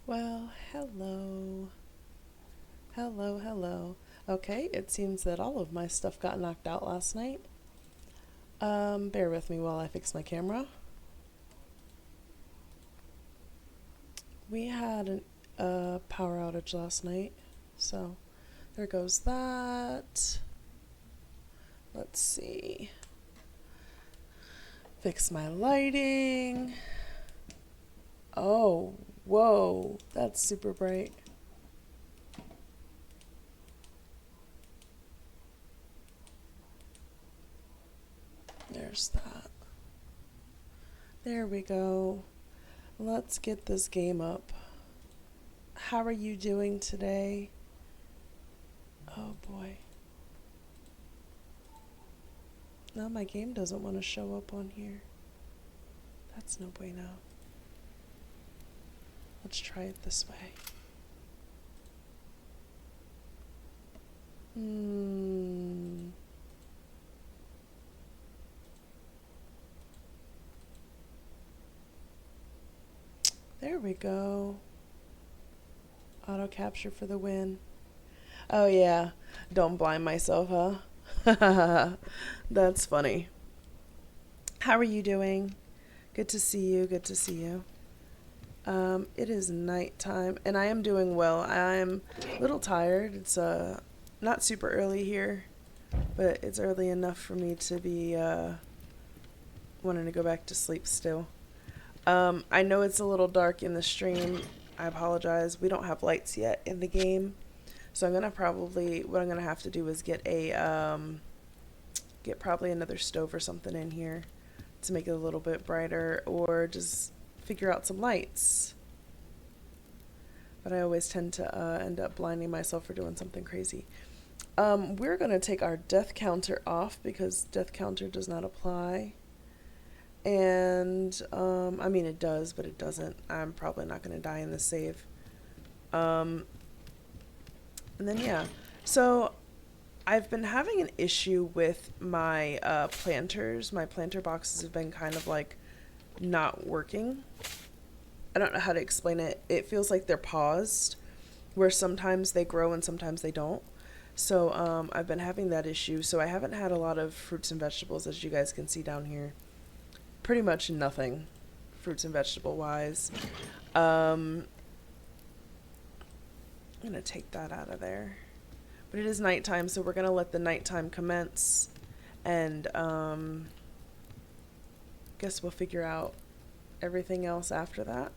Well, hello. Hello, hello. Okay, it seems that all of my stuff got knocked out last night. Bear with me while I fix my camera. We had a power outage last night, so there goes that. Let's see. Fix my lighting. Oh, whoa, that's super bright. There's that. There we go. Let's get this game up. How are you doing today? Oh boy. No, my game doesn't want to show up on here. That's no bueno. Let's try it this way. Hmm. There we go. Auto capture for the win. Oh yeah. Don't blind myself, huh? That's funny. How are you doing? Good to see you. Good to see you. It is nighttime, and I am doing well. I'm a little tired. It's not super early here, but it's early enough for me to be wanting to go back to sleep still. I know it's a little dark in the stream. I apologize. We don't have lights yet in the game, so I'm gonna probably what I'm gonna have to do is get probably another stove or something in here to make it a little bit brighter, or just figure out some lights. But I always tend to end up blinding myself for doing something crazy. We're going to take our death counter off because death counter does not apply. And, I mean, it does, but it doesn't. I'm probably not going to die in the save. And then, yeah. So, I've been having an issue with my planters. My planter boxes have been kind of like not working. I don't know how to explain it. It feels like they're paused, where sometimes they grow and sometimes they don't. So I've been having that issue. So I haven't had a lot of fruits and vegetables, as you guys can see down here. Pretty much nothing, fruits and vegetable wise. I'm gonna take that out of there. But it is nighttime, so we're gonna let the nighttime commence, and guess we'll figure out everything else after that.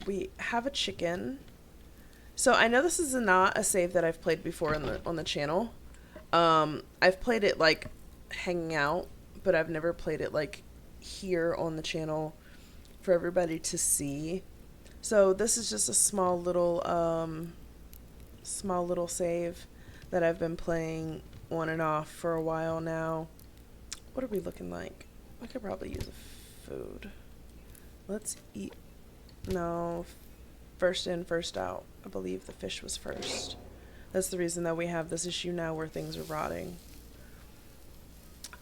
We have a chicken. So I know this is not a save that I've played before on the channel. I've played it like hanging out, but I've never played it like here on the channel for everybody to see. So this is just a small little save that I've been playing on and off for a while now. What are we looking like? I could probably use a food. Let's eat. No, first in, first out. I believe the fish was first. That's the reason that we have this issue now where things are rotting.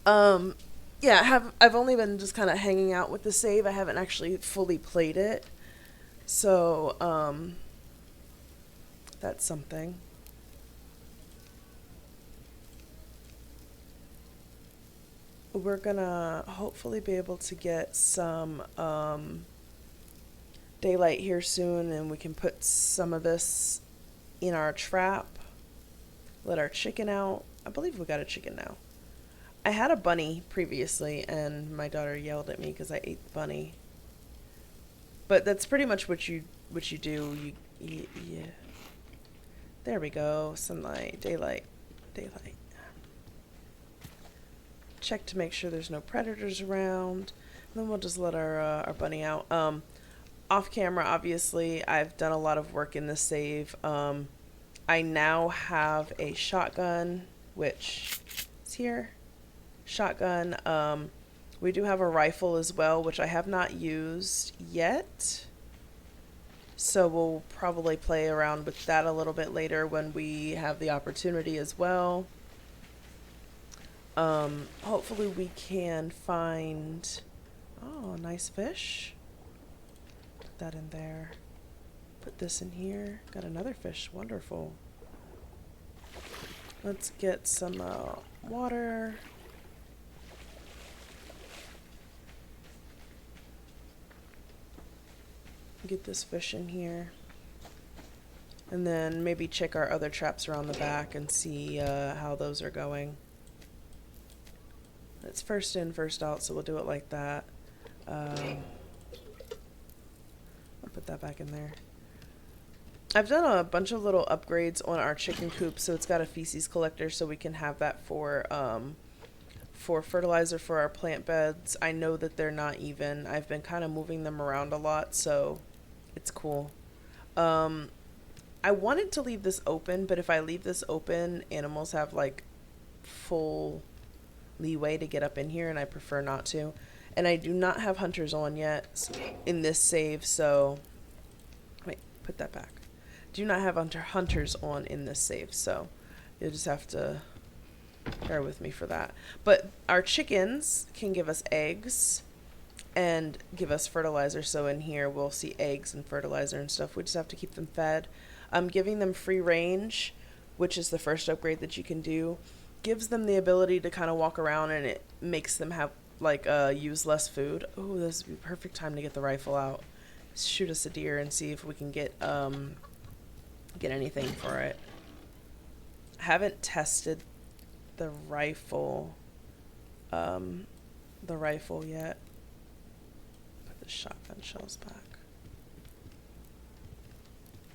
Um, yeah, I've only been just kind of hanging out with the save. I haven't actually fully played it. So, that's something. We're gonna hopefully be able to get some daylight here soon, and we can put some of this in our trap. Let our chicken out. I believe we got a chicken now. I had a bunny previously, and my daughter yelled at me because I ate the bunny. But that's pretty much what you do. Yeah. There we go. Sunlight, daylight, daylight. Check to make sure there's no predators around. And then we'll just let our bunny out. Off camera, obviously, I've done a lot of work in this save. I now have a shotgun, which is here. Shotgun. We do have a rifle as well, which I have not used yet. So we'll probably play around with that a little bit later when we have the opportunity as well. Hopefully we can find Oh, nice fish. Put that in there. Put this in here. Got another fish. Wonderful. Let's get some water. Get this fish in here. And then maybe check our other traps around the back and see how those are going. It's first in, first out, so we'll do it like that. I'll put that back in there. I've done a bunch of little upgrades on our chicken coop, so it's got a feces collector, so we can have that for fertilizer for our plant beds. I know that they're not even. I've been kind of moving them around a lot, so it's cool. I wanted to leave this open, but if I leave this open, animals have like full leeway to get up in here, and I prefer not to. And I do not have hunters on yet in this save, so wait, put that back. Do not have hunters on in this save, so you'll just have to bear with me for that. But our chickens can give us eggs and give us fertilizer, so in here we'll see eggs and fertilizer and stuff. We just have to keep them fed. Giving them free range, which is the first upgrade that you can do, gives them the ability to kind of walk around, and it makes them have like use less food. Oh, this would be perfect time to get the rifle out. Shoot us a deer and see if we can get anything for it. I haven't tested the rifle yet. Put the shotgun shells back.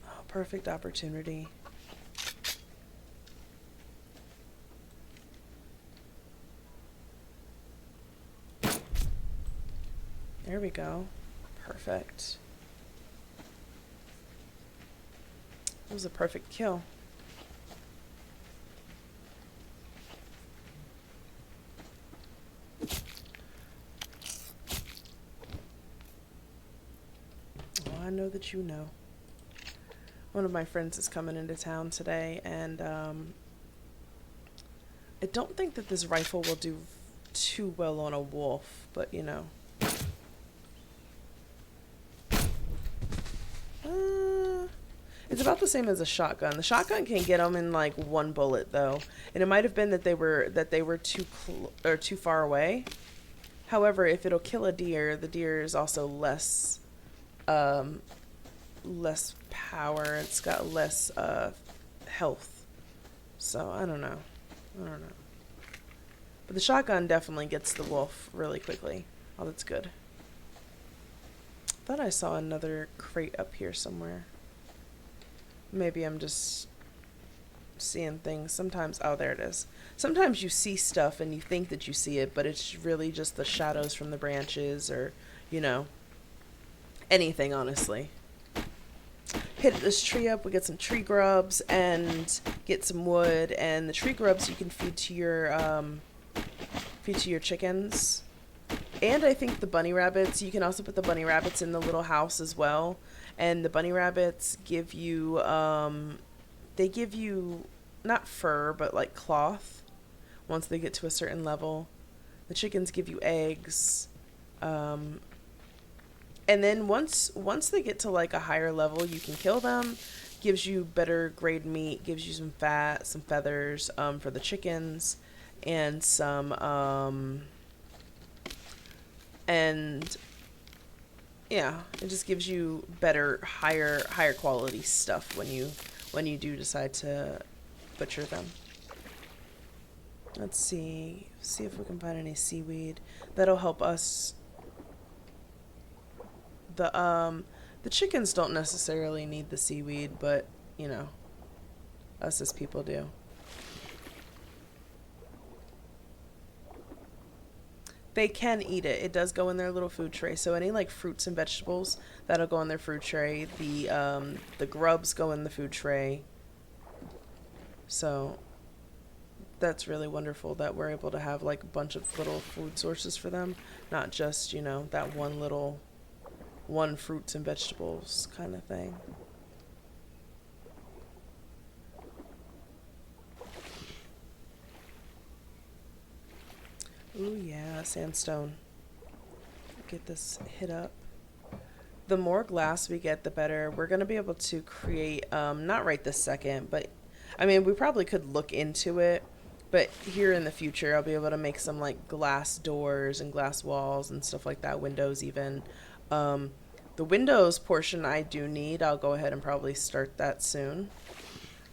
Oh, perfect opportunity. There we go. Perfect. It was a perfect kill. Oh, I know that you know. One of my friends is coming into town today, and I don't think that this rifle will do too well on a wolf, but you know. It's about the same as a shotgun. The shotgun can get them in like one bullet though, and it might have been that they were too far away. However, if it'll kill a deer, the deer is also less power. It's got less health. So I don't know. But the shotgun definitely gets the wolf really quickly. Oh, that's good. Thought I saw another crate up here somewhere. Maybe I'm just seeing things. Sometimes, oh, there it is. Sometimes you see stuff and you think that you see it, but it's really just the shadows from the branches, or, you know, anything, honestly. Hit this tree up, we get some tree grubs and get some wood, and the tree grubs you can feed to your chickens. And I think the bunny rabbits, you can also put the bunny rabbits in the little house as well. And the bunny rabbits give you, they give you, not fur, but like cloth once they get to a certain level. The chickens give you eggs. And then once they get to like a higher level, you can kill them. Gives you better grade meat, gives you some fat, some feathers for the chickens, and some, and yeah, it just gives you better, higher quality stuff when you do decide to butcher them. Let's see if we can find any seaweed that'll help us. The chickens don't necessarily need the seaweed, but you know, us as people do. They can eat it. It does go in their little food tray. So any like fruits and vegetables, that'll go in their food tray. The grubs go in the food tray. So that's really wonderful that we're able to have like a bunch of little food sources for them, not just, you know, that one fruits and vegetables kind of thing. Ooh yeah, sandstone. get this hit up. The more glass we get, the better. We're going to be able to create, not right this second, but I mean, we probably could look into it, but here in the future, I'll be able to make some like glass doors and glass walls and stuff like that, windows even. Um, the windows portion I do need. I'll go ahead and probably start that soon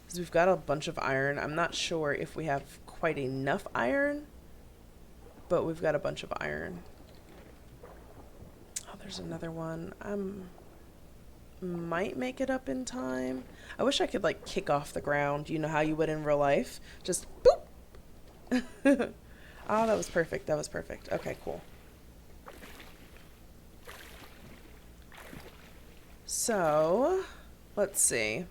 because we've got a bunch of iron. I'm not sure if we have quite enough iron, but we've got a bunch of iron. Oh, there's another one. Might make it up in time. I wish I could like kick off the ground, you know how you would in real life. Just boop. Oh, that was perfect. That was perfect. Okay, cool. So, let's see.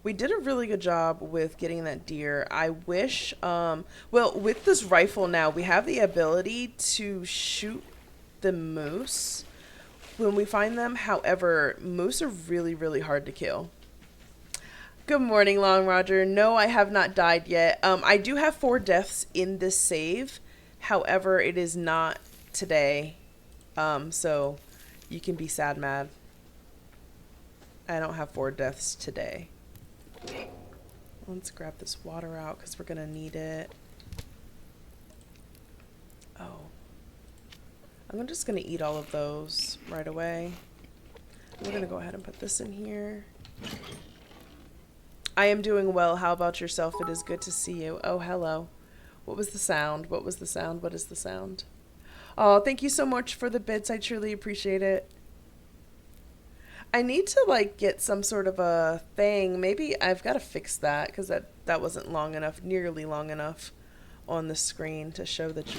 We did a really good job with getting that deer. I wish, well, with this rifle now, we have the ability to shoot the moose when we find them. However, moose are really, really hard to kill. Good morning, Long Roger. No, I have not died yet. I do have 4 deaths in this save. However, it is not today. So you can be sad mad. I don't have 4 deaths today. Let's grab this water out because we're going to need it. Oh. I'm just going to eat all of those right away. We're going to go ahead and put this in here. I am doing well. How about yourself? It is good to see you. Oh, hello. What was the sound? What was the sound? What is the sound? Oh, thank you so much for the bits. I truly appreciate it. I need to like get some sort of a thing. Maybe I've got to fix that because that wasn't long enough, nearly long enough on the screen to show that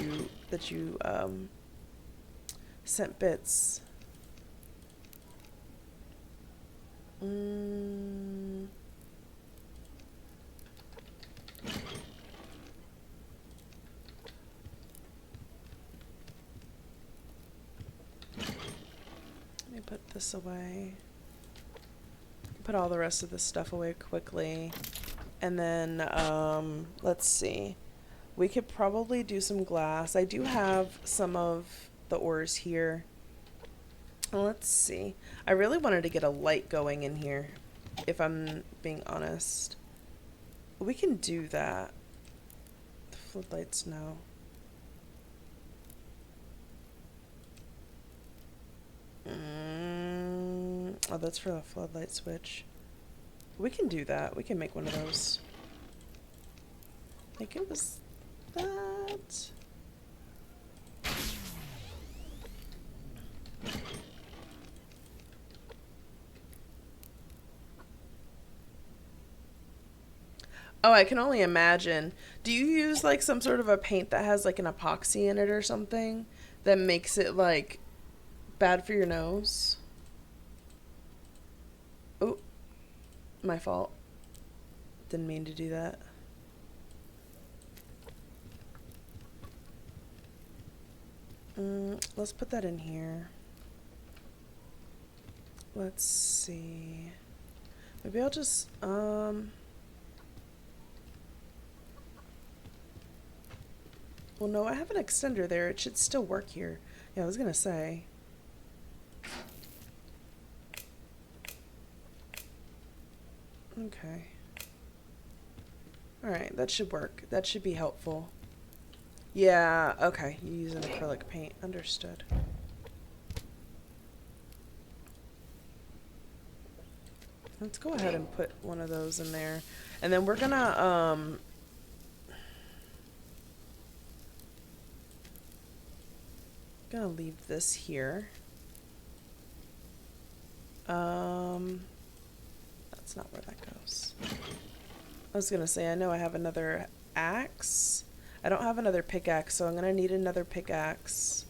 you sent bits. Let me put this away. Put all the rest of this stuff away quickly. And then, let's see. We could probably do some glass. I do have some of the ores here. Let's see. I really wanted to get a light going in here, if I'm being honest. We can do that. The floodlights, no. Oh, that's for the floodlight switch. We can do that. We can make one of those. I think it was that. Oh, I can only imagine. Do you use like some sort of a paint that has like an epoxy in it or something that makes it like bad for your nose? Oh, my fault. Didn't mean to do that. Let's put that in here. Let's see. Maybe I'll just, well, no, I have an extender there. It should still work here. Yeah, I was gonna say. Okay. Alright, that should work. That should be helpful. Yeah, okay. You use an acrylic paint. Understood. Let's go ahead and put one of those in there. And then we're gonna, leave this here. That's not where that goes. I was gonna say, I know I have another axe. I don't have another pickaxe, so I'm gonna need another pickaxe.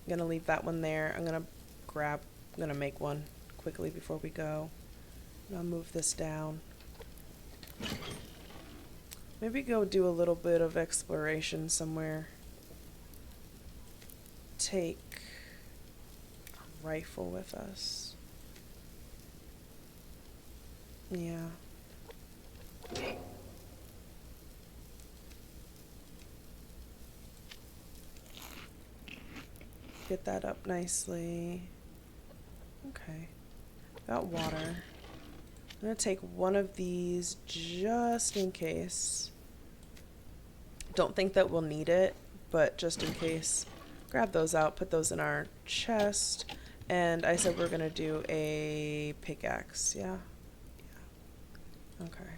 I'm gonna leave that one there. I'm gonna make one quickly before we go. And I'll move this down. Maybe go do a little bit of exploration somewhere. Take a rifle with us. Yeah. get that up nicely. Okay. Got water. I'm going to take one of these just in case. Don't think that we'll need it, but just in case. Grab those out, put those in our chest. And I said we're going to do a pickaxe, yeah? Yeah. Okay.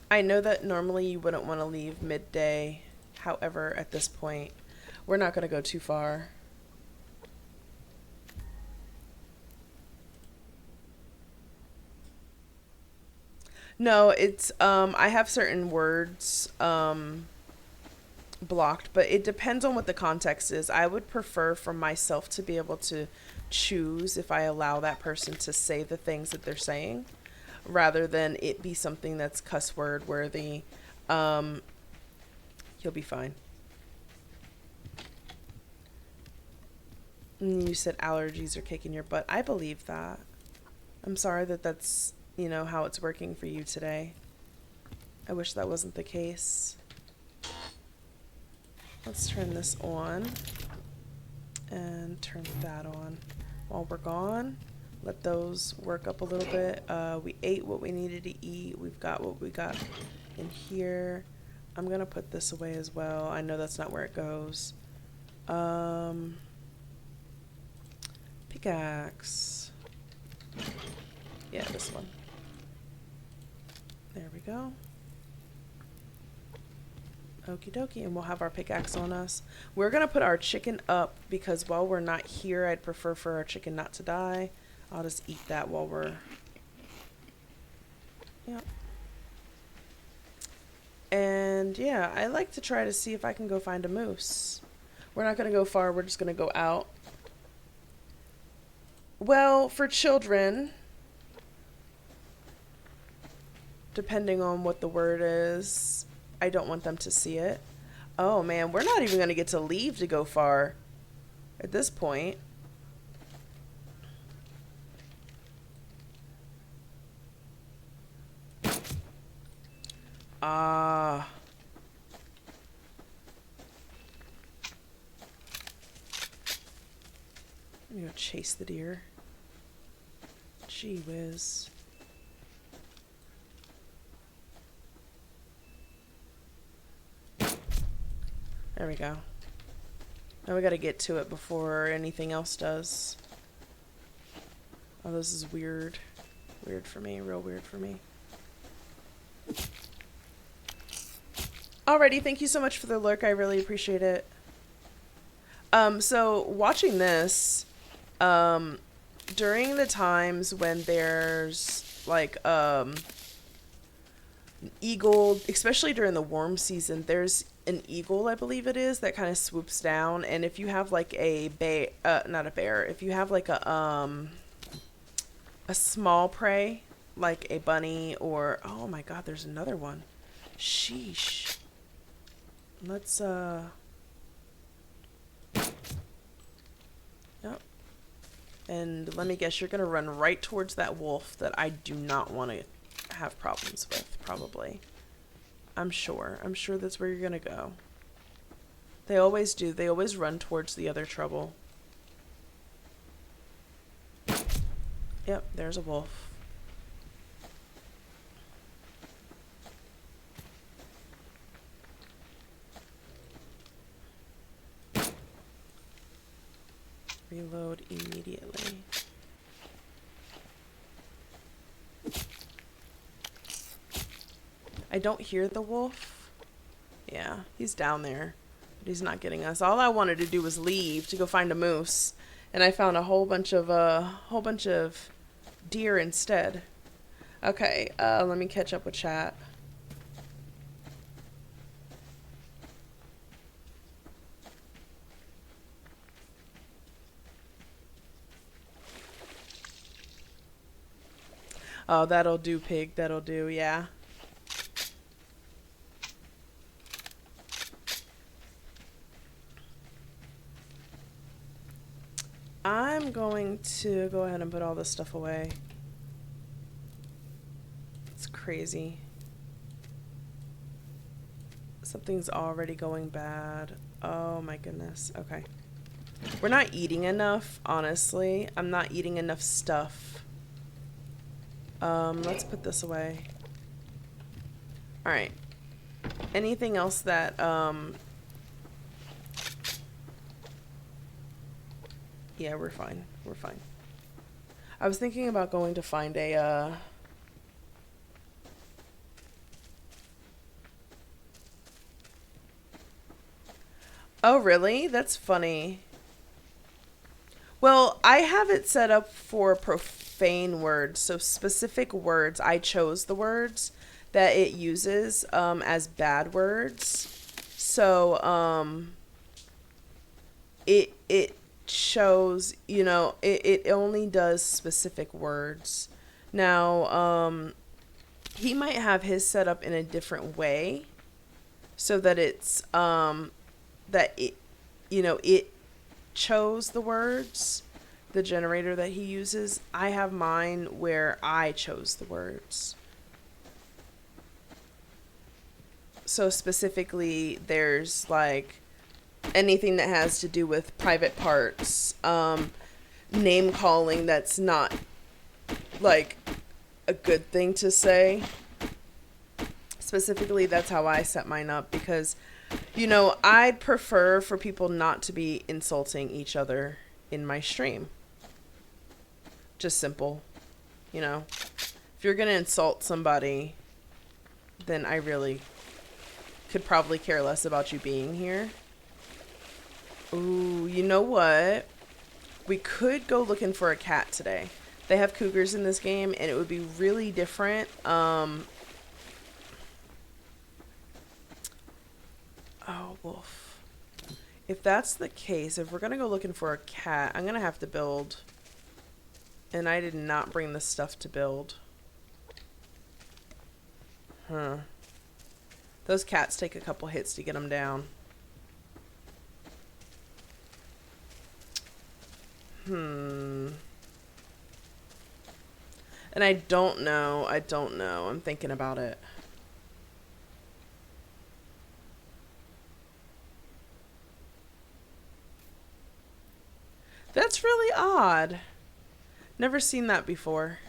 I know that normally you wouldn't want to leave midday. However, at this point, we're not going to go too far. No, it's I have certain words blocked, but it depends on what the context is. I would prefer for myself to be able to choose if I allow that person to say the things that they're saying, rather than it be something that's cuss word worthy. Um, You'll be fine. You said allergies are kicking your butt. I believe that. I'm sorry that that's, how it's working for you today. I wish that wasn't the case. Let's turn this on and turn that on. While we're gone, let those work up a little bit. We ate what we needed to eat. We've got what we got in here. I'm going to put this away as well. I know that's not where it goes. Pickaxe. Yeah, this one. There we go. Okie dokie, and we'll have our pickaxe on us. We're going to put our chicken up because while we're not here, I'd prefer for our chicken not to die. I'll just eat that while we're... Yep. And yeah, I like to try to see if I can go find a moose. We're not going to go far, we're just going to go out. Well, for children, depending on what the word is, I don't want them to see it. Oh man, we're not even going to get to leave to go far at this point. I'm gonna go chase the deer. Gee whiz. There we go. Now we gotta get to it before anything else does. Oh, this is weird. Weird for me, real weird for me. Alrighty, thank you so much for the lurk. I really appreciate it. So watching this, during the times when there's like eagle, especially during the warm season, there's an eagle, I believe it is, that kind of swoops down. And if you have like a not a bear, if you have like a small prey, like a bunny or, oh my god, there's another one. Sheesh. Let's Yep. And let me guess, you're gonna run right towards that wolf that I do not want to have problems with, probably. I'm sure that's where you're gonna go. They always do. They always run towards the other trouble. Yep, there's a wolf. Reload immediately. I don't hear the wolf. Yeah, he's down there, but he's not getting us. All I wanted to do was leave to go find a moose, and I found a whole bunch of deer instead. Okay, let me catch up with chat. Oh, that'll do, pig. That'll do, yeah. I'm going to go ahead and put all this stuff away. It's crazy. Something's already going bad. Oh my goodness. Okay. We're not eating enough, honestly. I'm not eating enough stuff. Let's put this away. Alright. Anything else that, yeah, we're fine. We're fine. I was thinking about going to find a, Oh, really? That's funny. Well, I have it set up for profane words, so specific words. I chose the words that it uses as bad words. So it shows, it only does specific words. Now, he might have his set up in a different way so that it's that it chose the words, the generator that he uses. I have mine where I chose the words. So specifically, there's like anything that has to do with private parts, name calling that's not like a good thing to say. Specifically, that's how I set mine up because, I'd prefer for people not to be insulting each other in my stream. Just simple, If you're going to insult somebody, then I really could probably care less about you being here. Ooh, you know what? We could go looking for a cat today. They have cougars in this game, and it would be really different. Oh, wolf. If that's the case, if we're going to go looking for a cat, I'm going to have to build. And I did not bring the stuff to build. Huh. Those cats take a couple hits to get them down. And I don't know. I'm thinking about it. That's really odd. Never seen that before.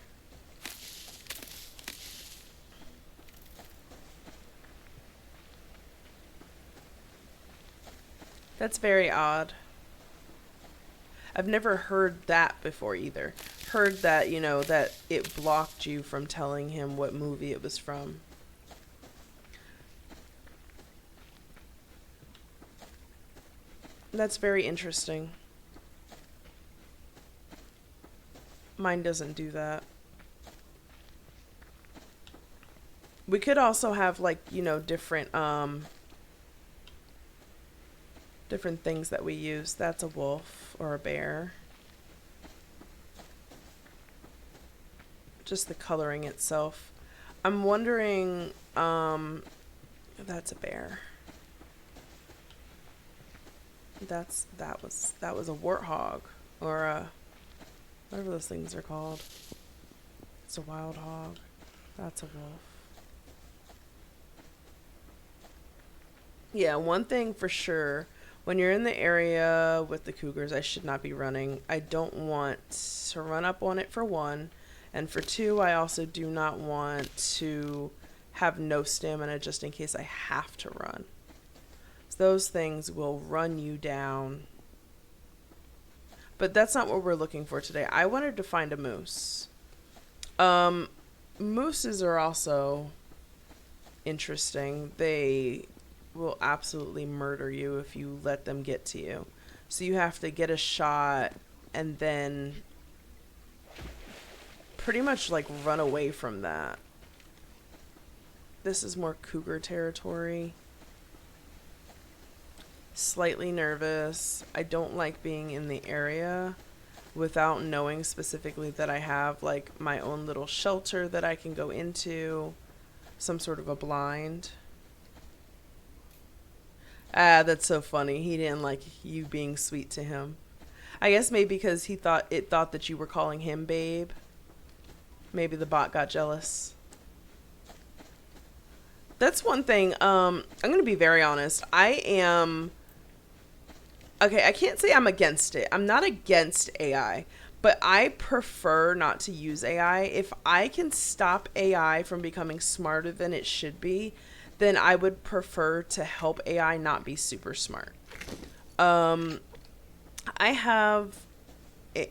That's very odd. I've never heard that before either. Heard that, that it blocked you from telling him what movie it was from. That's very interesting. Mine doesn't do that. We could also have different things that we use. That's a wolf or a bear. Just the coloring itself. I'm wondering, that's a bear. That was a warthog or a whatever those things are called. It's a wild hog. That's a wolf. Yeah, one thing for sure. When you're in the area with the cougars, I should not be running. I don't want to run up on it for one. And for two, I also do not want to have no stamina just in case I have to run. So those things will run you down. But that's not what we're looking for today. I wanted to find a moose. Mooses are also interesting. They will absolutely murder you if you let them get to you. So you have to get a shot and then pretty much run away from that. This is more cougar territory. Slightly nervous. I don't like being in the area without knowing specifically that I have my own little shelter that I can go into, some sort of a blind. Ah, that's so funny. He didn't like you being sweet to him. I guess maybe because he thought that you were calling him babe. Maybe the bot got jealous. That's one thing. I'm gonna be very honest. I am okay. I can't say I'm against it. I'm not against AI, but I prefer not to use AI. If I can stop AI from becoming smarter than it should be, then I would prefer to help AI not be super smart. Um, I have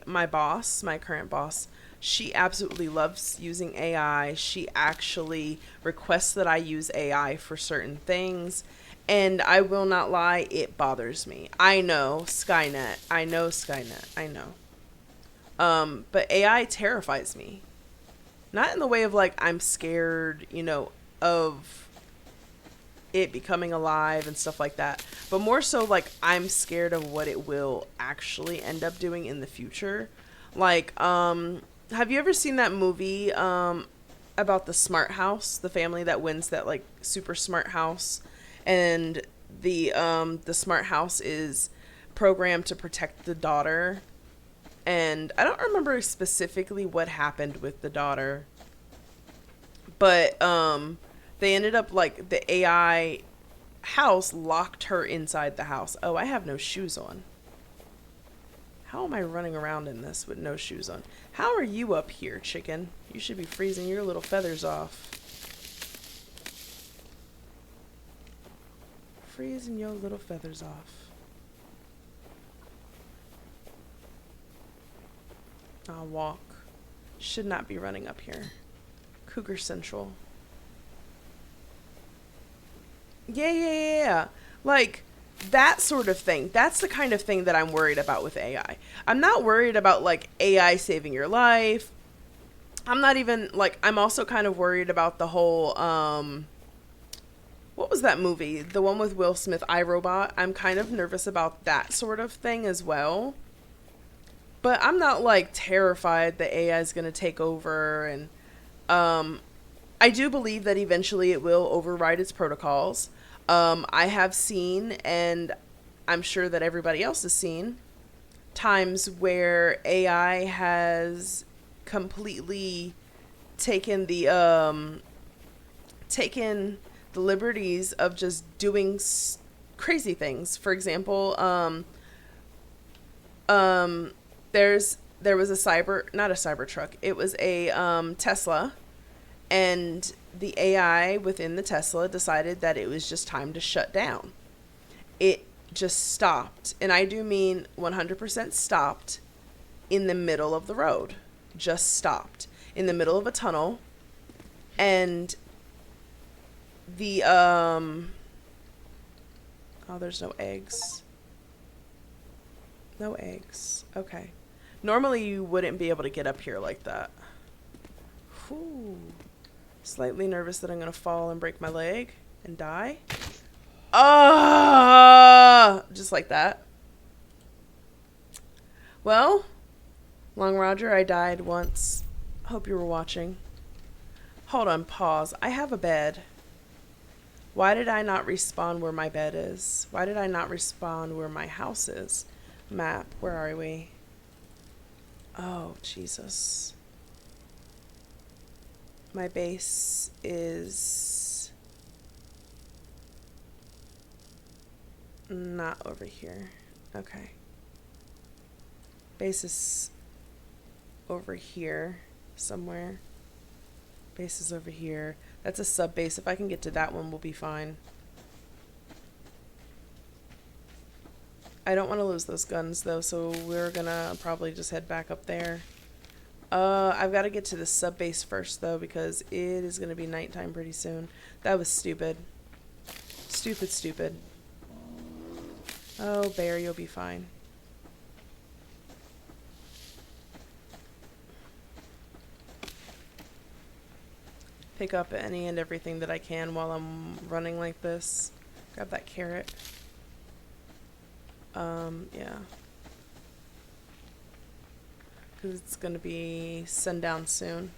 my boss, my current boss, she absolutely loves using AI. She actually requests that I use AI for certain things. And I will not lie, it bothers me. I know Skynet. I know Skynet. I know. But AI terrifies me. Not in the way of like I'm scared, of it becoming alive and stuff like that, but more so like I'm scared of what it will actually end up doing in the future. Like, have you ever seen that movie about the smart house, the family that wins that like super smart house, and the smart house is programmed to protect the daughter, and I don't remember specifically what happened with the daughter, but they ended up like the AI house locked her inside the house. Oh, I have no shoes on. How am I running around in this with no shoes on? How are you up here, chicken? You should be freezing your little feathers off. Freezing your little feathers off. I'll walk. Should not be running up here. Cougar Central. Yeah. Like that sort of thing. That's the kind of thing that I'm worried about with AI. I'm not worried about like AI saving your life. I'm not even like I'm also kind of worried about the whole what was that movie? The one with Will Smith, iRobot. I'm kind of nervous about that sort of thing as well. But I'm not like terrified that AI is going to take over, and um I do believe that eventually it will override its protocols. I have seen, and I'm sure that everybody else has seen, times where AI has completely taken the liberties of just doing crazy things. For example, um, there was a not a cyber truck. It was a Tesla, and the AI within the Tesla decided that it was just time to shut down. It just stopped, and I do mean 100% stopped in the middle of the road. Just stopped in the middle of a tunnel, and the oh, there's no eggs. No eggs. Okay. Normally you wouldn't be able to get up here like that. Whew. Slightly nervous that I'm gonna fall and break my leg and die. Ah, just like that. Well, Long Roger, I died once. Hope you were watching. Hold on, pause. I have a bed. Why did I not respawn where my bed is? Why did I not respawn where my house is? Map, where are we? Oh, Jesus. My base is not over here. Okay. Base is over here somewhere. Base is over here. That's a sub base. If I can get to that one, we'll be fine. I don't want to lose those guns though, so we're gonna probably just head back up there. I've got to get to the sub base first though, because it is gonna be nighttime pretty soon. That was stupid. Stupid. Oh, bear, you'll be fine. Pick up any and everything that I can while I'm running like this. Grab that carrot. Yeah. Because it's going to be sundown soon.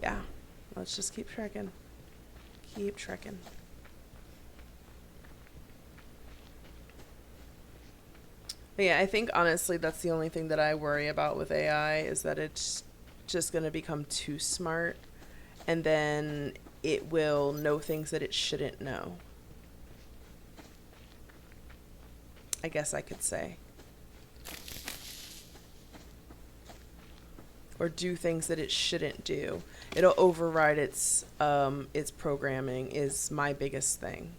Yeah. Let's just keep trekking. Keep trekking. But yeah, I think honestly that's the only thing that I worry about with AI is that it's just going to become too smart, and then it will know things that it shouldn't know. I guess I could say. Or do things that it shouldn't do. It'll override its programming is my biggest thing.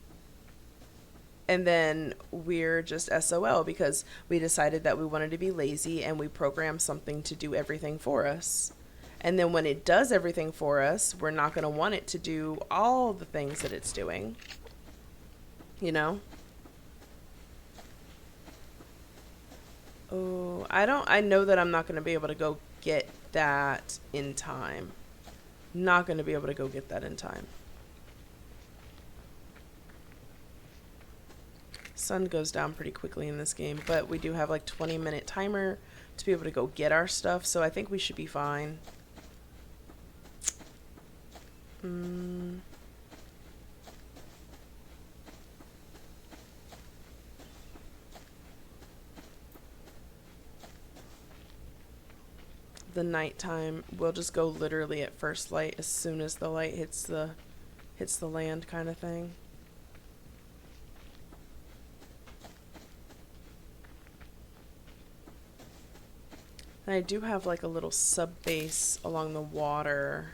And then we're just SOL because we decided that we wanted to be lazy and we programmed something to do everything for us. And then when it does everything for us, we're not going to want it to do all the things that it's doing. You know? Oh, I know that I'm not going to be able to go get that in time. Not going to be able to go get that in time. Sun goes down pretty quickly in this game, but we do have like 20-minute timer to be able to go get our stuff, so I think we should be fine. The nighttime, we'll just go literally at first light as soon as the light hits the land kind of thing. And I do have like a little sub base along the water,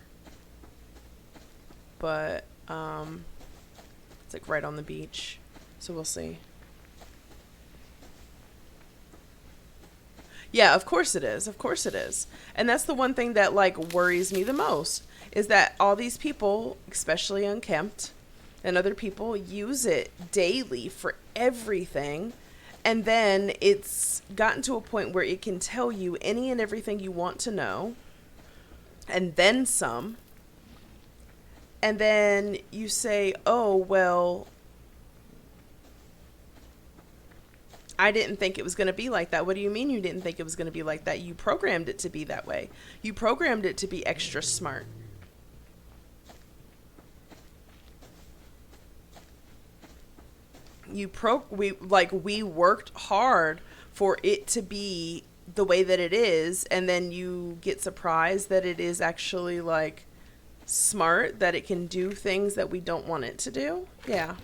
but it's like right on the beach, so we'll see. Yeah, of course it is. Of course it is. And that's the one thing that like worries me the most is that all these people, especially unkempt and other people, use it daily for everything. And then it's gotten to a point where it can tell you any and everything you want to know, and then some. And then you say, oh, well, I didn't think it was going to be like that. What do you mean you didn't think it was going to be like that? You programmed it to be that way. You programmed it to be extra smart. We worked hard for it to be the way that it is, and then you get surprised that it is actually like smart, that it can do things that we don't want it to do. Yeah.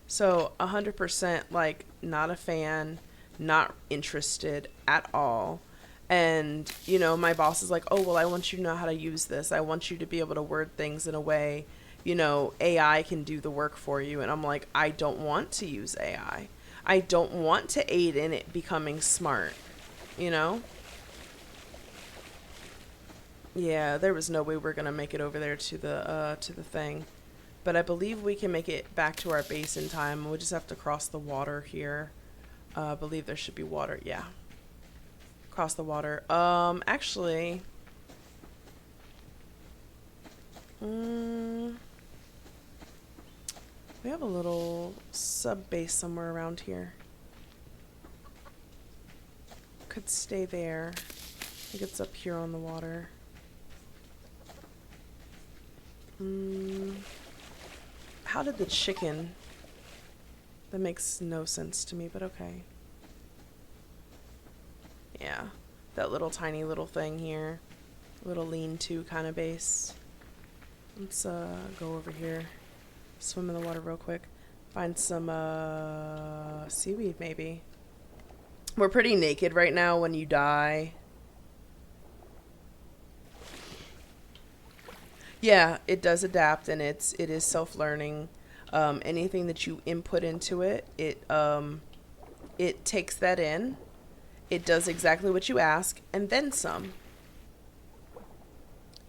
So 100% like not a fan, not interested at all. And, you know, my boss is like, oh, well, I want you to know how to use this. I want you to be able to word things in a way, you know, AI can do the work for you. And I'm like, I don't want to use AI. I don't want to aid in it becoming smart, you know? Yeah, there was no way we're going to make it over there to the thing. But I believe we can make it back to our base in time. We'll just have to cross the water here. I believe there should be water. Yeah. Cross the water. Actually. We have a little sub base somewhere around here. Could stay there. I think it's up here on the water. How did the chicken... That makes no sense to me, but okay. Yeah, that little tiny little thing here. Little lean-to kind of base. Let's go over here. Swim in the water real quick. Find some seaweed maybe. We're pretty naked right now when you die. Yeah, it does adapt, and it is self-learning. Anything that you input into it, it takes that in. It does exactly what you ask, and then some.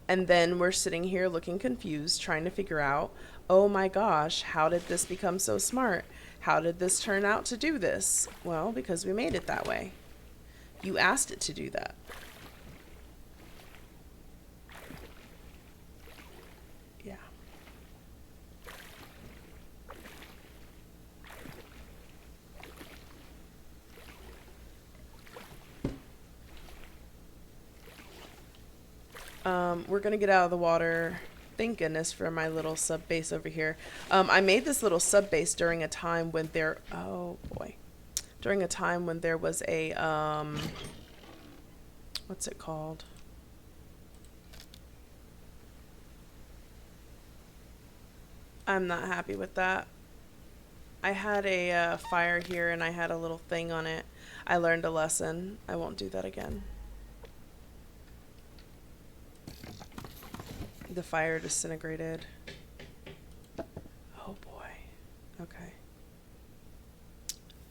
And then we're sitting here looking confused, trying to figure out, oh my gosh, how did this become so smart? How did this turn out to do this? Well, because we made it that way. You asked it to do that. Yeah. We're gonna get out of the water. Thank goodness for my little sub base over here. I made this little sub base during a time when there, oh boy, during a time when there was a, what's it called? I'm not happy with that. I had a fire here and I had a little thing on it. I learned a lesson. I won't do that again. The fire disintegrated. Oh boy. Okay.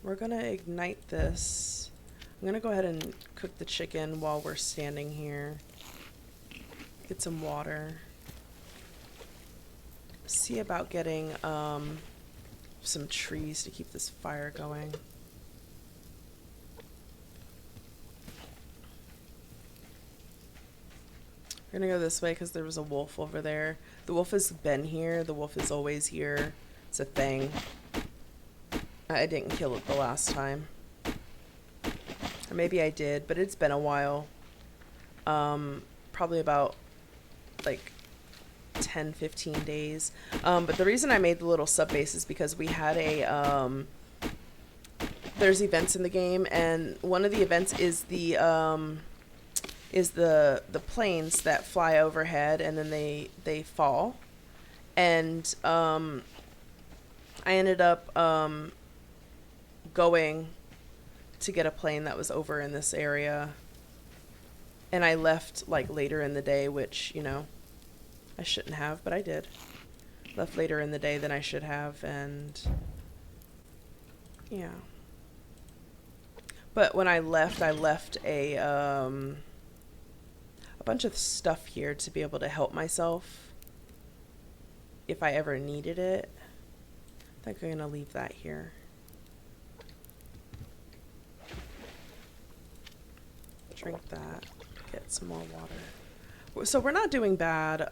We're gonna ignite this. I'm gonna go ahead and cook the chicken while we're standing here. Get some water. See about getting some trees to keep this fire going. We're gonna go this way because there was a wolf over there. The wolf has been here. The wolf is always here. It's a thing. I didn't kill it the last time. Or maybe I did, but it's been a while. Probably about like 10, 15 days. But the reason I made the little sub base is because we had a there's events in the game, and one of the events is the planes that fly overhead and then they fall. And I ended up going to get a plane that was over in this area, and I left like later in the day, which, you know, I shouldn't have, but I did. Left later in the day than I should have, and yeah. But when I left a bunch of stuff here to be able to help myself if I ever needed it. I think I'm gonna leave that here. Drink that. Get some more water. So we're not doing bad.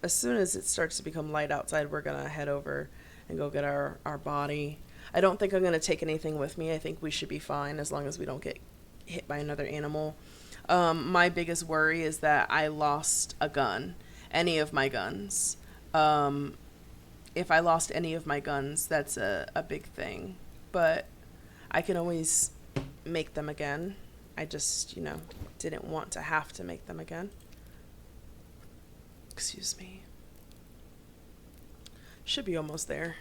As soon as it starts to become light outside, we're gonna head over and go get our body. I don't think I'm gonna take anything with me. I think we should be fine as long as we don't get hit by another animal. My biggest worry is that I lost a gun, any of my guns. If I lost any of my guns, that's a big thing. But I can always make them again. I just, you know, didn't want to have to make them again. Excuse me. Should be almost there.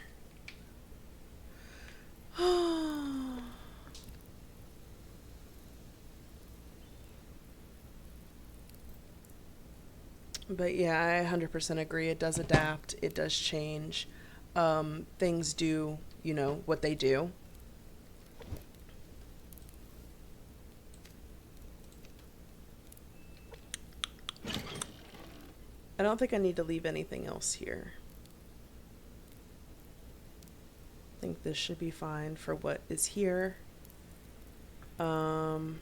But yeah, I 100% agree. It does adapt. It does change. Things do, you know, what they do. I don't think I need to leave anything else here. I think this should be fine for what is here. Yeah, I'm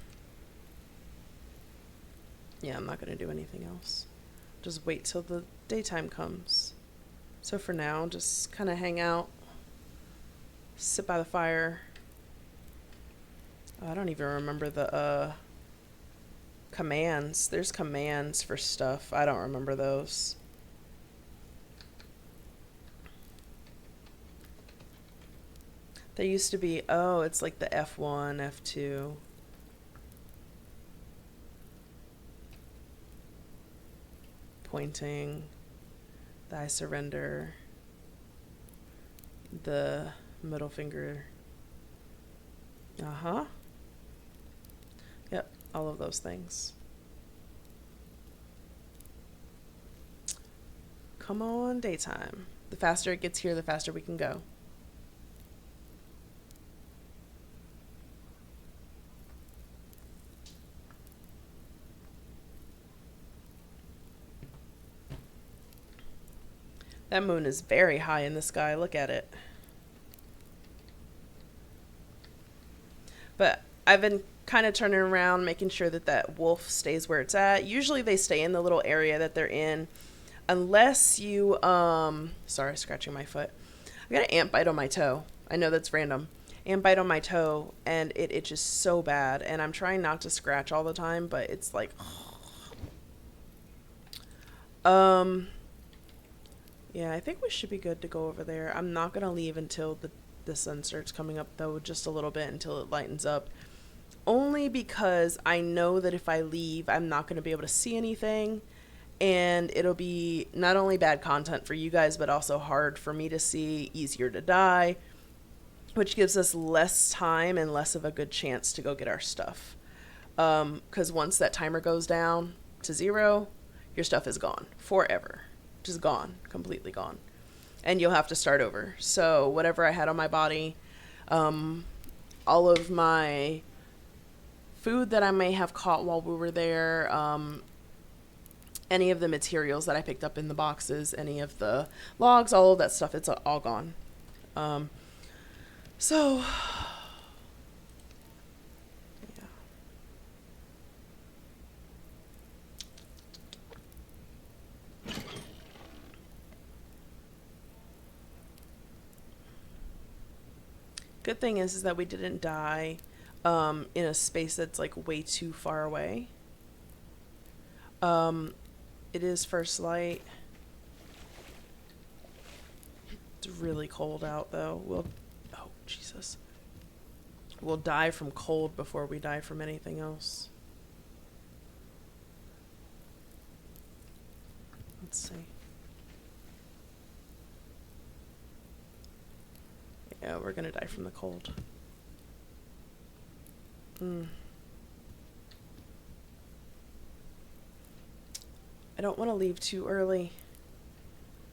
not going to do anything else. Just wait till the daytime comes. So for now, just kind of hang out, sit by the fire. Oh, I don't even remember the commands. There's commands for stuff. I don't remember those. There used to be, oh, it's like the F1, F2. Pointing, the I surrender, the middle finger. Uh-huh. Yep, all of those things. Come on, daytime. The faster it gets here, the faster we can go. That moon is very high in the sky. Look at it. But I've been kind of turning around, making sure that that wolf stays where it's at. Usually they stay in the little area that they're in. Unless you, sorry, scratching my foot. I got an ant bite on my toe. I know that's random. Ant bite on my toe, and it itches so bad. And I'm trying not to scratch all the time, but it's like, yeah, I think we should be good to go over there. I'm not going to leave until the sun starts coming up, though, just a little bit until it lightens up. Only because I know that if I leave, I'm not going to be able to see anything. And it'll be not only bad content for you guys, but also hard for me to see, easier to die, which gives us less time and less of a good chance to go get our stuff. Because once that timer goes down to 0, your stuff is gone forever. Just gone, completely gone. And you'll have to start over. So whatever I had on my body, all of my food that I may have caught while we were there, any of the materials that I picked up in the boxes, any of the logs, all of that stuff, it's all gone. So, yeah. Good thing is that we didn't die in a space that's like way too far away. It is first light. It's really cold out though. Oh Jesus. We'll die from cold before we die from anything else. Let's see. Yeah, we're gonna die from the cold. I don't want to leave too early,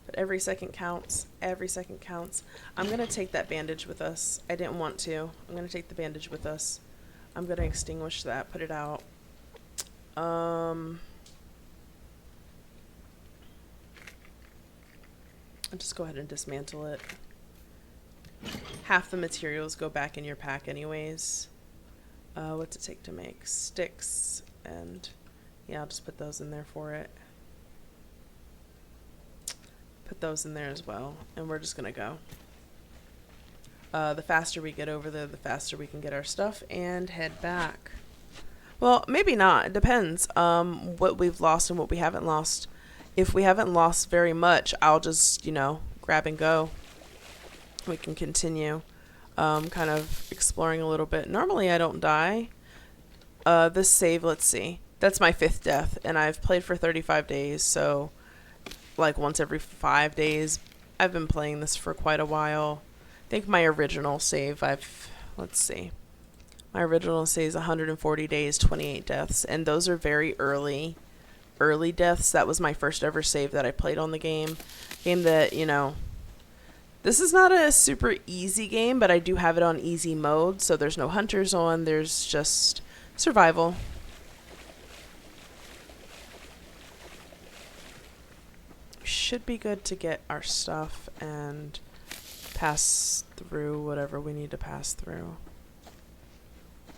but every second counts. Every second counts. I'm going to take that bandage with us. I didn't want to. I'm going to take the bandage with us. I'm going to extinguish that, put it out. I'll just go ahead and dismantle it. Half the materials go back in your pack anyways. What's it take to make? Sticks, and yeah, I'll just put those in there for it. Put those in there as well, and we're just gonna go. The faster we get over there, the faster we can get our stuff and head back. Well, maybe not. It depends what we've lost and what we haven't lost. If we haven't lost very much, I'll just, grab and go. We can continue kind of exploring a little bit. Normally I don't die. This save, let's see. That's my 5th death, and I've played for 35 days, so like once every 5 days. I've been playing this for quite a while. I think my original save, let's see. My original save is 140 days, 28 deaths, and those are very early deaths. That was my first ever save that I played on the game. Game that, this is not a super easy game, but I do have it on easy mode, so there's no hunters on, there's just survival. Should be good to get our stuff and pass through whatever we need to pass through.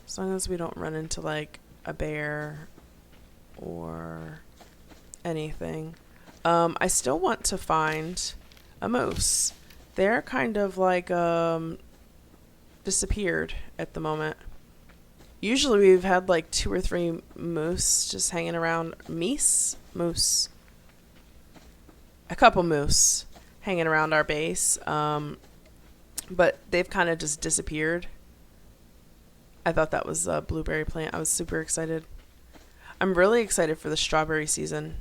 As long as we don't run into like a bear or anything. I still want to find a moose. They're kind of like disappeared at the moment. Usually we've had like 2 or 3 moose just hanging around. Moose. A couple moose hanging around our base, but they've kind of just disappeared. I thought that was a blueberry plant. I was super excited. I'm really excited for the strawberry season,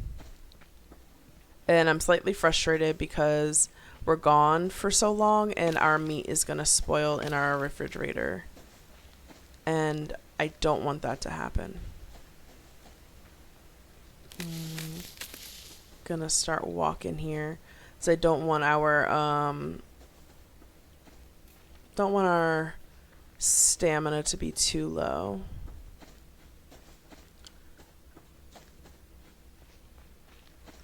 and I'm slightly frustrated because we're gone for so long and our meat is going to spoil in our refrigerator, and I don't want that to happen. Gonna start walking here, so I don't want our stamina to be too low.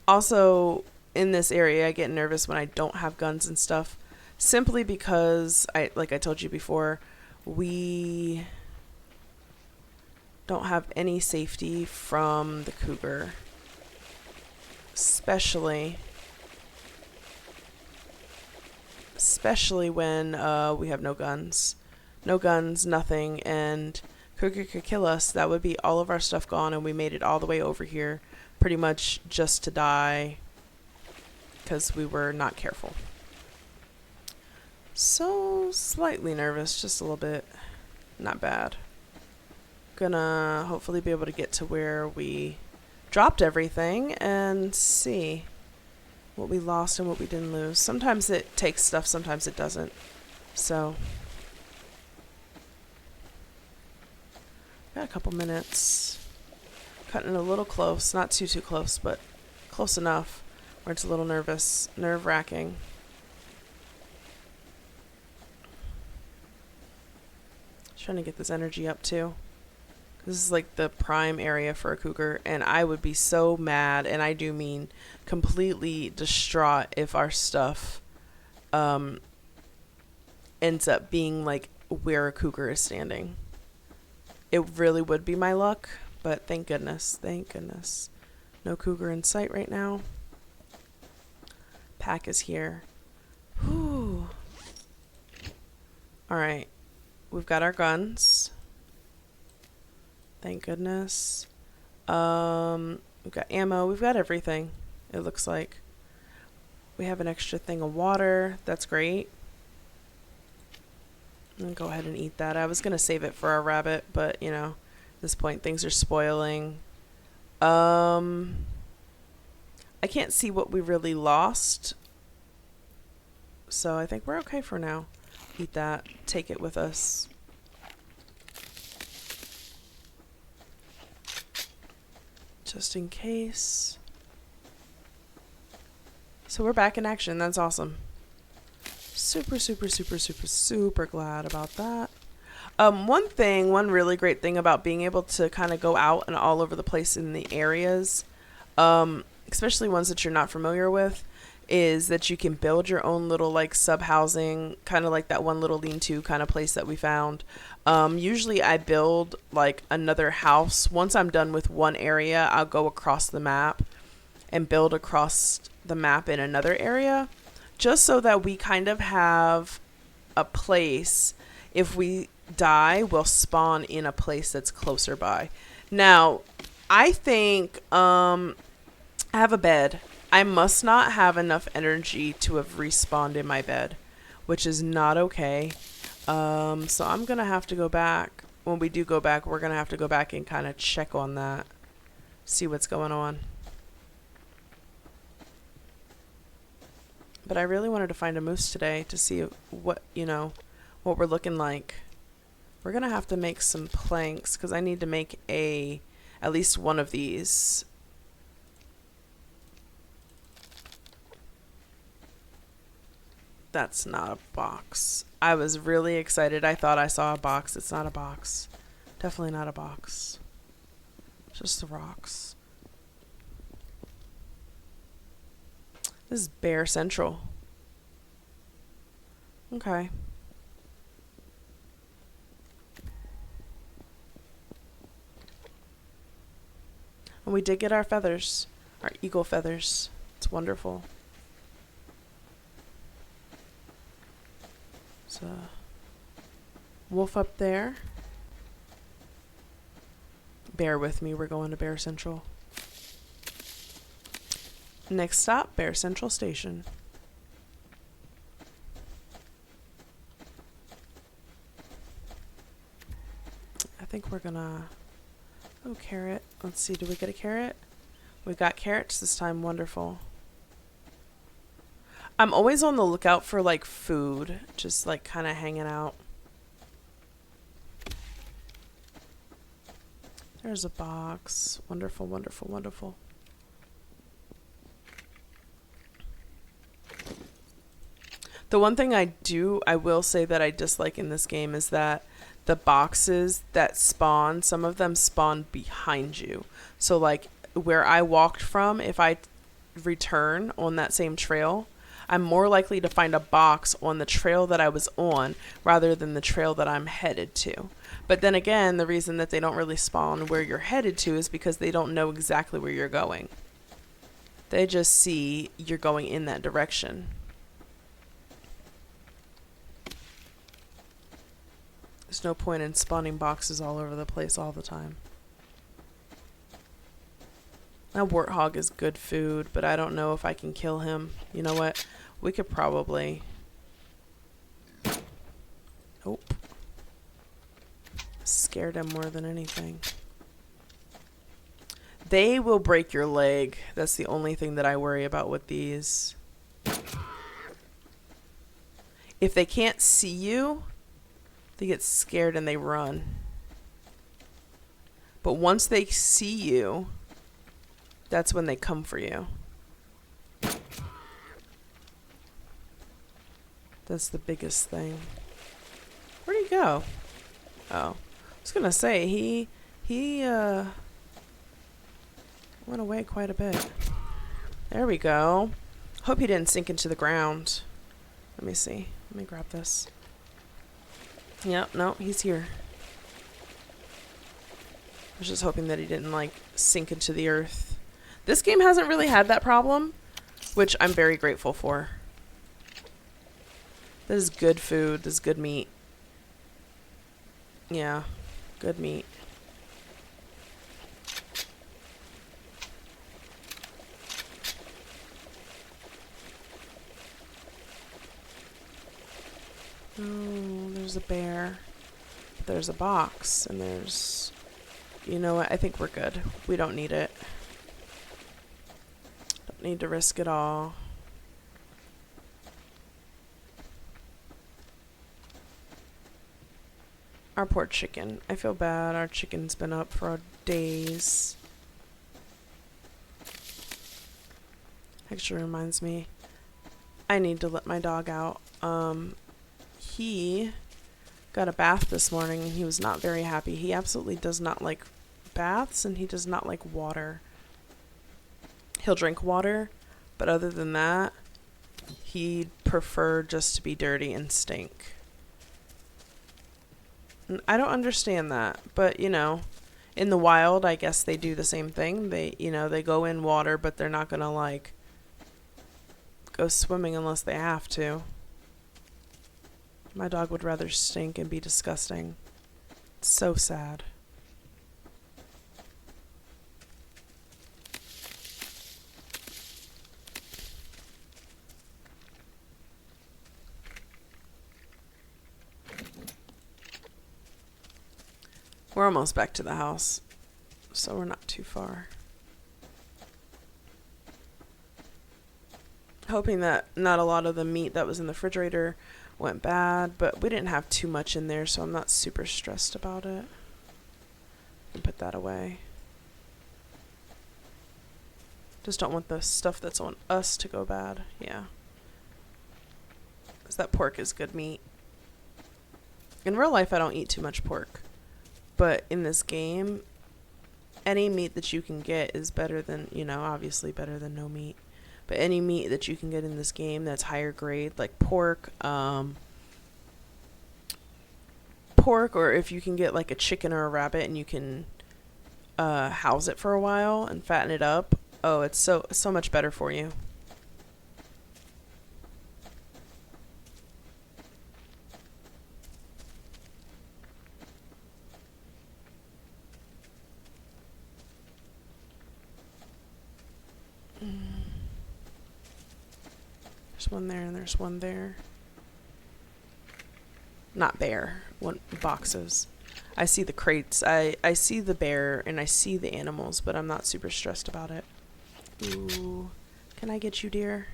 Also, in this area, I get nervous when I don't have guns and stuff, simply because like I told you before, we don't have any safety from the cougar. Especially when we have no guns, nothing, and cougar could kill us. That would be all of our stuff gone, and we made it all the way over here pretty much just to die because we were not careful. So slightly nervous, just a little bit. Not bad. Gonna hopefully be able to get to where we dropped everything and see what we lost and what we didn't lose. Sometimes it takes stuff, sometimes it doesn't. So, got a couple minutes. Cutting a little close, not too close, but close enough where it's a little nerve-wracking. Trying to get this energy up too. This is like the prime area for a cougar, and I would be so mad, and I do mean completely distraught if our stuff ends up being like where a cougar is standing. It really would be my luck, but thank goodness. No cougar in sight right now. Pack is here. Whew. Alright. We've got our guns. Thank goodness. We've got ammo. We've got everything, it looks like. We have an extra thing of water. That's great. I'm gonna go ahead and eat that. I was gonna save it for our rabbit, but you know, at this point things are spoiling. I can't see what we really lost, so I think we're okay for now. Eat that. Take it with us. Just in case. So we're back in action. That's awesome. Super glad about that. One really great thing about being able to kind of go out and all over the place in the areas, especially ones that you're not familiar with, is that you can build your own little like sub housing, kind of like that one little lean-to kind of place that we found. Usually I build like another house. Once I'm done with one area, I'll go across the map and build across the map in another area, just so that we kind of have a place. If we die, we'll spawn in a place that's closer by. Now, I think I have a bed. I must not have enough energy to have respawned in my bed, which is not okay. So I'm going to have to go back. When we do go back, we're going to have to go back and kind of check on that. See what's going on. But I really wanted to find a moose today to see what, what we're looking like. We're going to have to make some planks because I need to make at least one of these. That's not a box. I was really excited. I thought I saw a box. It's not a box. Definitely not a box. Just the rocks. This is Bear Central. Okay. And we did get our feathers. Our eagle feathers. It's wonderful. There's a wolf up there. Bear with me. We're going to Bear Central. Next stop, Bear Central Station. I think we're gonna... Oh, carrot. Let's see, do we get a carrot? We got carrots this time. Wonderful. I'm always on the lookout for like food, just like kind of hanging out. There's a box. Wonderful, wonderful, wonderful. The one thing I will say that I dislike in this game is that the boxes that spawn, some of them spawn behind you. So like where I walked from, if I return on that same trail, I'm more likely to find a box on the trail that I was on rather than the trail that I'm headed to. But then again, the reason that they don't really spawn where you're headed to is because they don't know exactly where you're going. They just see you're going in that direction. There's no point in spawning boxes all over the place all the time. Now, warthog is good food, but I don't know if I can kill him. You know what? We could probably... Nope. Scared him more than anything. They will break your leg. That's the only thing that I worry about with these. If they can't see you, they get scared and they run. But once they see you, that's when they come for you. That's the biggest thing. Where'd he go? Oh. I was gonna say, he went away quite a bit. There we go. Hope he didn't sink into the ground. Let me see. Let me grab this. Yep, no, he's here. I was just hoping that he didn't, like, sink into the earth. This game hasn't really had that problem, which I'm very grateful for. This is good food. This is good meat. Yeah, good meat. Oh, there's a bear. There's a box, and there's... You know what? I think we're good. We don't need it. Don't need to risk it all. Our poor chicken. I feel bad. Our chicken's been up for days. Actually reminds me, I need to let my dog out. He got a bath this morning and he was not very happy. He absolutely does not like baths and he does not like water. He'll drink water, but other than that, he'd prefer just to be dirty and stink. And I don't understand that, but you know, in the wild, I guess they do the same thing. They, you know, they go in water, but they're not gonna like go swimming unless they have to. My dog would rather stink and be disgusting. It's so sad. We're almost back to the house, so we're not too far. Hoping that not a lot of the meat that was in the refrigerator went bad, but we didn't have too much in there, so I'm not super stressed about it. I can put that away. Just don't want the stuff that's on us to go bad. Yeah. Because that pork is good meat. In real life, I don't eat too much pork. But in this game, any meat that you can get is better than, you know, obviously better than no meat. But any meat that you can get in this game that's higher grade, like pork, or if you can get like a chicken or a rabbit and you can house it for a while and fatten it up, oh, it's so much better for you. There's one there and there's one there. Not bear. One boxes. I see the crates. I see the bear and I see the animals, but I'm not super stressed about it. Ooh. Can I get you, dear?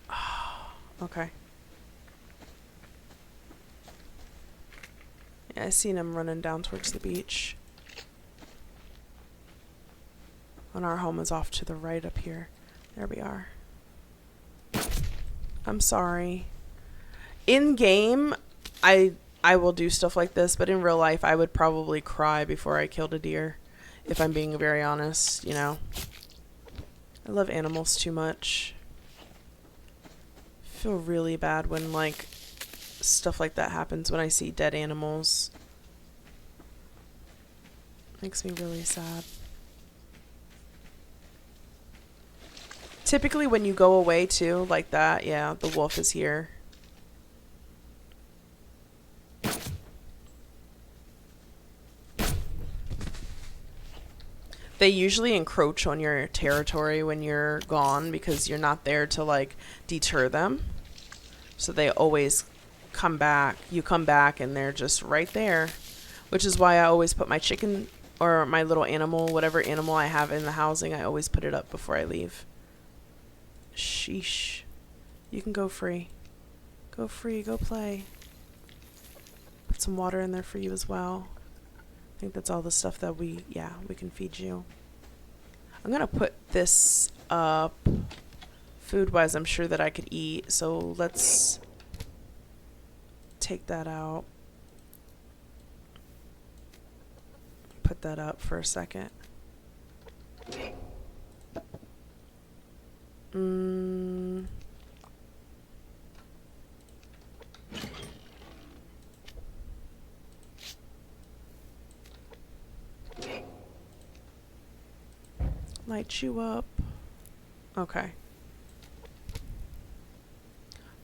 Oh, okay. Yeah, I seen him running down towards the beach. And our home is off to the right up here. There we are. I'm sorry. In game, I will do stuff like this, but in real life, I would probably cry before I killed a deer, if I'm being very honest, you know. I love animals too much. I feel really bad when, like, stuff like that happens when I see dead animals. Makes me really sad. Typically when you go away too, like that, yeah, the wolf is here. They usually encroach on your territory when you're gone because you're not there to like deter them. So they always come back. You come back and they're just right there. Which is why I always put my chicken or my little animal, whatever animal I have in the housing, I always put it up before I leave. Sheesh. You can go free. Go free, go play. Put some water in there for you as well. I think that's all the stuff that we can feed you. I'm gonna put this up. Food-wise, I'm sure that I could eat, so let's take that out. Put that up for a second. Light you up. Okay.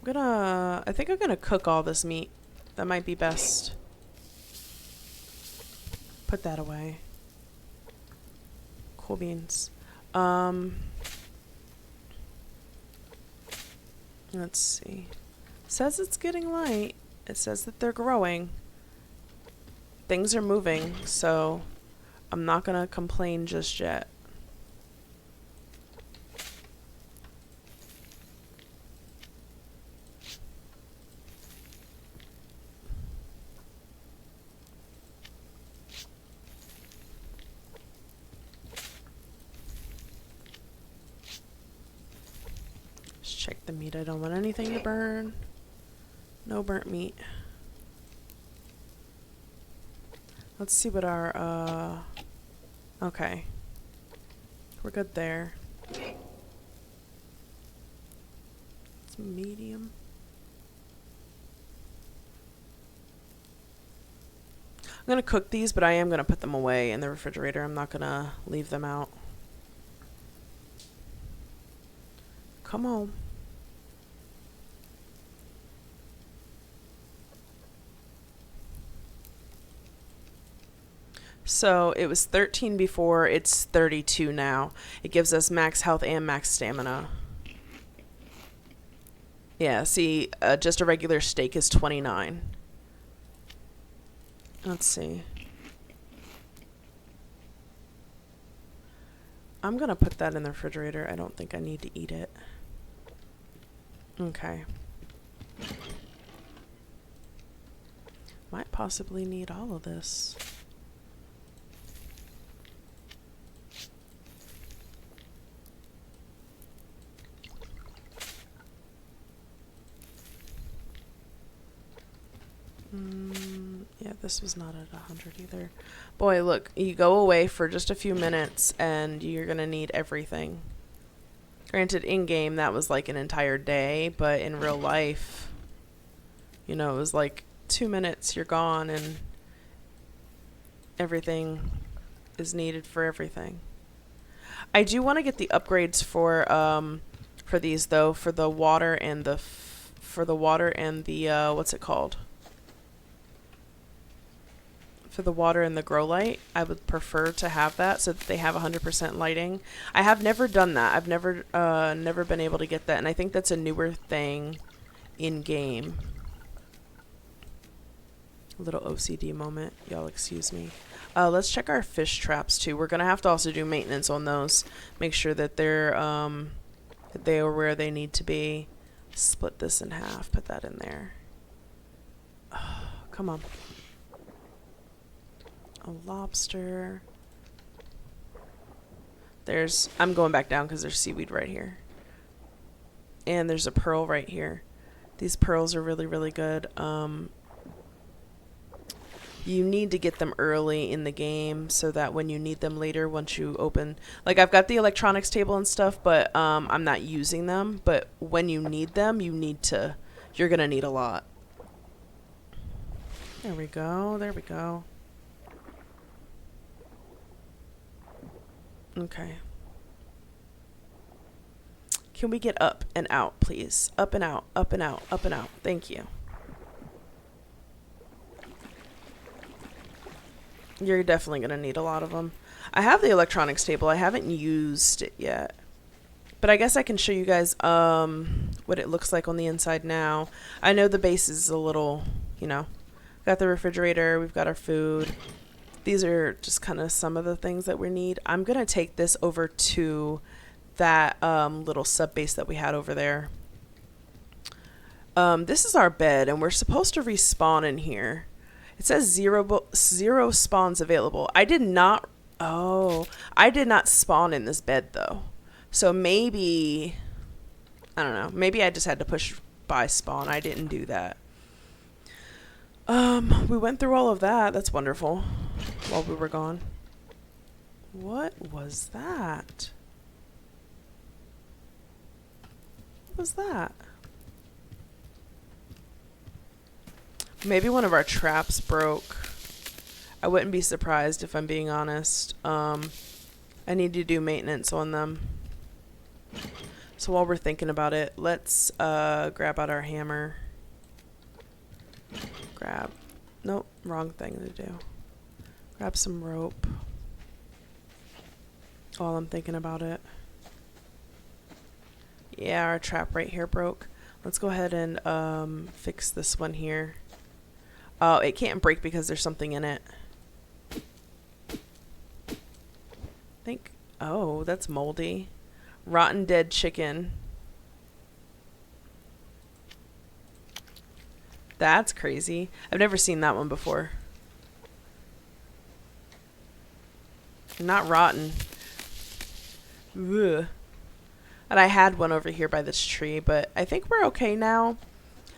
I think I'm gonna cook all this meat. That might be best. Put that away. Cool beans. Let's see. It says it's getting light. It says that they're growing. Things are moving, so I'm not gonna complain just yet. Check the meat. I don't want anything to burn. No burnt meat. Let's see what our, okay. We're good there. It's medium. I'm gonna cook these, but I am gonna put them away in the refrigerator. I'm not gonna leave them out. Come on. So it was 13 before, it's 32 now. It gives us max health and max stamina. Yeah, see, just a regular steak is 29. Let's see. I'm gonna put that in the refrigerator. I don't think I need to eat it. Okay. Might possibly need all of this. Yeah, this was not at 100 either. Boy, look, you go away for just a few minutes and you're gonna need everything. Granted, in-game that was like an entire day, but in real life, you know, it was like 2 minutes, you're gone, and everything is needed for everything. I do want to get the upgrades for these though, for the water and the what's it called? For the water and the grow light. I would prefer to have that so that they have 100% lighting. I have never done that. I've never been able to get that, and I think that's a newer thing in game. A little OCD moment, y'all excuse me. Let's check our fish traps too. We're gonna have to also do maintenance on those. Make sure that they are where they need to be. Split this in half. Put that in there. Oh, come on. A lobster. I'm going back down because there's seaweed right here. And there's a pearl right here. These pearls are really, really good. You need to get them early in the game so that when you need them later, once you open, like I've got the electronics table and stuff, but I'm not using them. But when you need them, you're gonna need a lot. There we go. There we go. Okay. Can we get up and out, please? Up and out, up and out, up and out. Thank you. You're definitely going to need a lot of them. I have the electronics table. I haven't used it yet. But I guess I can show you guys what it looks like on the inside now. I know the base is a little, you know, got the refrigerator. We've got our food. These are just kind of some of the things that we need. I'm going to take this over to that little sub base that we had over there. This is our bed, and we're supposed to respawn in here. It says zero spawns available. I did not spawn in this bed though. So maybe, I don't know, maybe I just had to push by spawn. I didn't do that. We went through all of that. That's wonderful. While we were gone. What was that? What was that? Maybe one of our traps broke. I wouldn't be surprised if I'm being honest. I need to do maintenance on them. So while we're thinking about it, let's grab out our hammer. Nope, wrong thing to do. Grab some rope. While I'm thinking about it. Yeah, our trap right here broke. Let's go ahead and fix this one here. Oh, it can't break because there's something in it. Oh, that's moldy. Rotten dead chicken. That's crazy. I've never seen that one before. Not rotten. Ugh. And I had one over here by this tree, but I think we're okay now.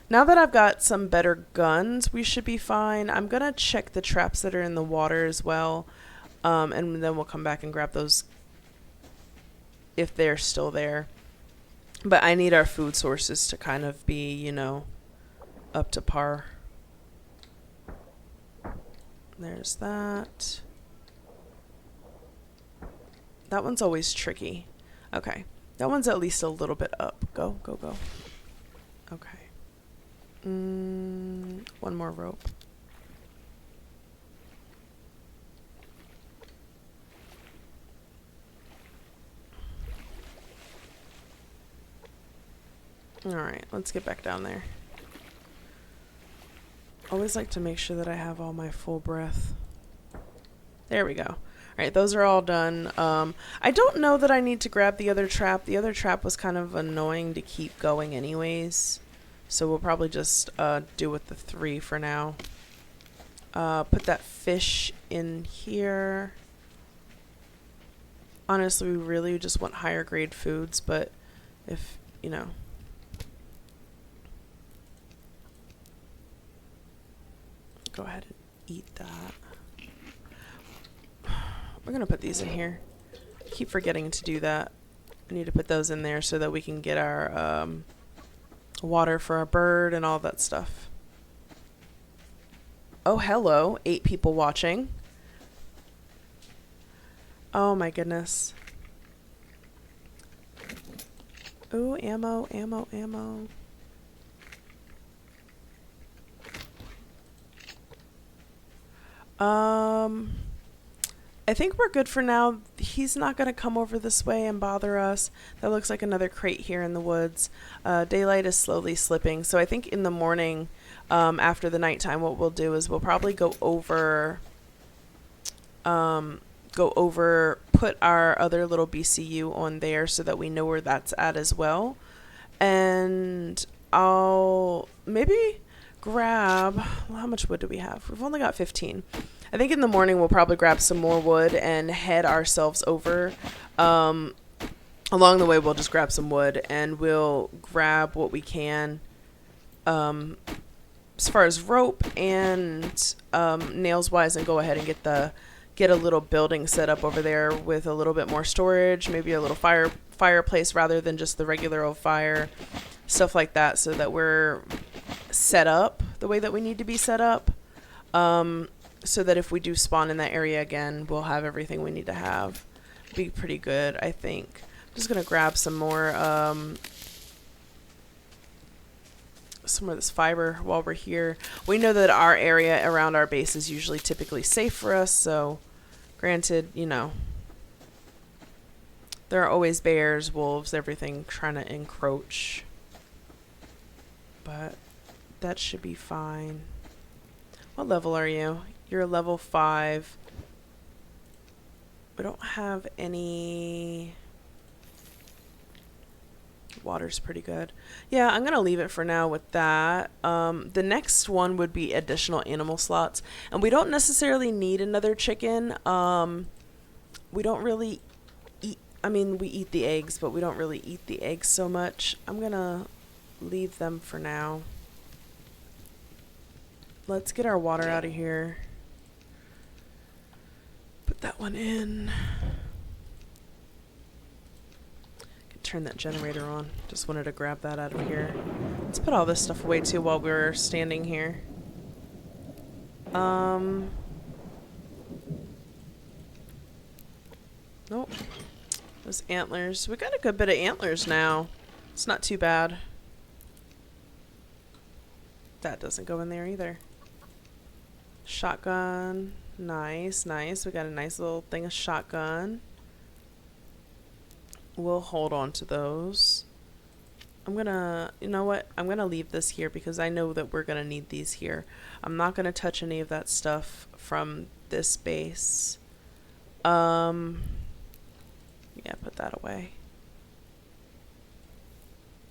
Now that I've got some better guns, we should be fine. I'm going to check the traps that are in the water as well. And then we'll come back and grab those if they're still there. But I need our food sources to kind of be, you know, up to par. There's that. That one's always tricky. Okay. That one's at least a little bit up. Go, go, go. Okay. One more rope. Alright, let's get back down there. Always like to make sure that I have all my full breath. There we go. Alright, those are all done. I don't know that I need to grab the other trap. The other trap was kind of annoying to keep going anyways. So we'll probably just do with the 3 for now. Put that fish in here. Honestly, we really just want higher grade foods, but if, you know. Go ahead and eat that. We're going to put these in here. I keep forgetting to do that. I need to put those in there so that we can get our water for our bird and all that stuff. Oh, hello. 8 people watching. Oh, my goodness. Ooh, ammo, ammo, ammo. I think we're good for now. He's not going to come over this way and bother us. That looks like another crate here in the woods. Daylight is slowly slipping. So I think in the morning, after the nighttime, what we'll do is we'll probably go over, put our other little BCU on there so that we know where that's at as well. And I'll maybe grab, well, how much wood do we have? We've only got 15. I think in the morning we'll probably grab some more wood and head ourselves over. Along the way we'll just grab some wood and we'll grab what we can as far as rope and nails wise, and go ahead and get a little building set up over there with a little bit more storage, maybe a little fireplace rather than just the regular old fire, stuff like that, so that we're set up the way that we need to be set up. So that if we do spawn in that area again, we'll have everything we need to have. Be pretty good, I think. I'm just gonna grab some more of this fiber while we're here. We know that our area around our base is usually typically safe for us, so granted, you know, there are always bears, wolves, everything trying to encroach. But that should be fine. What level are you? You're a level 5. We don't have any... Water's pretty good. Yeah, I'm gonna leave it for now with that. The next one would be additional animal slots, and we don't necessarily need another chicken. We don't really eat, I mean, we eat the eggs, but we don't really eat the eggs so much. I'm gonna leave them for now. Let's get our water out of here. Put that one in. Turn that generator on. Just wanted to grab that out of here. Let's put all this stuff away too while we're standing here. Nope. Those antlers. We got a good bit of antlers now. It's not too bad. That doesn't go in there either. Shotgun. Nice, nice. We got a nice little thing of shotgun. We'll hold on to those. I'm gonna, you know what? I'm gonna leave this here because I know that we're gonna need these here. I'm not gonna touch any of that stuff from this base. Yeah, put that away.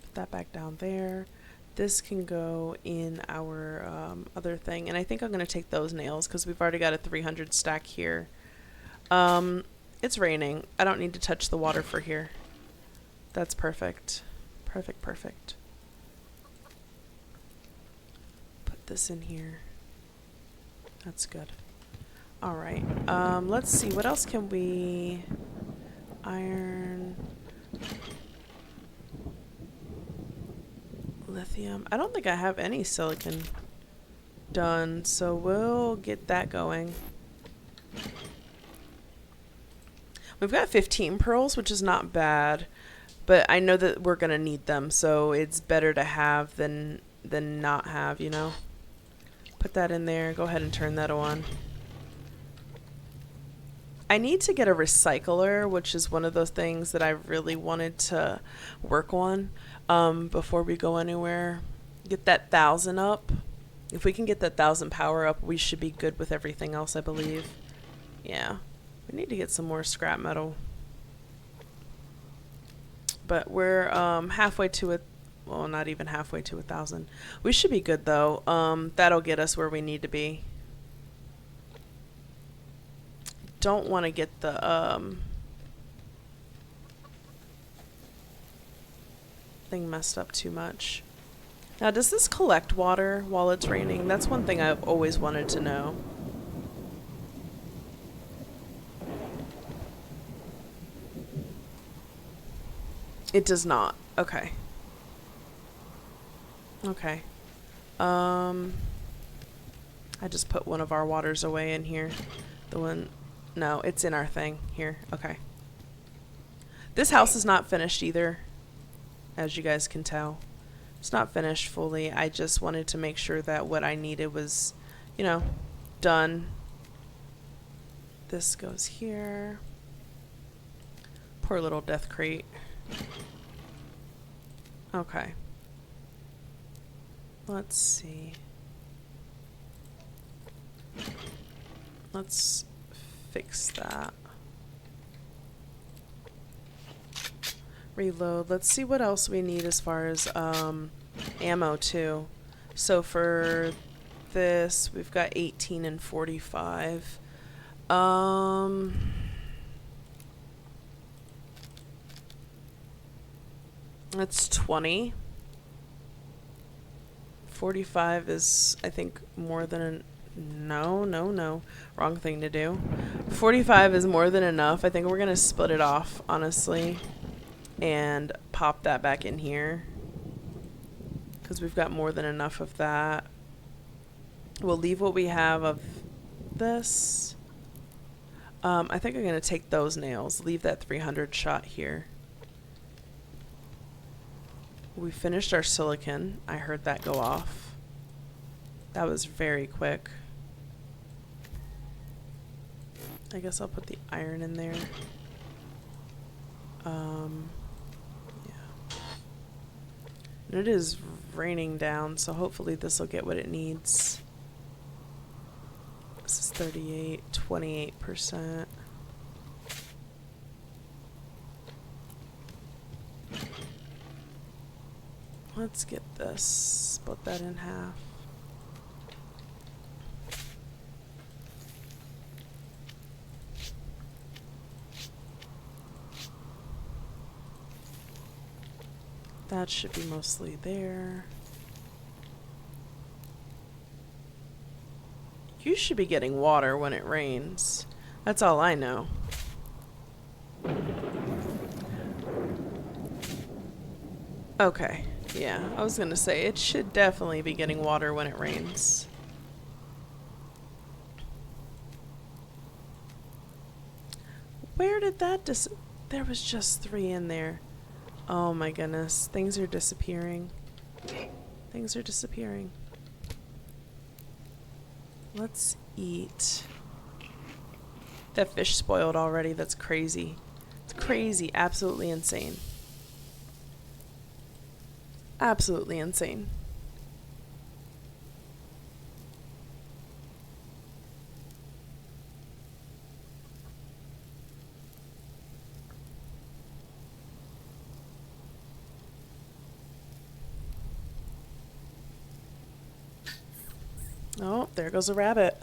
Put that back down there. This can go in our other thing. And I think I'm gonna take those nails because we've already got a 300 stack here. It's raining. I don't need to touch the water for here. That's perfect. Perfect, perfect. Put this in here. That's good. All right. Let's see. What else can we... Iron... Lithium. I don't think I have any silicon done, so we'll get that going. We've got 15 pearls, which is not bad, but I know that we're gonna need them, so it's better to have than not have, you know. Put that in there. Go ahead and turn that on. I need to get a recycler, which is one of those things that I really wanted to work on before we go anywhere. Get that 1,000 up. If we can get that 1,000 power up, we should be good with everything else, I believe. Yeah. We need to get some more scrap metal. But we're halfway to it. Well, not even halfway to 1,000. We should be good, though. That'll get us where we need to be. Don't want to get the thing messed up too much. Now, does this collect water while it's raining? That's one thing I've always wanted to know. It does not. Okay. Okay. I just put one of our waters away in here. The one... No, it's in our thing. Here. Okay. This house is not finished either, as you guys can tell. It's not finished fully. I just wanted to make sure that what I needed was, you know, done. This goes here. Poor little death crate. Okay. Let's see. Let's fix that. Reload. Let's see what else we need as far as ammo too. So for this, we've got 18 and 45. That's 20. 45 is, I think, more than no. Wrong thing to do. 45 is more than enough. I think we're going to split it off, honestly, and pop that back in here because we've got more than enough of that. We'll leave what we have of this. I think I'm going to take those nails. Leave that 300 shot here. We finished our silicon. I heard that go off. That was very quick. I guess I'll put the iron in there. Yeah. And it is raining down, so hopefully this will get what it needs. This is 38, 28%. Let's get this. Split that in half. That should be mostly there. You should be getting water when it rains. That's all I know. Okay, yeah, I was gonna say, it should definitely be getting water when it rains. Where did that there was just 3 in there. Oh my goodness, things are disappearing. Things are disappearing. Let's eat. That fish spoiled already, that's crazy. It's crazy, absolutely insane. Absolutely insane. Oh, there goes a rabbit.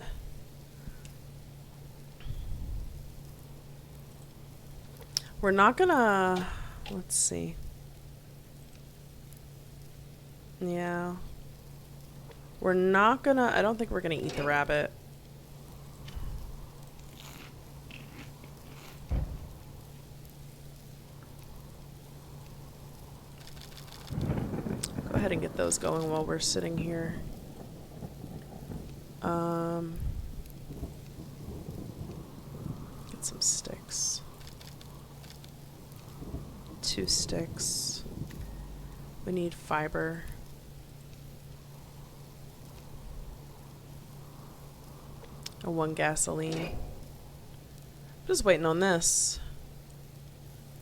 We're not gonna... Let's see. Yeah. We're not gonna... I don't think we're gonna eat the rabbit. Go ahead and get those going while we're sitting here. Get some sticks. 2 sticks. We need fiber. And 1 gasoline. Just waiting on this.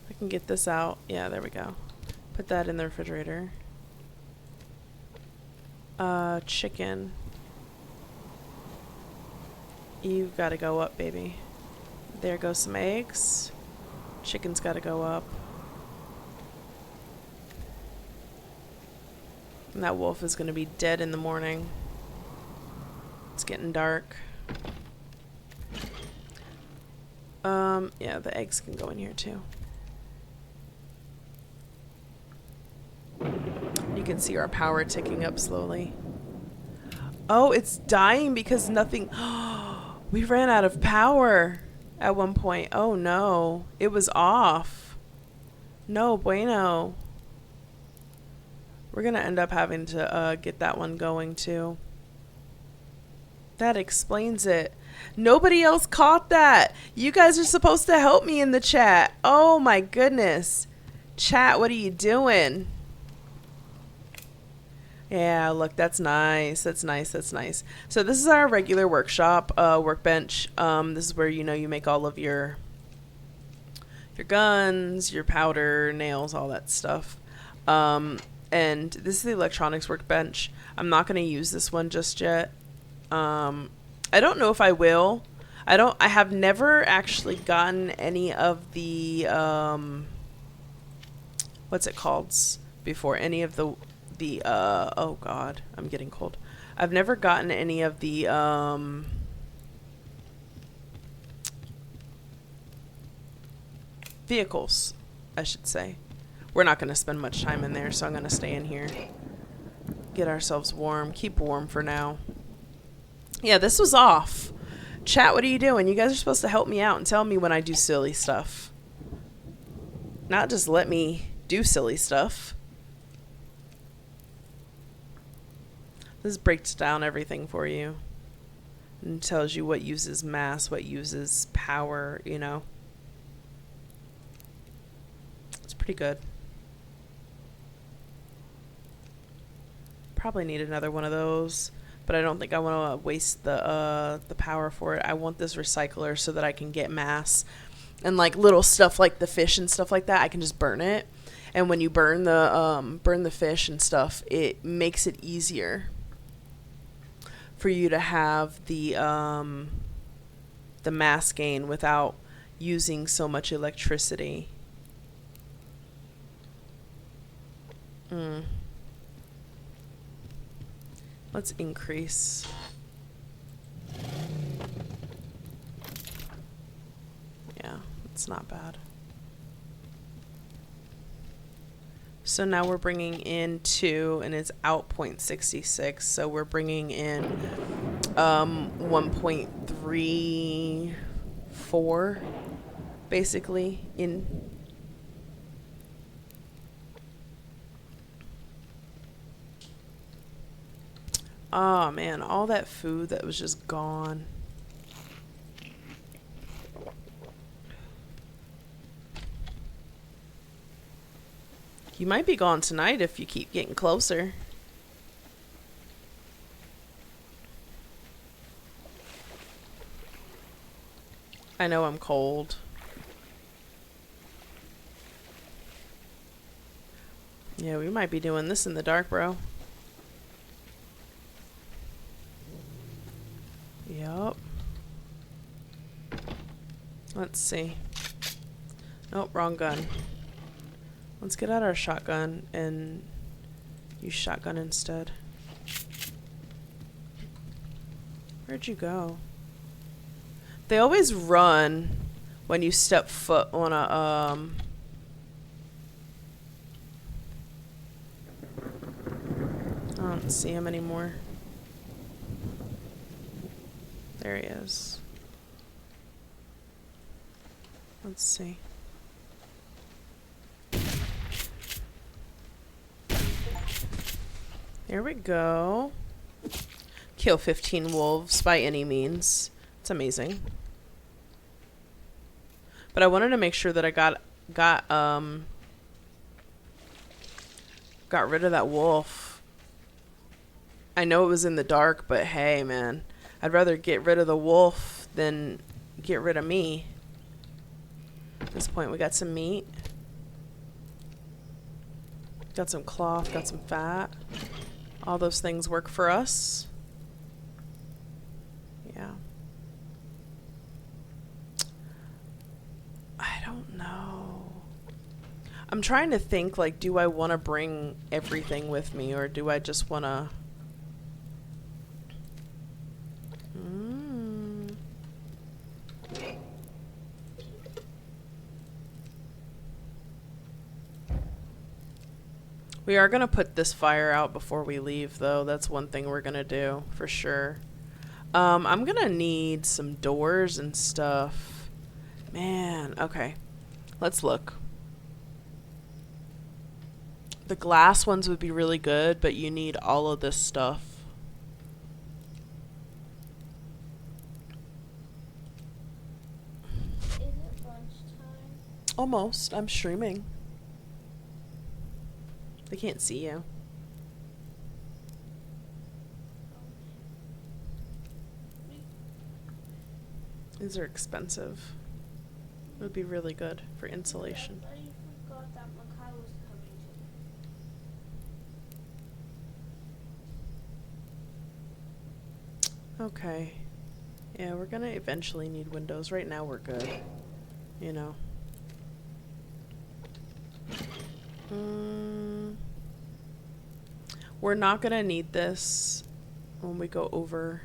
I can get this out. Yeah, there we go. Put that in the refrigerator. Chicken. You've got to go up, baby. There goes some eggs. Chicken's got to go up. And that wolf is going to be dead in the morning. It's getting dark. Yeah, the eggs can go in here too. You can see our power ticking up slowly. Oh, it's dying because nothing... We ran out of power at one point. Oh no, it was off. No bueno. We're gonna end up having to get that one going too. That explains it. Nobody else caught that. You guys are supposed to help me in the chat. Oh my goodness. Chat, what are you doing? Yeah, look, that's nice. That's nice. That's nice. So this is our regular workshop, workbench. This is where, you know, you make all of your guns, your powder, nails, all that stuff. And this is the electronics workbench. I'm not going to use this one just yet. I don't know if I will. I have never actually gotten any of the, what's it called before, any of the, oh God, I'm getting cold. I've never gotten any of the, vehicles, I should say. We're not going to spend much time in there, so I'm going to stay in here. Get ourselves warm. Keep warm for now. Yeah, this was off. Chat, what are you doing? You guys are supposed to help me out and tell me when I do silly stuff. Not just let me do silly stuff. This breaks down everything for you. And tells you what uses mass, what uses power, you know. It's pretty good. Probably need another one of those. But I don't think I want to waste the power for it. I want this recycler so that I can get mass. And like little stuff like the fish and stuff like that, I can just burn it. And when you burn the fish and stuff, it makes it easier for you to have the mass gain without using so much electricity. Let's increase. Yeah, it's not bad. So now we're bringing in 2 and it's out 0.66. So we're bringing in 1.34 basically in. Oh man, all that food that was just gone. You might be gone tonight if you keep getting closer. I know I'm cold. Yeah, we might be doing this in the dark, bro. Yup. Let's see. Nope, wrong gun. Let's get out our shotgun and use shotgun instead. Where'd you go? They always run when you step foot on a I don't see him anymore. There he is. Let's see. There we go. Kill 15 wolves by any means. It's amazing. But I wanted to make sure that I got rid of that wolf. I know it was in the dark, but hey, man. I'd rather get rid of the wolf than get rid of me. At this point, we got some meat. Got some cloth, got some fat. All those things work for us. Yeah. I don't know. I'm trying to think, like, do I want to bring everything with me, or do I just want to... We are going to put this fire out before we leave, though. That's one thing we're going to do, for sure. I'm going to need some doors and stuff. Man, okay. Let's look. The glass ones would be really good, but you need all of this stuff. Is it lunchtime? Almost. I'm streaming. They can't see you. These are expensive. It would be really good for insulation. I forgot that Makai was coming to. Okay. Yeah, we're gonna eventually need windows. Right now we're good. You know. We're not gonna need this when we go over.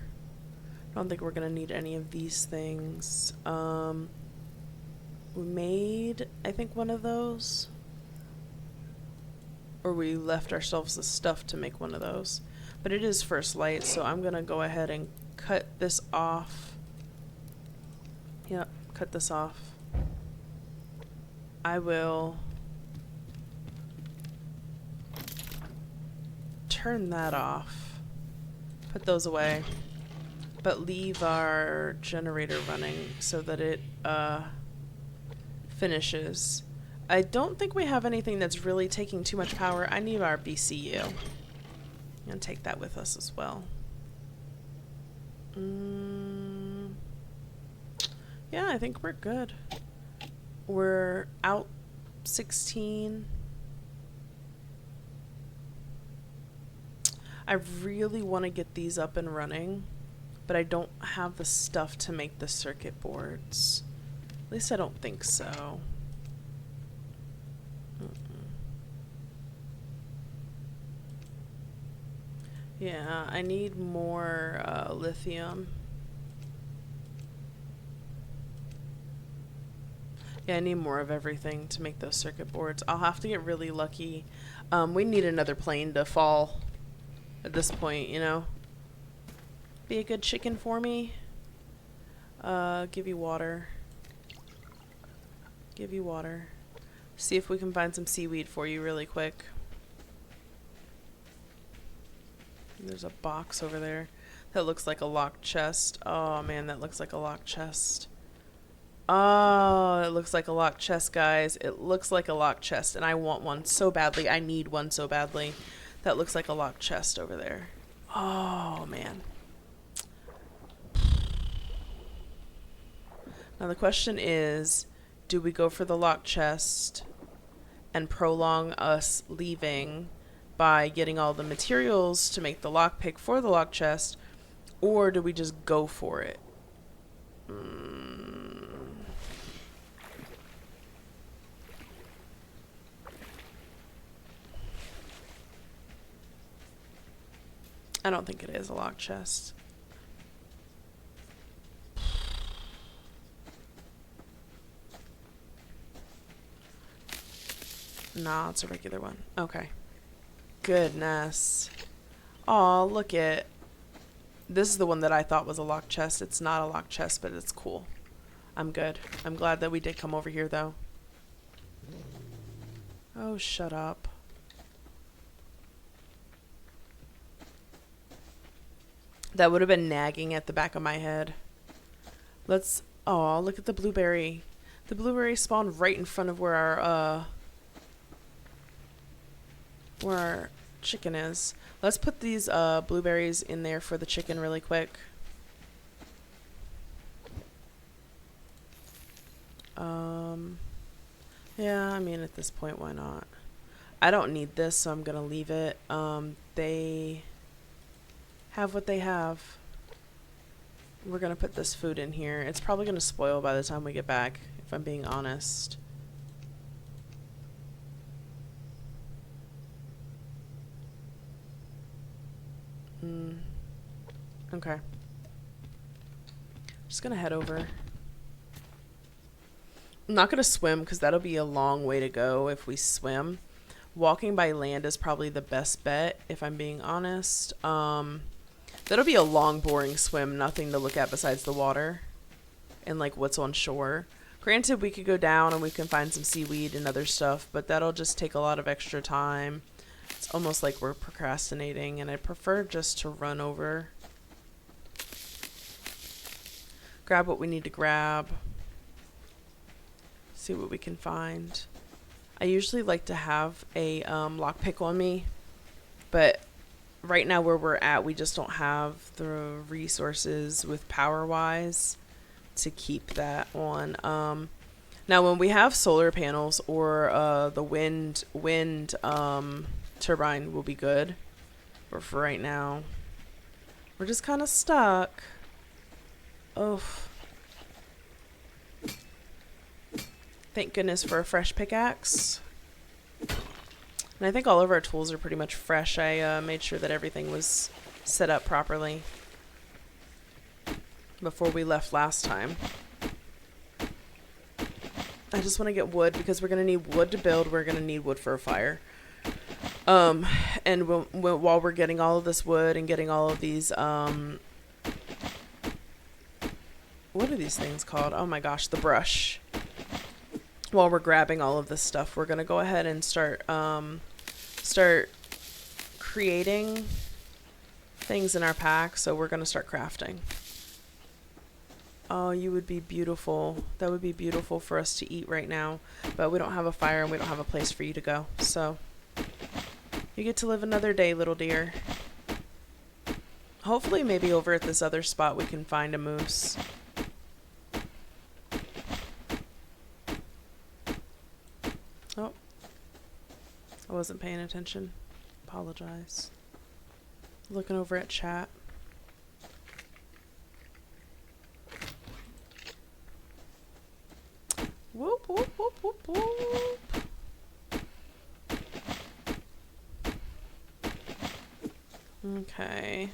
I don't think we're gonna need any of these things. We made, I think, one of those. Or we left ourselves the stuff to make one of those. But it is first light, so I'm gonna go ahead and cut this off. Yep, cut this off. I will turn that off. Put those away. But leave our generator running so that it finishes. I don't think we have anything that's really taking too much power. I need our BCU. I'm gonna take that with us as well. Yeah, I think we're good. We're out 16. I really want to get these up and running, but I don't have the stuff to make the circuit boards. At least I don't think so. Yeah, I need more lithium. Yeah, I need more of everything to make those circuit boards. I'll have to get really lucky. We need another plane to fall at this point, you know? Be a good chicken for me. Give you water. Give you water. See if we can find some seaweed for you really quick. There's a box over there. That looks like a locked chest. Oh man, that looks like a locked chest. Oh, it looks like a locked chest, guys. It looks like a locked chest, and I want one so badly. I need one so badly. That looks like a locked chest over there. Oh, man. Now the question is, do we go for the locked chest and prolong us leaving by getting all the materials to make the lockpick for the locked chest, or do we just go for it? I don't think it is a locked chest. Nah, it's a regular one. Okay. Goodness. Aw, look it. This is the one that I thought was a locked chest. It's not a locked chest, but it's cool. I'm good. I'm glad that we did come over here, though. Oh, shut up. That would have been nagging at the back of my head. Let's... Aw, look at the blueberry. The blueberry spawned right in front of where our chicken is. Let's put these blueberries in there for the chicken really quick. Yeah, I mean, at this point, why not? I don't need this, so I'm gonna leave it. They have what they have. We're gonna put this food in here. It's probably gonna spoil by the time we get back, if I'm being honest. Okay. Just gonna head over. I'm not gonna swim because that'll be a long way to go if we swim. Walking by land is probably the best bet, if I'm being honest. That'll be a long, boring swim, nothing to look at besides the water and like what's on shore. Granted, we could go down and we can find some seaweed and other stuff, but that'll just take a lot of extra time. It's almost like we're procrastinating, and I prefer just to run over. Grab what we need to grab. See what we can find. I usually like to have a lockpick on me, but right now where we're at, we just don't have the resources with power-wise to keep that on. Now, when we have solar panels or the wind turbine will be good, but for right now, we're just kind of stuck. Oh. Thank goodness for a fresh pickaxe. And I think all of our tools are pretty much fresh. I made sure that everything was set up properly before we left last time. I just want to get wood because we're going to need wood to build. We're going to need wood for a fire. And while we're getting all of this wood and getting all of these... what are these things called? Oh my gosh, the brush. While we're grabbing all of this stuff, we're gonna go ahead and start creating things in our pack. So we're gonna start crafting. Oh, you would be beautiful. That would be beautiful for us to eat right now, but we don't have a fire and we don't have a place for you to go. So you get to live another day, little dear. Hopefully, maybe over at this other spot we can find a moose. Oh, I wasn't paying attention. Apologize. Looking over at chat. Whoop, whoop, whoop, whoop, whoop. Okay.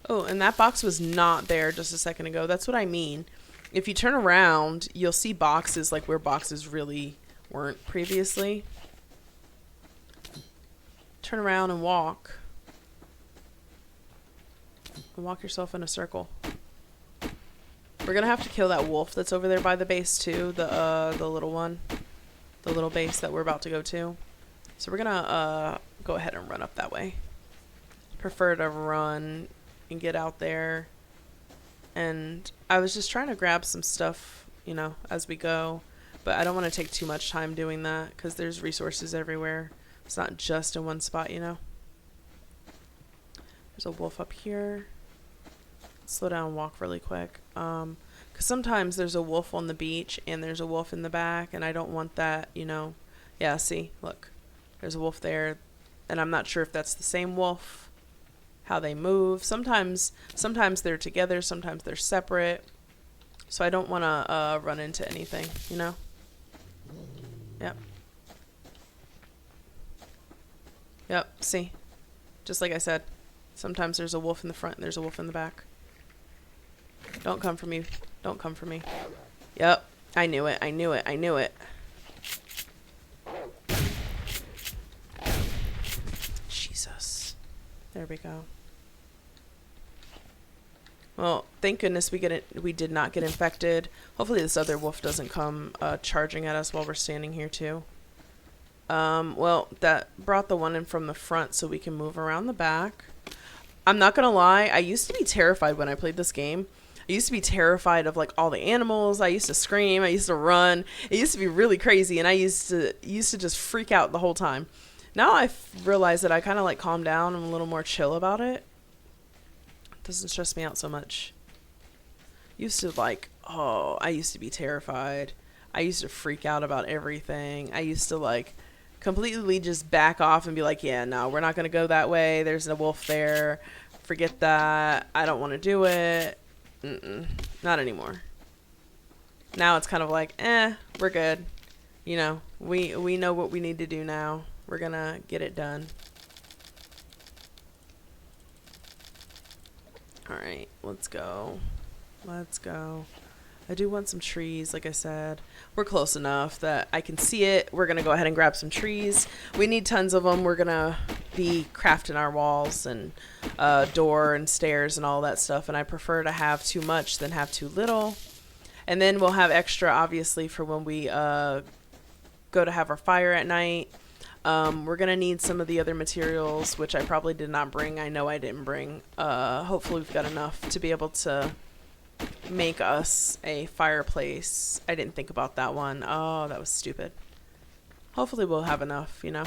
Oh, and that box was not there just a second ago. That's what I mean. If you turn around, you'll see boxes like where boxes really weren't previously. Turn around and walk. And walk yourself in a circle. We're gonna have to kill that wolf that's over there by the base too. The little one. The little base that we're about to go to. So we're gonna go ahead and run up that way. Prefer to run and get out there. And I was just trying to grab some stuff, you know, as we go. But I don't want to take too much time doing that because there's resources everywhere. It's not just in one spot, you know. There's a wolf up here. Slow down and walk really quick. Because sometimes there's a wolf on the beach and there's a wolf in the back. And I don't want that, you know. Yeah, see, look. There's a wolf there. And I'm not sure if that's the same wolf. How they move. Sometimes they're together, sometimes they're separate. So I don't want to run into anything, you know? Yep. Yep, see? Just like I said, sometimes there's a wolf in the front and there's a wolf in the back. Don't come for me. Don't come for me. Yep, I knew it, I knew it, I knew it. Jesus. There we go. Well, thank goodness we did not get infected. Hopefully this other wolf doesn't come charging at us while we're standing here too. Well, that brought the one in from the front so we can move around the back. I'm not gonna lie, I used to be terrified when I played this game. I used to be terrified of like all the animals. I used to scream, I used to run. It used to be really crazy and I used to just freak out the whole time. Now I've realized that I kind of like calm down. I'm a little more chill about it. Doesn't stress me out so much. Used to I used to be terrified. I used to freak out about everything. I used to like completely just back off and be like, yeah, no, we're not going to go that way. There's a wolf there. Forget that. I don't want to do it. Not anymore. Now it's kind of like, we're good. You know, we know what we need to do now. We're going to get it done. Alright, let's go. Let's go. I do want some trees, like I said. We're close enough that I can see it. We're going to go ahead and grab some trees. We need tons of them. We're going to be crafting our walls and door and stairs and all that stuff. And I prefer to have too much than have too little. And then we'll have extra, obviously, for when we go to have our fire at night. We're going to need some of the other materials, which I probably did not bring. I know I didn't bring. Hopefully we've got enough to be able to make us a fireplace. I didn't think about that one. Oh, that was stupid. Hopefully we'll have enough, you know.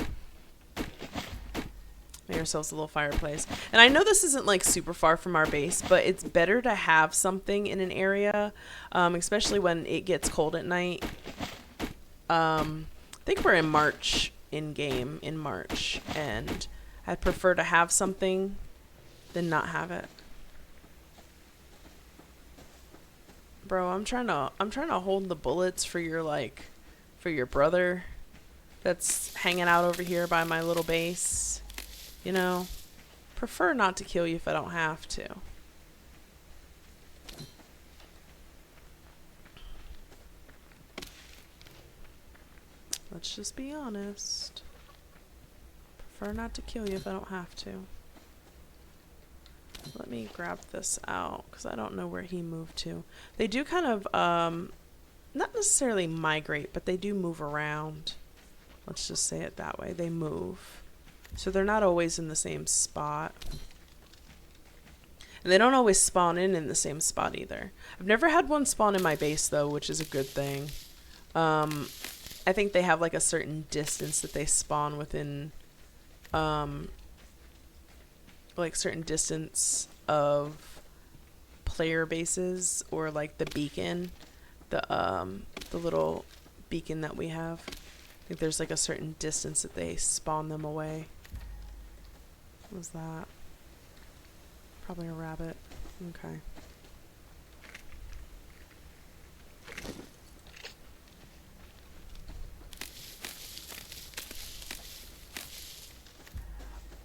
Make ourselves a little fireplace. And I know this isn't like super far from our base, but it's better to have something in an area, especially when it gets cold at night. I think we're in March. In-game in March, and I'd prefer to have something than not have it. Bro, I'm trying to hold the bullets for your brother that's hanging out over here by my little base. You know, prefer not to kill you if I don't have to. Let's just be honest. Prefer not to kill you if I don't have to. Let me grab this out because I don't know where he moved to. They do kind of, not necessarily migrate, but they do move around. Let's just say it that way. They move. So they're not always in the same spot. And they don't always spawn in the same spot either. I've never had one spawn in my base though, which is a good thing. I think they have like a certain distance that they spawn within, like certain distance of player bases or like the beacon, the little beacon that we have. I think there's like a certain distance that they spawn them away. What was that? Probably a rabbit. Okay.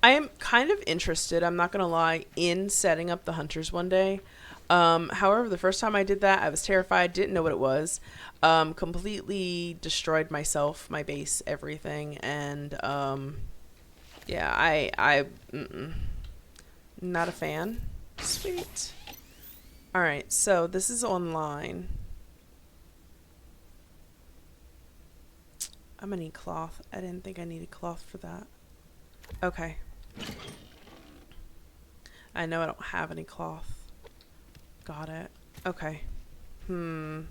I am kind of interested, I'm not going to lie, in setting up the hunters one day. However, the first time I did that, I was terrified, didn't know what it was. Completely destroyed myself, my base, everything. And yeah, not a fan. Sweet. All right, so this is online. I'm gonna need cloth. I didn't think I needed cloth for that. Okay. I know I don't have any cloth. Got it. Okay. I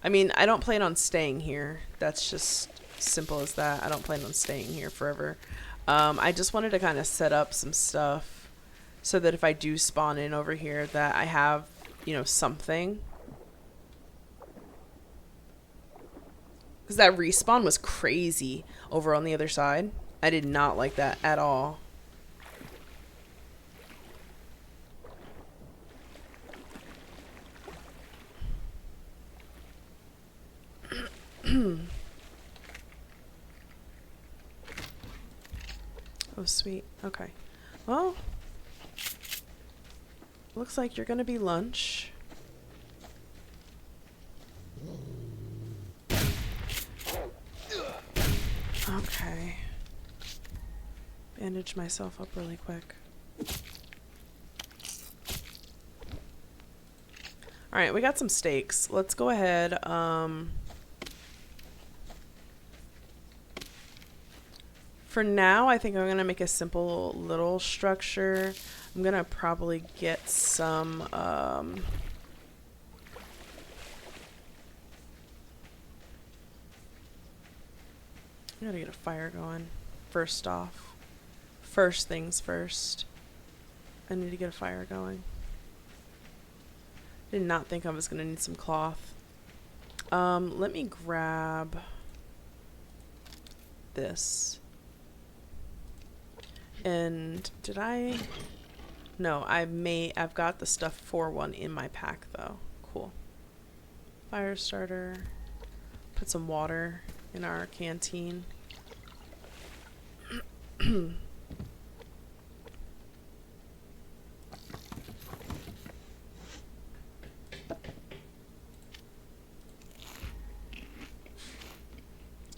mean, I don't plan on staying here. That's just simple as that. I don't plan on staying here forever. I just wanted to kind of set up some stuff so that if I do spawn in over here that I have, you know, something. Because that respawn was crazy over on the other side. I did not like that at all. Oh, sweet. Okay. Well, looks like you're gonna be lunch. Okay. Bandage myself up really quick. Alright, we got some steaks. Let's go ahead. For now, I think I'm going to make a simple little structure. I'm going to probably get some... I gotta get a fire going. First off. First things first. I need to get a fire going. Did not think I was going to need some cloth. Let me grab this. And did I... No, I've got the stuff for one in my pack though. Cool. Fire starter. Put some water in our canteen.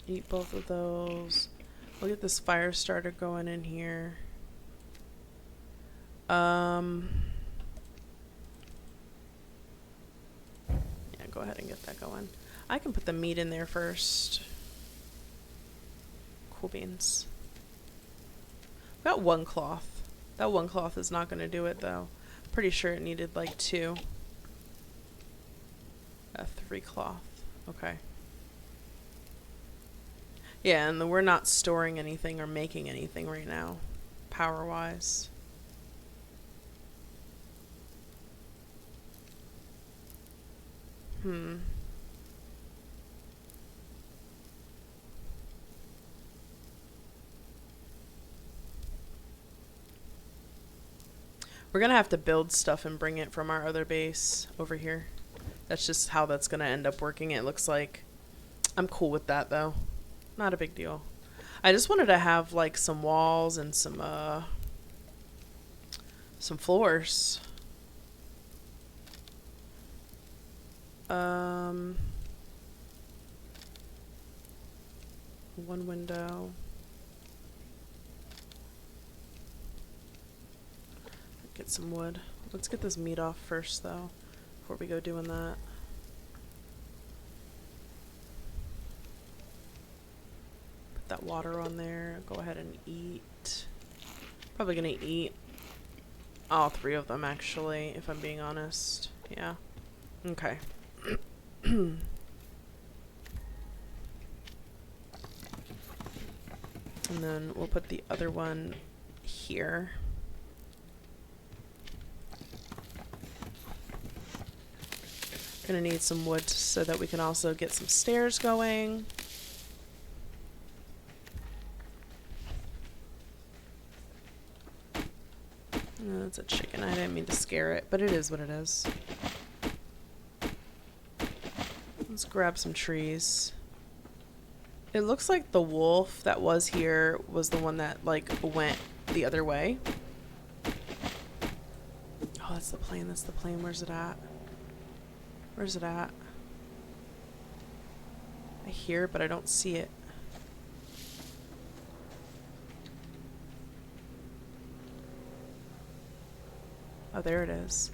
Eat both of those. We'll get this fire starter going in here. Yeah, go ahead and get that going. I can put the meat in there first. Cool beans. Got one cloth. That one cloth is not going to do it though. Pretty sure it needed like 2. 3 cloth. Okay. Yeah, and we're not storing anything or making anything right now, power-wise. We're gonna have to build stuff and bring it from our other base over here. That's just how that's gonna end up working, it looks like. I'm cool with that though. Not a big deal. I just wanted to have like some walls and some floors. One window. Get some wood. Let's get this meat off first though, before we go doing that. Put that water on there. Go ahead and eat. Probably gonna eat all 3 of them actually, if I'm being honest. Yeah. Okay. And then we'll put the other one here. Gonna need some wood so that we can also get some stairs going. Oh, that's a chicken. I didn't mean to scare it, but it is what it is. Let's grab some trees. It looks like the wolf that was here was the one that, like, went the other way. Oh, that's the plane. That's the plane. Where's it at? Where's it at? I hear it, but I don't see it. Oh, there it is.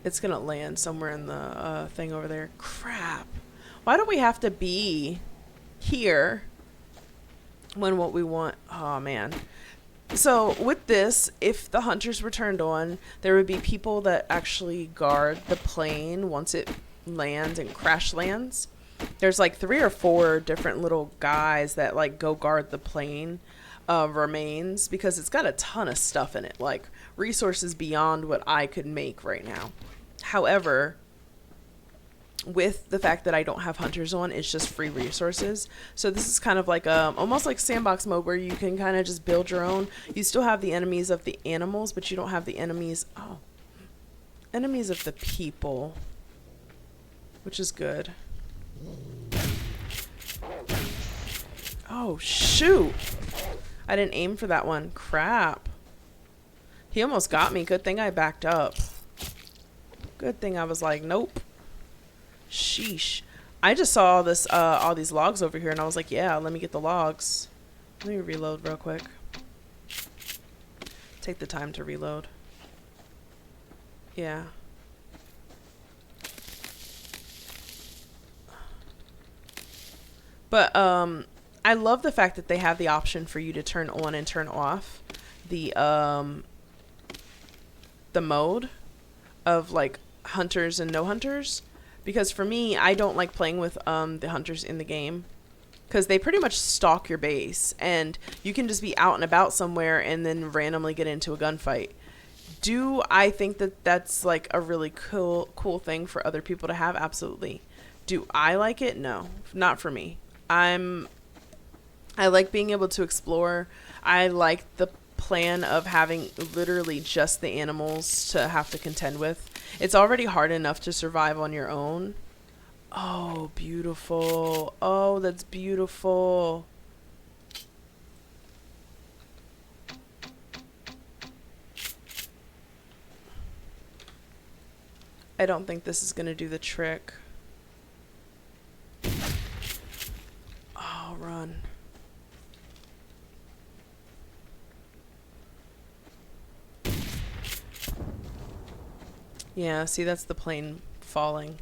It's gonna land somewhere in the thing over there. Crap. Why do we have to be here when what we want? Oh, man. So with this, if the hunters were turned on, there would be people that actually guard the plane once it lands and crash lands. There's like 3 or 4 different little guys that like go guard the plane remains because it's got a ton of stuff in it, like resources beyond what I could make right now. However, with the fact that I don't have hunters on, it's just free resources. So this is kind of like almost like sandbox mode where you can kind of just build your own. You still have the enemies of the animals, but you don't have the enemies of the people, which is good. Oh shoot. I didn't aim for that one. Crap. He almost got me. Good thing I backed up. Good thing I was like, nope. Sheesh. I just saw this all these logs over here and I was like, yeah, let me get the logs. Let me reload real quick. Take the time to reload. Yeah. But I love the fact that they have the option for you to turn on and turn off the mode of like hunters and no hunters. Because for me, I don't like playing with the hunters in the game because they pretty much stalk your base and you can just be out and about somewhere and then randomly get into a gunfight. Do I think that that's like a really cool thing for other people to have? Absolutely. Do I like it? No, not for me. I like being able to explore. I like the plan of having literally just the animals to have to contend with. It's already hard enough to survive on your own. Oh, beautiful. Oh, that's beautiful. I don't think this is going to do the trick. Oh, run. Yeah, see, that's the plane falling.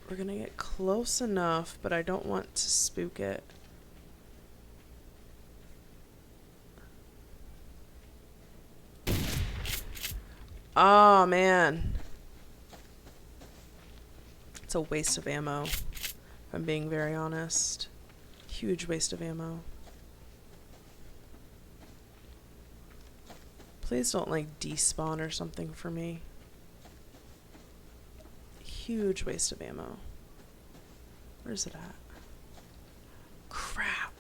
We're gonna get close enough, but I don't want to spook it. Oh, man. It's a waste of ammo, if I'm being very honest. Huge waste of ammo. Please don't like despawn or something for me. Huge waste of ammo. Where's it at? Crap.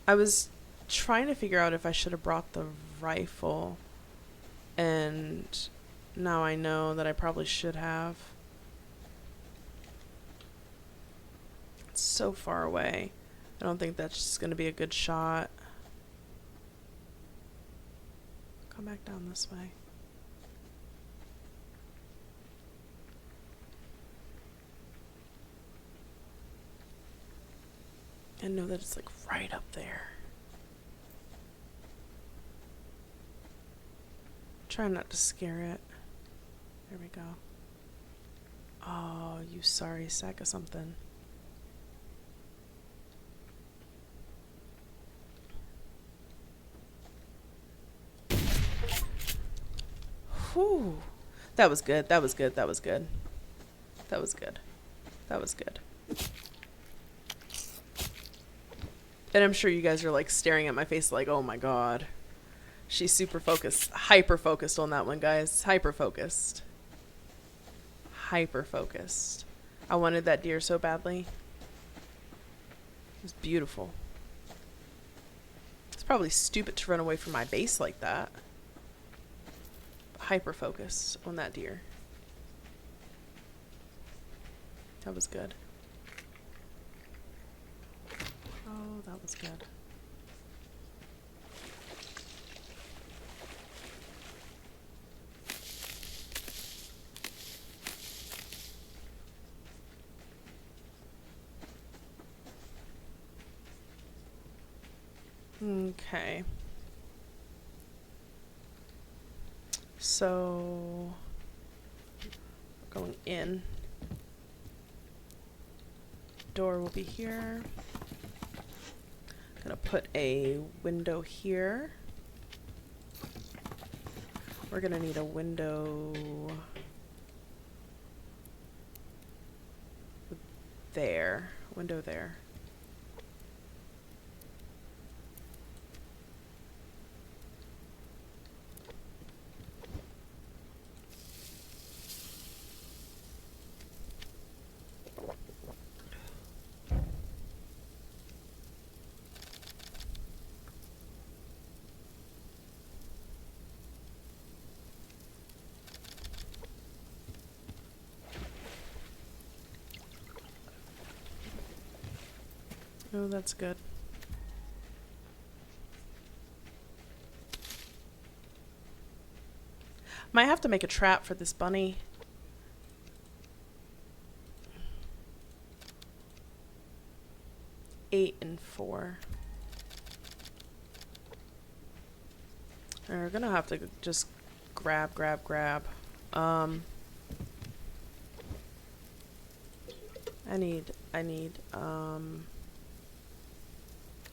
I was trying to figure out if I should have brought the rifle, and now I know that I probably should have. It's so far away. I don't think that's just going to be a good shot. Come back down this way. And know that it's like right up there. Try not to scare it. There we go. Oh, you sorry sack of something. Whew. That was good. That was good. That was good. That was good. That was good. And I'm sure you guys are like staring at my face like, oh my god. She's super focused. Hyper focused on that one, guys. Hyper focused. Hyper focused. I wanted that deer so badly. It was beautiful. It's probably stupid to run away from my base like that. Hyper focused on that deer. That was good. Oh, that was good. Okay. So, going in. Door will be here. Gonna put a window here. We're gonna need a window there. Window there. Oh, that's good. Might have to make a trap for this bunny. Eight and 4. We're gonna have to just grab. I need,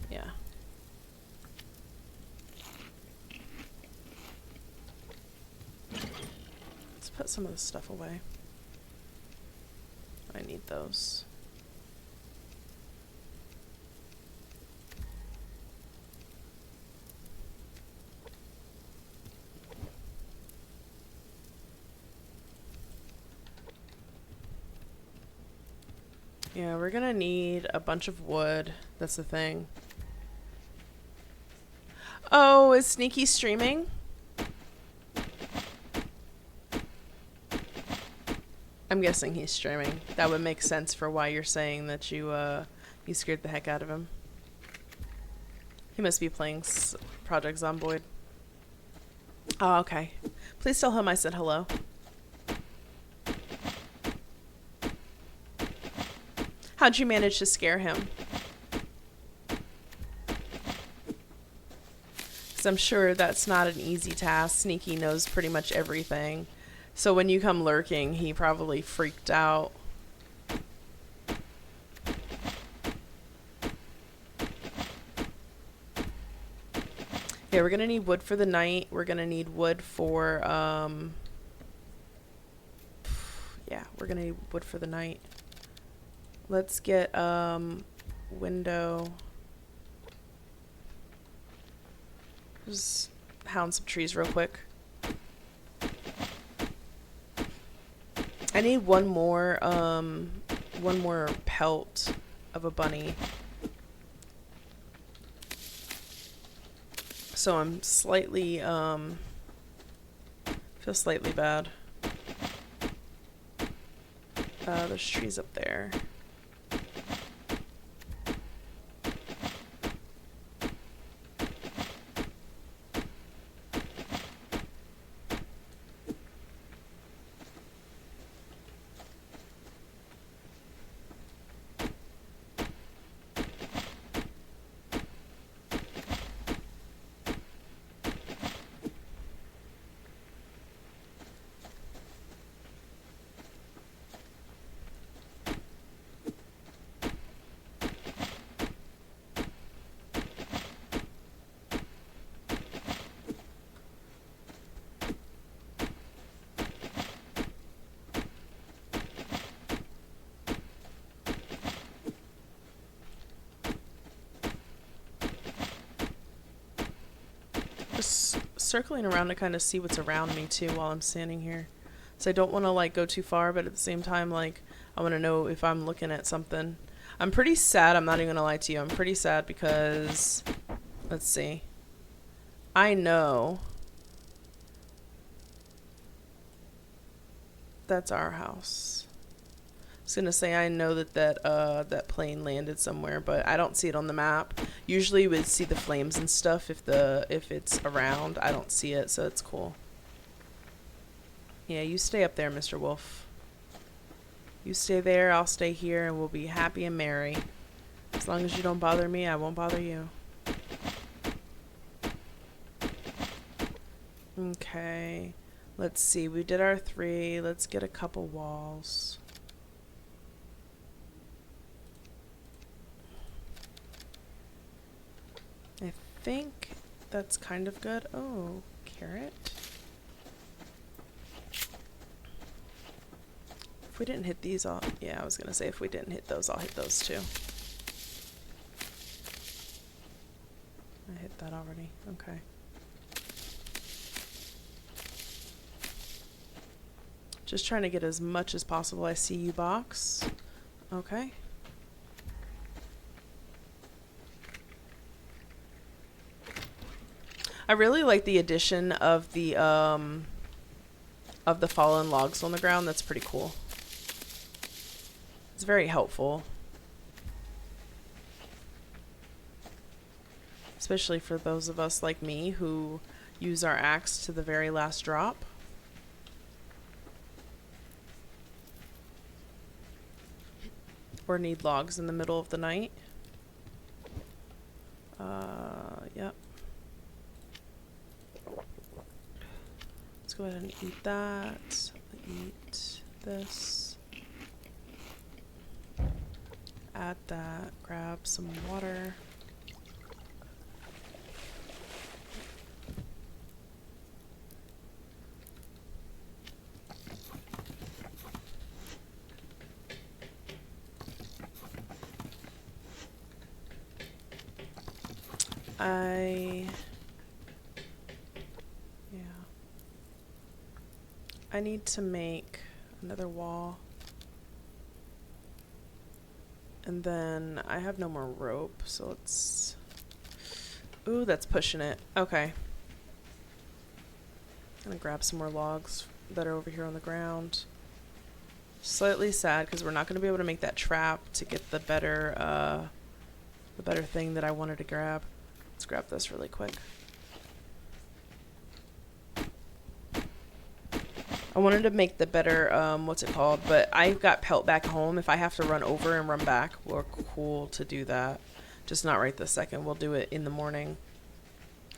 yeah. Let's put some of this stuff away. I need those. Yeah, we're gonna need a bunch of wood. That's the thing. Oh, is Sneaky streaming? I'm guessing he's streaming. That would make sense for why you're saying that you scared the heck out of him. He must be playing Project Zomboid. Oh, okay. Please tell him I said hello. How'd you manage to scare him? Because I'm sure that's not an easy task. Sneaky knows pretty much everything. So when you come lurking, he probably freaked out. Yeah, we're gonna need wood for the night. We're gonna need wood for, yeah, we're gonna need wood for the night. Let's get, window. Just hound some trees real quick. I need one more pelt of a bunny. So I'm slightly, feel slightly bad. There's trees up there. Just circling around to kind of see what's around me too while I'm standing here. So I don't want to like go too far, but at the same time, like I want to know if I'm looking at something. I'm pretty sad. I'm not even gonna lie to you. I'm pretty sad because, let's see. I know that's our house. was gonna say I know that plane landed somewhere, but I don't see it on the map. Usually we'd see the flames and stuff if it's around. I don't see it, so it's cool. Yeah, you stay up there, Mr. Wolf. You stay there, I'll stay here, and we'll be happy and merry. As long as you don't bother me, I won't bother you. Okay. Let's see, we did our 3. Let's get a couple walls. I think that's kind of good. Oh, carrot. If we didn't hit these, yeah, I was gonna say if we didn't hit those, I'll hit those too. I hit that already. Okay. Just trying to get as much as possible. I see you, box. Okay. I really like the addition of the fallen logs on the ground. That's pretty cool. It's very helpful. Especially for those of us like me who use our axe to the very last drop. Or need logs in the middle of the night. Yep. Let's go ahead and eat that. Eat this. Add that. Grab some water. I need to make another wall. And then I have no more rope, so let's... Ooh, that's pushing it. Okay. I'm gonna grab some more logs that are over here on the ground. Slightly sad because we're not gonna be able to make that trap to get the better thing that I wanted to grab. Let's grab this really quick. I wanted to make the better, what's it called? But I've got pelt back home. If I have to run over and run back, we're cool to do that. Just not right this second. We'll do it in the morning.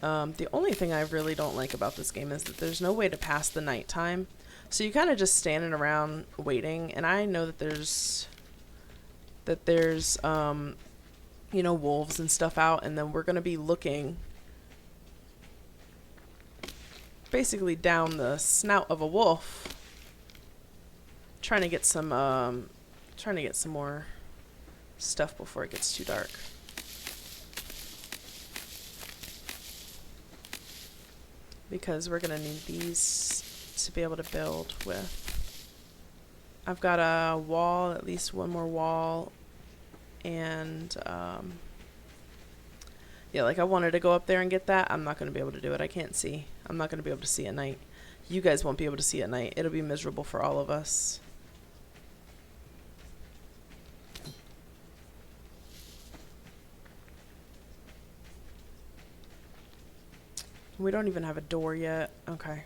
The only thing I really don't like about this game is that there's no way to pass the nighttime. So you kind of just standing around waiting. And I know that there's you know, wolves and stuff out. And then we're going to be looking basically down the snout of a wolf, trying to get some more stuff before it gets too dark. Because we're gonna need these to be able to build with. I've got a wall, at least one more wall, and yeah, like I wanted to go up there and get that. I'm not going to be able to do it. I can't see. I'm not going to be able to see at night. You guys won't be able to see at night. It'll be miserable for all of us. We don't even have a door yet. Okay.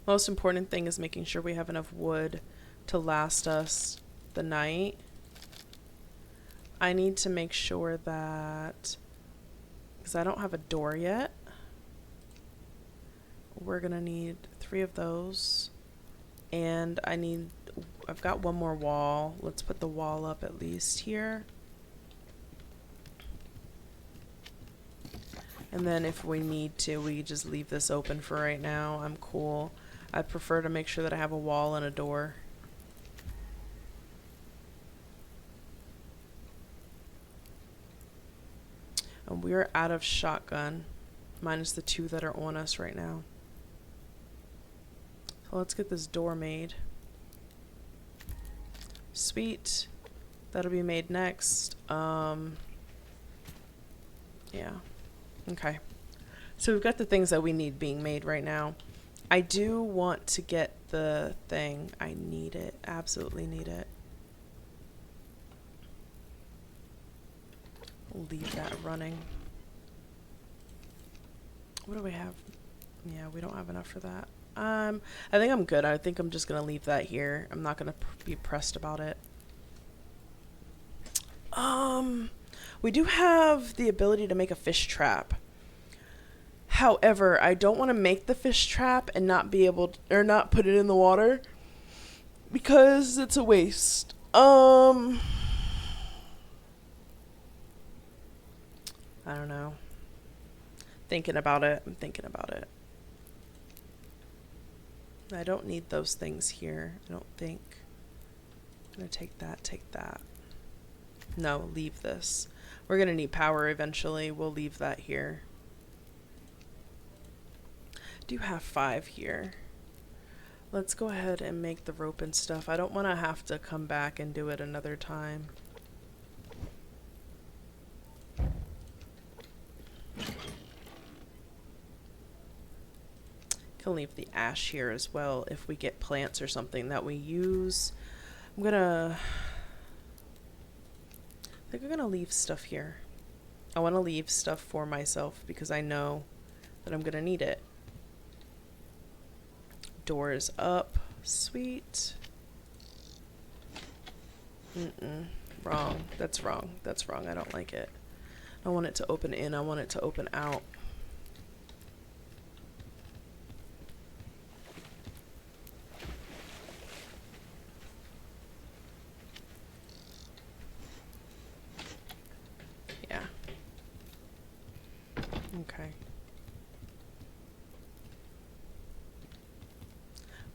Most important thing is making sure we have enough wood to last us the night. I need to make sure that, because I don't have a door yet, we're gonna need 3 of those. And I've got one more wall. Let's put the wall up at least here. And then if we need to, we just leave this open for right now. I'm cool. I prefer to make sure that I have a wall and a door. And we're out of shotgun, minus the 2 that are on us right now. So let's get this door made. Sweet. That'll be made next. Yeah. Okay. So we've got the things that we need being made right now. I do want to get the thing. I need it. Absolutely need it. Leave that running. What do we have? Yeah, we don't have enough for that. I think I'm good. I think I'm just gonna leave that here. I'm not gonna be pressed about it. Um, we do have the ability to make a fish trap. However, I don't want to make the fish trap and not be able to, or not put it in the water because it's a waste. I don't know. Thinking about it. I'm thinking about it. I don't need those things here. I don't think. I'm gonna take that, take that. No, leave this. We're gonna need power eventually. We'll leave that here. Do have 5 here. Let's go ahead and make the rope and stuff. I don't want to have to come back and do it another time. Can leave the ash here as well if we get plants or something that we use. I think I'm gonna leave stuff here. I want to leave stuff for myself because I know that I'm gonna need it. Doors up. Sweet. Wrong. That's wrong. That's wrong. I don't like it. I want it to open in. I want it to open out. Yeah. Okay.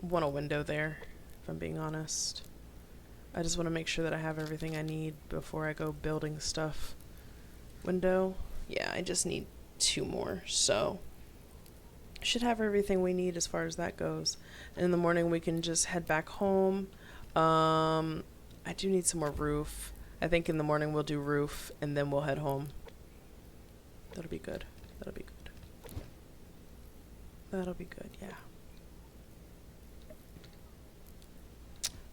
Want a window there, if I'm being honest. I just want to make sure that I have everything I need before I go building stuff. Window. Yeah, I just need 2 more, so should have everything we need as far as that goes. And in the morning we can just head back home. I do need some more roof. I think in the morning we'll do roof and then we'll head home. That'll be good. That'll be good. That'll be good, yeah.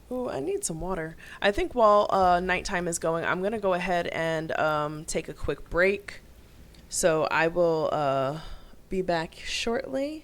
Oh, I need some water. I think while nighttime is going, I'm going to go ahead and take a quick break. So I will be back shortly.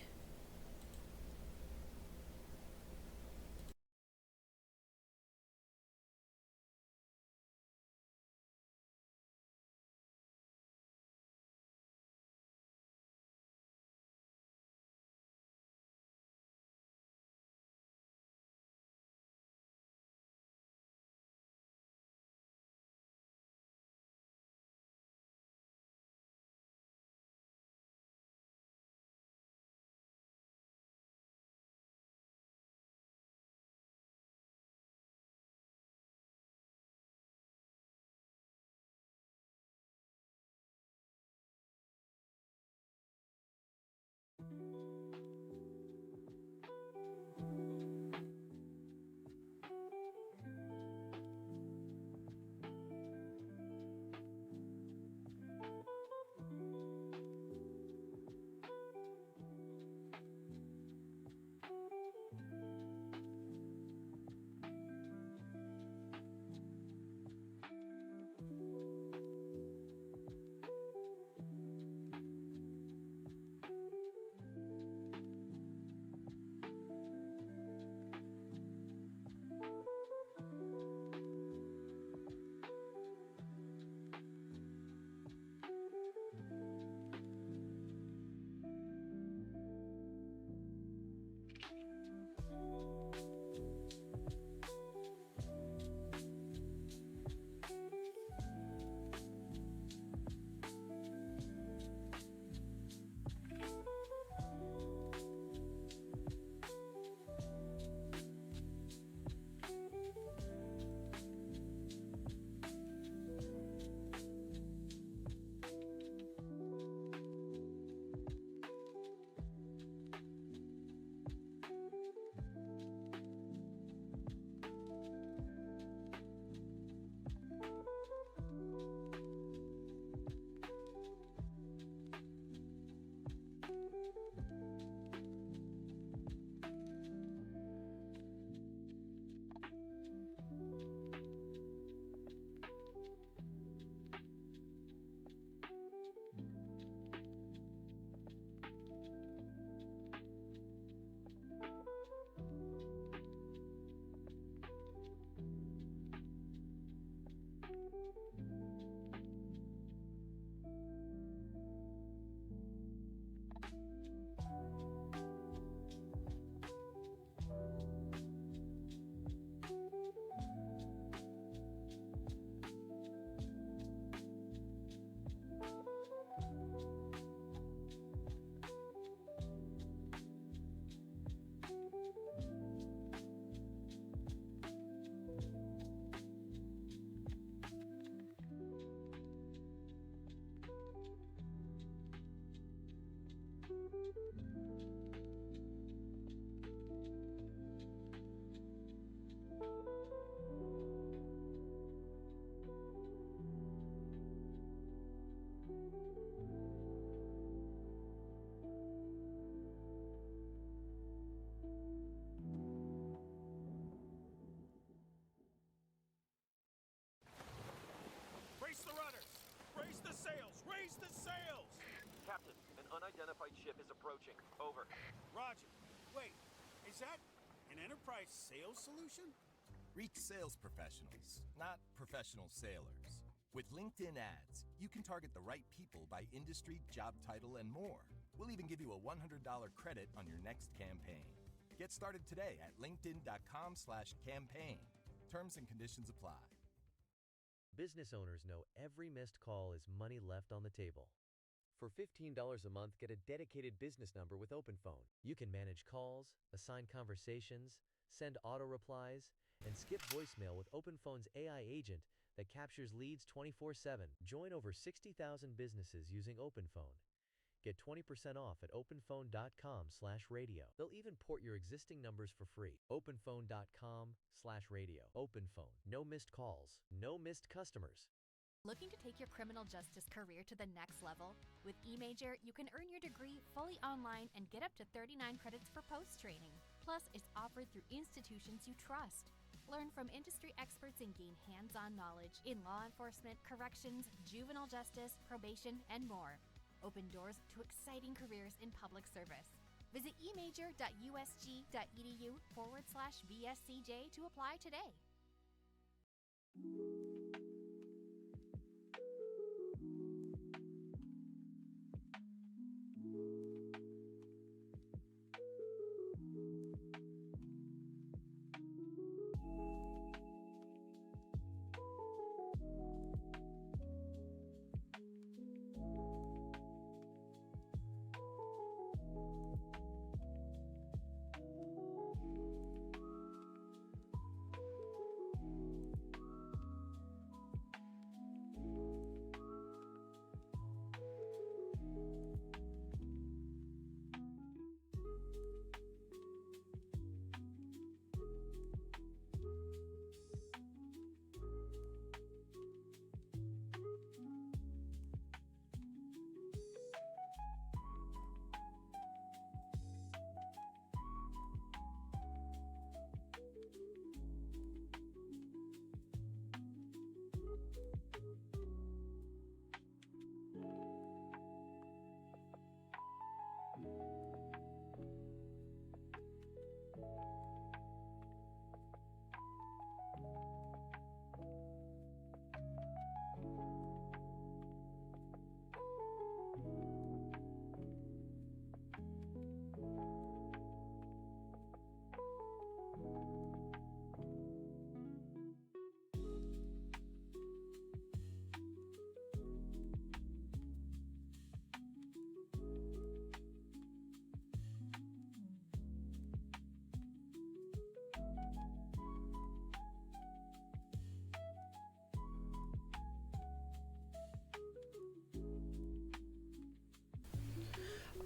Raise the rudders! Raise the sails! Raise the sails! Captain, an unidentified ship is approaching. Over. Roger. Wait, is that an enterprise sales solution? Reach sales professionals, not professional sailors. With LinkedIn ads, you can target the right people by industry, job title, and more. We'll even give you a $100 credit on your next campaign. Get started today at linkedin.com/campaign. Terms and conditions apply. Business owners know every missed call is money left on the table. For $15 a month, get a dedicated business number with OpenPhone. You can manage calls, assign conversations, send auto replies, and skip voicemail with OpenPhone's AI agent that captures leads 24/7. Join over 60,000 businesses using OpenPhone. Get 20% off at openphone.com/radio. They'll even port your existing numbers for free. openphone.com/radio. OpenPhone. No missed calls. No missed customers. Looking to take your criminal justice career to the next level? With eMajor, you can earn your degree fully online and get up to 39 credits for post-training. Plus, it's offered through institutions you trust. Learn from industry experts and gain hands-on knowledge in law enforcement, corrections, juvenile justice, probation, and more. Open doors to exciting careers in public service. Visit emajor.usg.edu/BSCJ to apply today.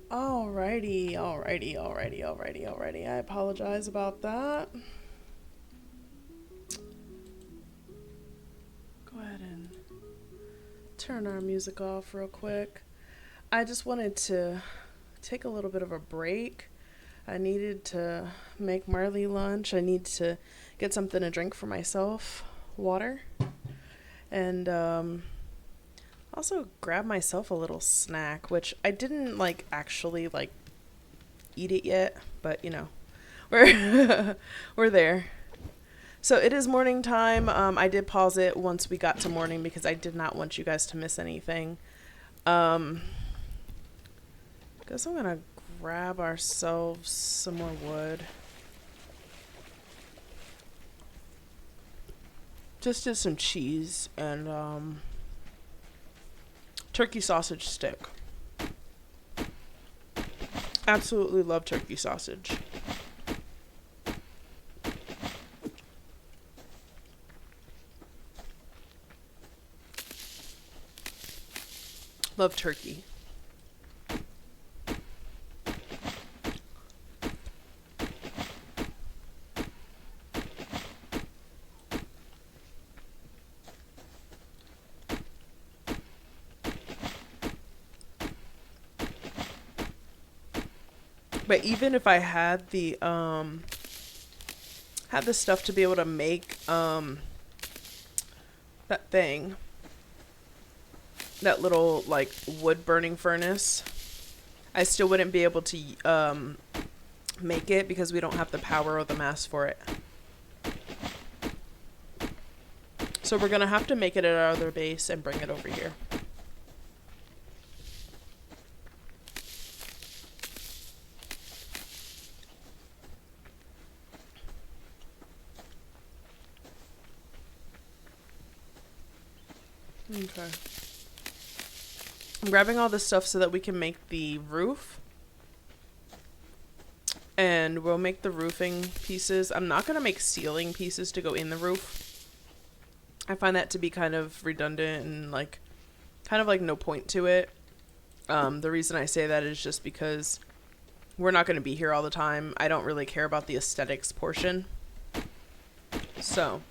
Alrighty. I apologize about that. Go ahead and turn our music off real quick. I just wanted to take a little bit of a break. I needed to make Marley lunch. I need to get something to drink for myself, water, and also grab myself a little snack, which I didn't actually eat it yet, but we're we're there. So it is morning time. I did pause it once we got to morning because I did not want you guys to miss anything. Guess I'm gonna grab ourselves some more wood. Just did some cheese and turkey sausage stick. Absolutely love turkey sausage. Love turkey. But even if I had the stuff to be able to make that thing, that little like wood burning furnace, I still wouldn't be able to make it because we don't have the power or the mass for it. So we're gonna have to make it at our other base and bring it over here. Okay. I'm grabbing all this stuff so that we can make the roof. And we'll make the roofing pieces. I'm not going to make ceiling pieces to go in the roof. I find that to be kind of redundant and like kind of like no point to it. The reason I say that is just because we're not going to be here all the time. I don't really care about the aesthetics portion. So,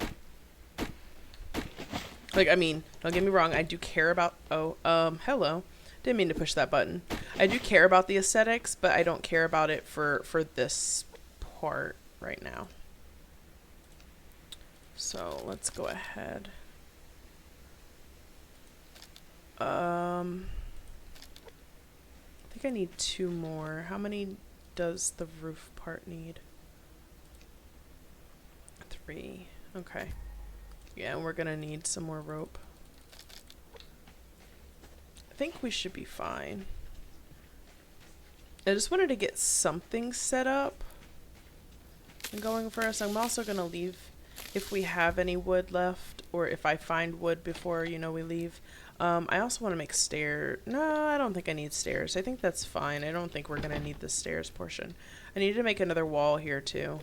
like, I mean, don't get me wrong, I do care about, hello. Didn't mean to push that button. I do care about the aesthetics, but I don't care about it for this part right now. So, let's go ahead. I think I need 2 more. How many does the roof part need? 3. Okay. Yeah, and we're gonna need some more rope. I think we should be fine. I just wanted to get something set up and going for us. I'm also gonna leave if we have any wood left, or if I find wood before, you know, we leave. I also want to make stairs. No, I don't think I need stairs. I think that's fine. I don't think we're gonna need the stairs portion. I need to make another wall here too.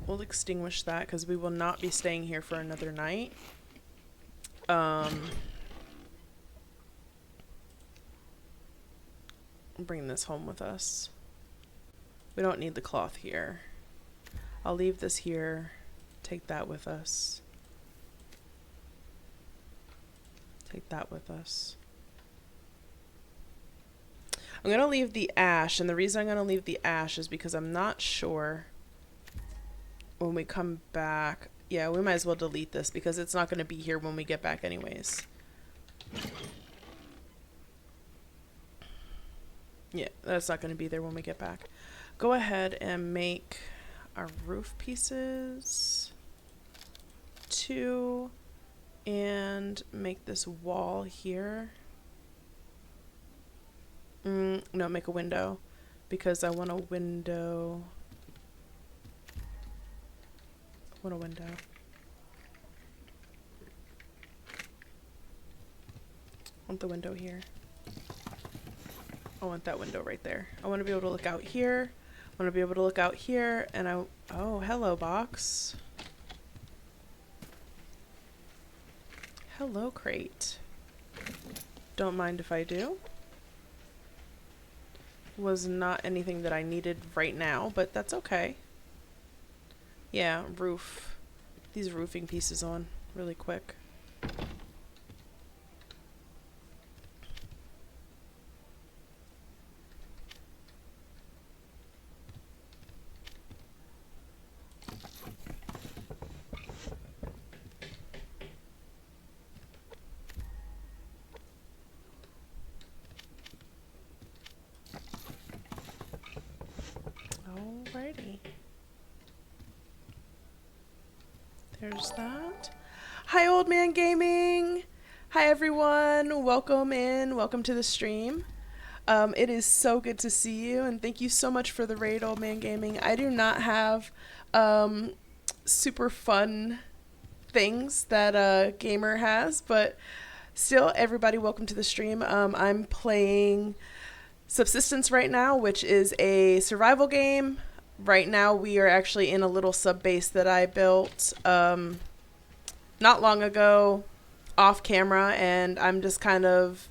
We'll extinguish that because we will not be staying here for another night. Bring this home with us. We don't need the cloth here. I'll leave this here. Take that with us. Take that with us. I'm going to leave the ash, and the reason I'm going to leave the ash is because I'm not sure when we come back. Yeah, we might as well delete this because it's not going to be here when we get back anyways. Yeah, that's not going to be there when we get back. Go ahead and make our roof pieces 2 and make this wall here. No, make a window because I want a window. I want a window. I want the window here. I want that window right there. I want to be able to look out here. I want to be able to look out here, and oh, hello, box. Hello, crate. Don't mind if I do. Was not anything that I needed right now, but that's okay. Yeah, roof. These roofing pieces on really quick. Alrighty. There's that. Hi, Old Man Gaming. Hi, everyone. Welcome in. Welcome to the stream. It is so good to see you, and thank you so much for the raid, Old Man Gaming. I do not have super fun things that Gamer has, but still, everybody, welcome to the stream. I'm playing Subsistence right now, which is a survival game. Right now we are actually in a little sub base that I built not long ago off camera, and I'm just kind of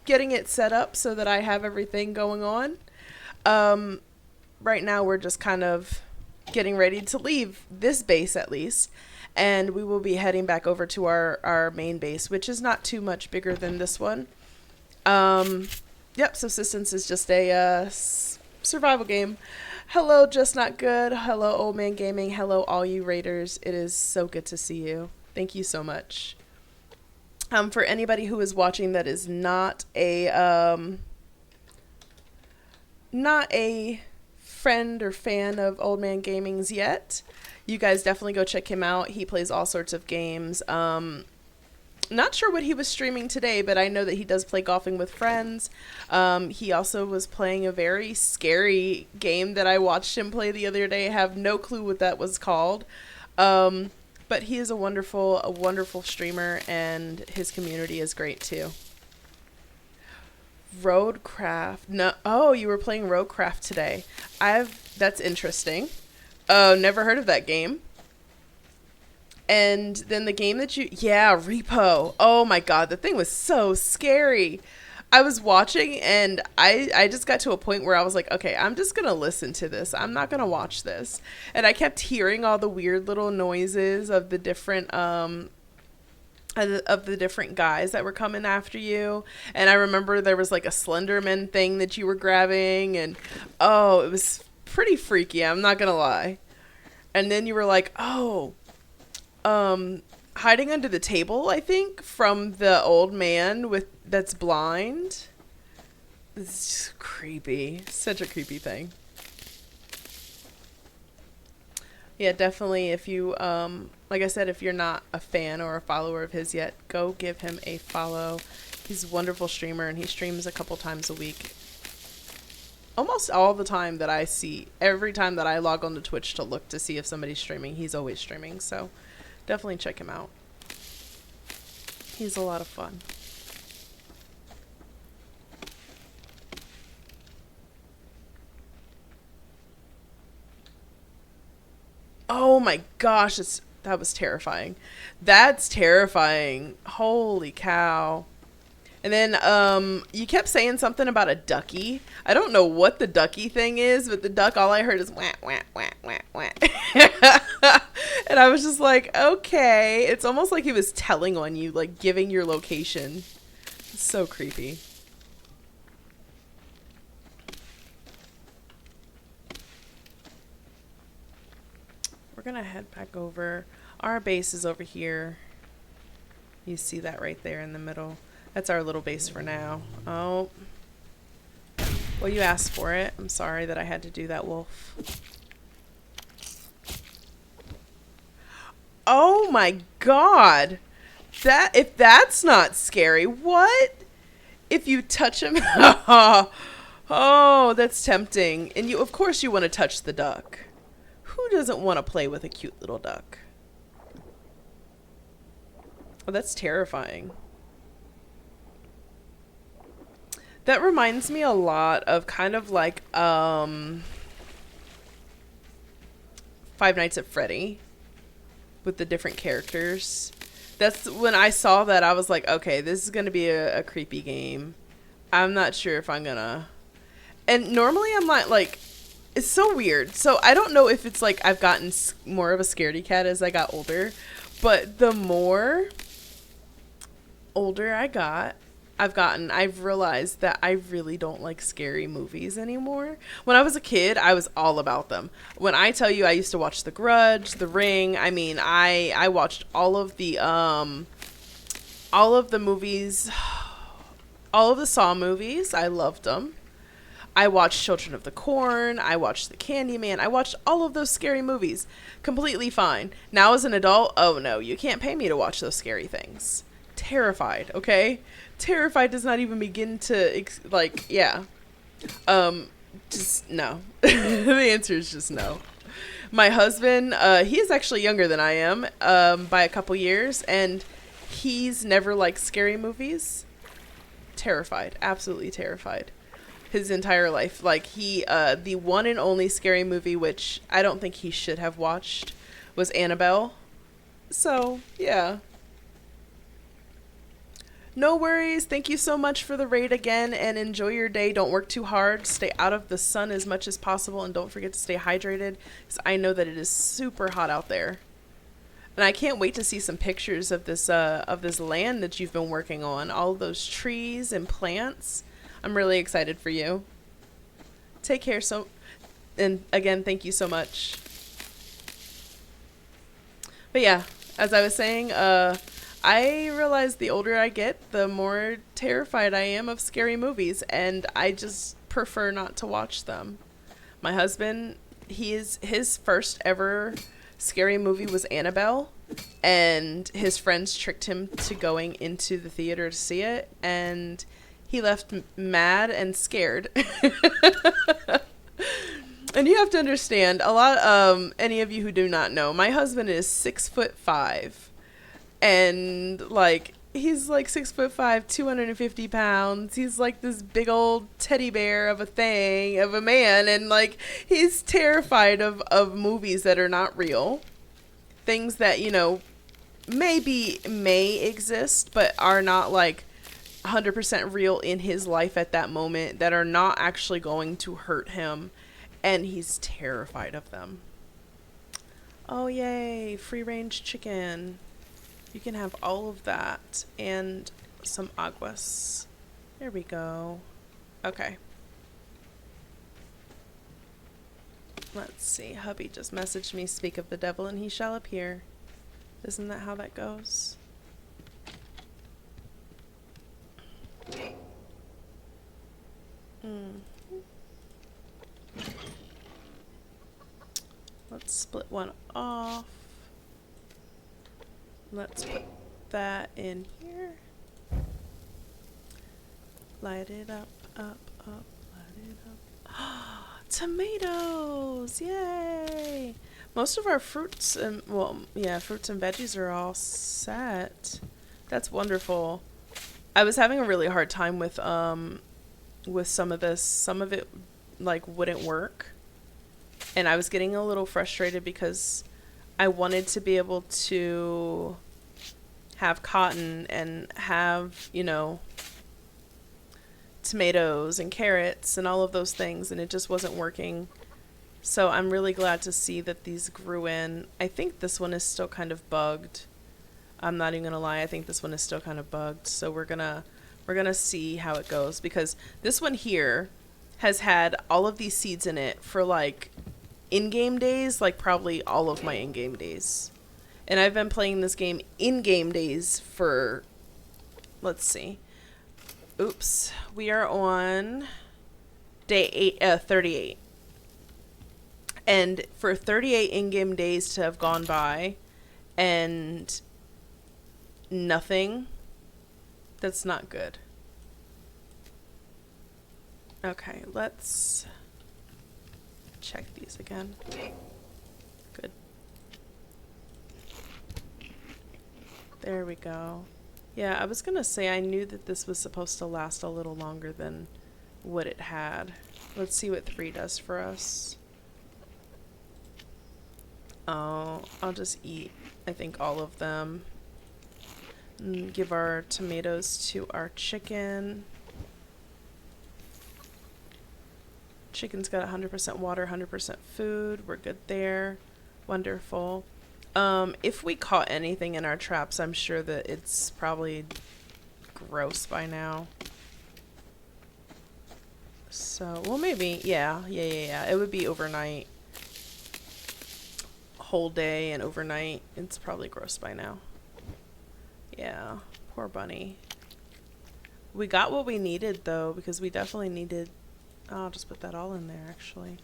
getting it set up so that I have everything going on. Right now we're just kind of getting ready to leave this base at least, and we will be heading back over to our main base, which is not too much bigger than this one. Yep, Subsistence is just a survival game. Hello, Just Not Good. Hello, Old Man Gaming. Hello, all you raiders. It is so good to see you. Thank you so much. For anybody who is watching that is not a friend or fan of Old Man Gaming's yet, you guys definitely go check him out. He plays all sorts of games. Not sure what he was streaming today, but I know that he does play Golfing with Friends. He also was playing a very scary game that I watched him play the other day. I have no clue what that was called. But he is a wonderful streamer, and his community is great too. Roadcraft. No, oh, you were playing Roadcraft today. That's interesting. Oh, never heard of that game. And then the game that Repo. Oh my God, the thing was so scary. I was watching and I just got to a point where I was like, okay, I'm just going to listen to this. I'm not going to watch this. And I kept hearing all the weird little noises of the different guys that were coming after you. And I remember there was like a Slenderman thing that you were grabbing, and oh, it was pretty freaky, I'm not going to lie. And then you were like, oh, hiding under the table, I think, from the old man that's blind. It's creepy. Such a creepy thing. Yeah, definitely. If you, like I said, if you're not a fan or a follower of his yet, go give him a follow. He's a wonderful streamer, and he streams a couple times a week. Almost all the time that I see, every time that I log on to Twitch to look to see if somebody's streaming, he's always streaming. So definitely check him out. He's a lot of fun. Oh my gosh, that was terrifying. That's terrifying. Holy cow. And then you kept saying something about a ducky. I don't know what the ducky thing is, but the duck, all I heard is wah, wah, wah, wah, wah. And I was just like, okay. It's almost like he was telling on you, like giving your location. It's so creepy. We're going to head back over. Our base is over here. You see that right there in the middle. That's our little base for now. Oh. Well, you asked for it. I'm sorry that I had to do that, wolf. Oh my God. If that's not scary, what? If you touch him? Oh, that's tempting. And of course you want to touch the duck. Who doesn't want to play with a cute little duck? Oh, that's terrifying. That reminds me a lot of kind of like Five Nights at Freddy with the different characters. That's when I saw that, I was like, okay, this is going to be a creepy game. I'm not sure if I'm going to. And normally I'm not like, it's so weird. So I don't know if it's like I've gotten more of a scaredy cat as I got older, but the more older I've realized that I really don't like scary movies anymore. When I was a kid, I was all about them. When I tell you I used to watch The Grudge, The Ring, I mean, I watched all of the movies, all of the Saw movies. I loved them. I watched Children of the Corn. I watched The Candyman. I watched all of those scary movies. Completely fine. Now as an adult, oh no, you can't pay me to watch those scary things. Terrified, okay? Terrified does not even begin to, just no. The answer is just no. My husband, he is actually younger than I am, by a couple years, and he's never liked scary movies. Terrified, absolutely terrified. His entire life. Like the one and only scary movie, which I don't think he should have watched, was Annabelle. So, yeah. No worries. Thank you so much for the raid again, and enjoy your day. Don't work too hard. Stay out of the sun as much as possible, and don't forget to stay hydrated, because I know that it is super hot out there. And I can't wait to see some pictures of this land that you've been working on. All those trees and plants. I'm really excited for you. Take care. And again, thank you so much. But yeah, as I was saying, I realize the older I get, the more terrified I am of scary movies, and I just prefer not to watch them. My husband, his first ever scary movie was Annabelle, and his friends tricked him to going into the theater to see it, and he left mad and scared. And you have to understand, a lot, any of you who do not know, my husband is 6'5", and like he's like 6'5", 250 pounds. He's like this big old teddy bear of a man, and like he's terrified of movies that are not real, things that may exist but are not like 100% real in his life at that moment, that are not actually going to hurt him, and he's terrified of them. Oh yay, free range chicken. You can have all of that and some aguas. There we go. Okay. Let's see. Hubby just messaged me, speak of the devil and he shall appear. Isn't that how that goes? Let's split one off. Let's put that in here. Light it up, up, light it up. Tomatoes! Yay! Most of our fruits and, fruits and veggies are all set. That's wonderful. I was having a really hard time with some of this. Some of it like wouldn't work. And I was getting a little frustrated because I wanted to be able to have cotton and have, tomatoes and carrots and all of those things, and it just wasn't working. So I'm really glad to see that these grew in. I think this one is still kind of bugged. I'm not even gonna lie, I think this one is still kind of bugged. So we're gonna see how it goes, because this one here has had all of these seeds in it for like in-game days, like probably all of my in-game days. And I've been playing this game in-game days for, let's see. Oops. We are on day 38. And for 38 in-game days to have gone by and nothing, that's not good. Okay, let's check these again. Good. There we go. Yeah, I was gonna say I knew that this was supposed to last a little longer than what it had. Let's see what 3 does for us. Oh, I'll just eat, I think, all of them. And give our tomatoes to our chicken. Chicken's got 100% water, 100% food. We're good there. Wonderful. If we caught anything in our traps, I'm sure that it's probably gross by now. So, well, maybe, yeah. It would be overnight. Whole day and overnight. It's probably gross by now. Yeah, poor bunny. We got what we needed, though, because we definitely needed... I'll just put that all in there, actually.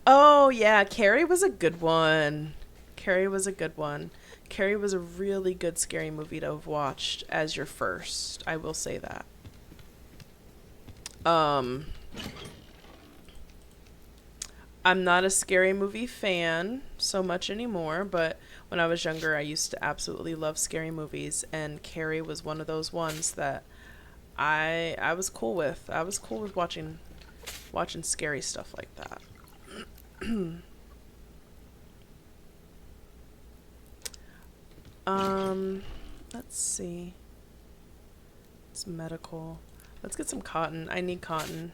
Oh, yeah, Carrie was a good one. Carrie was a good one. Carrie was a really good scary movie to have watched as your first. I will say that. I'm not a scary movie fan so much anymore, but when I was younger, I used to absolutely love scary movies, and Carrie was one of those ones that I was cool with. I was cool with watching scary stuff like that. Let's see. It's medical. Let's get some cotton. I need cotton.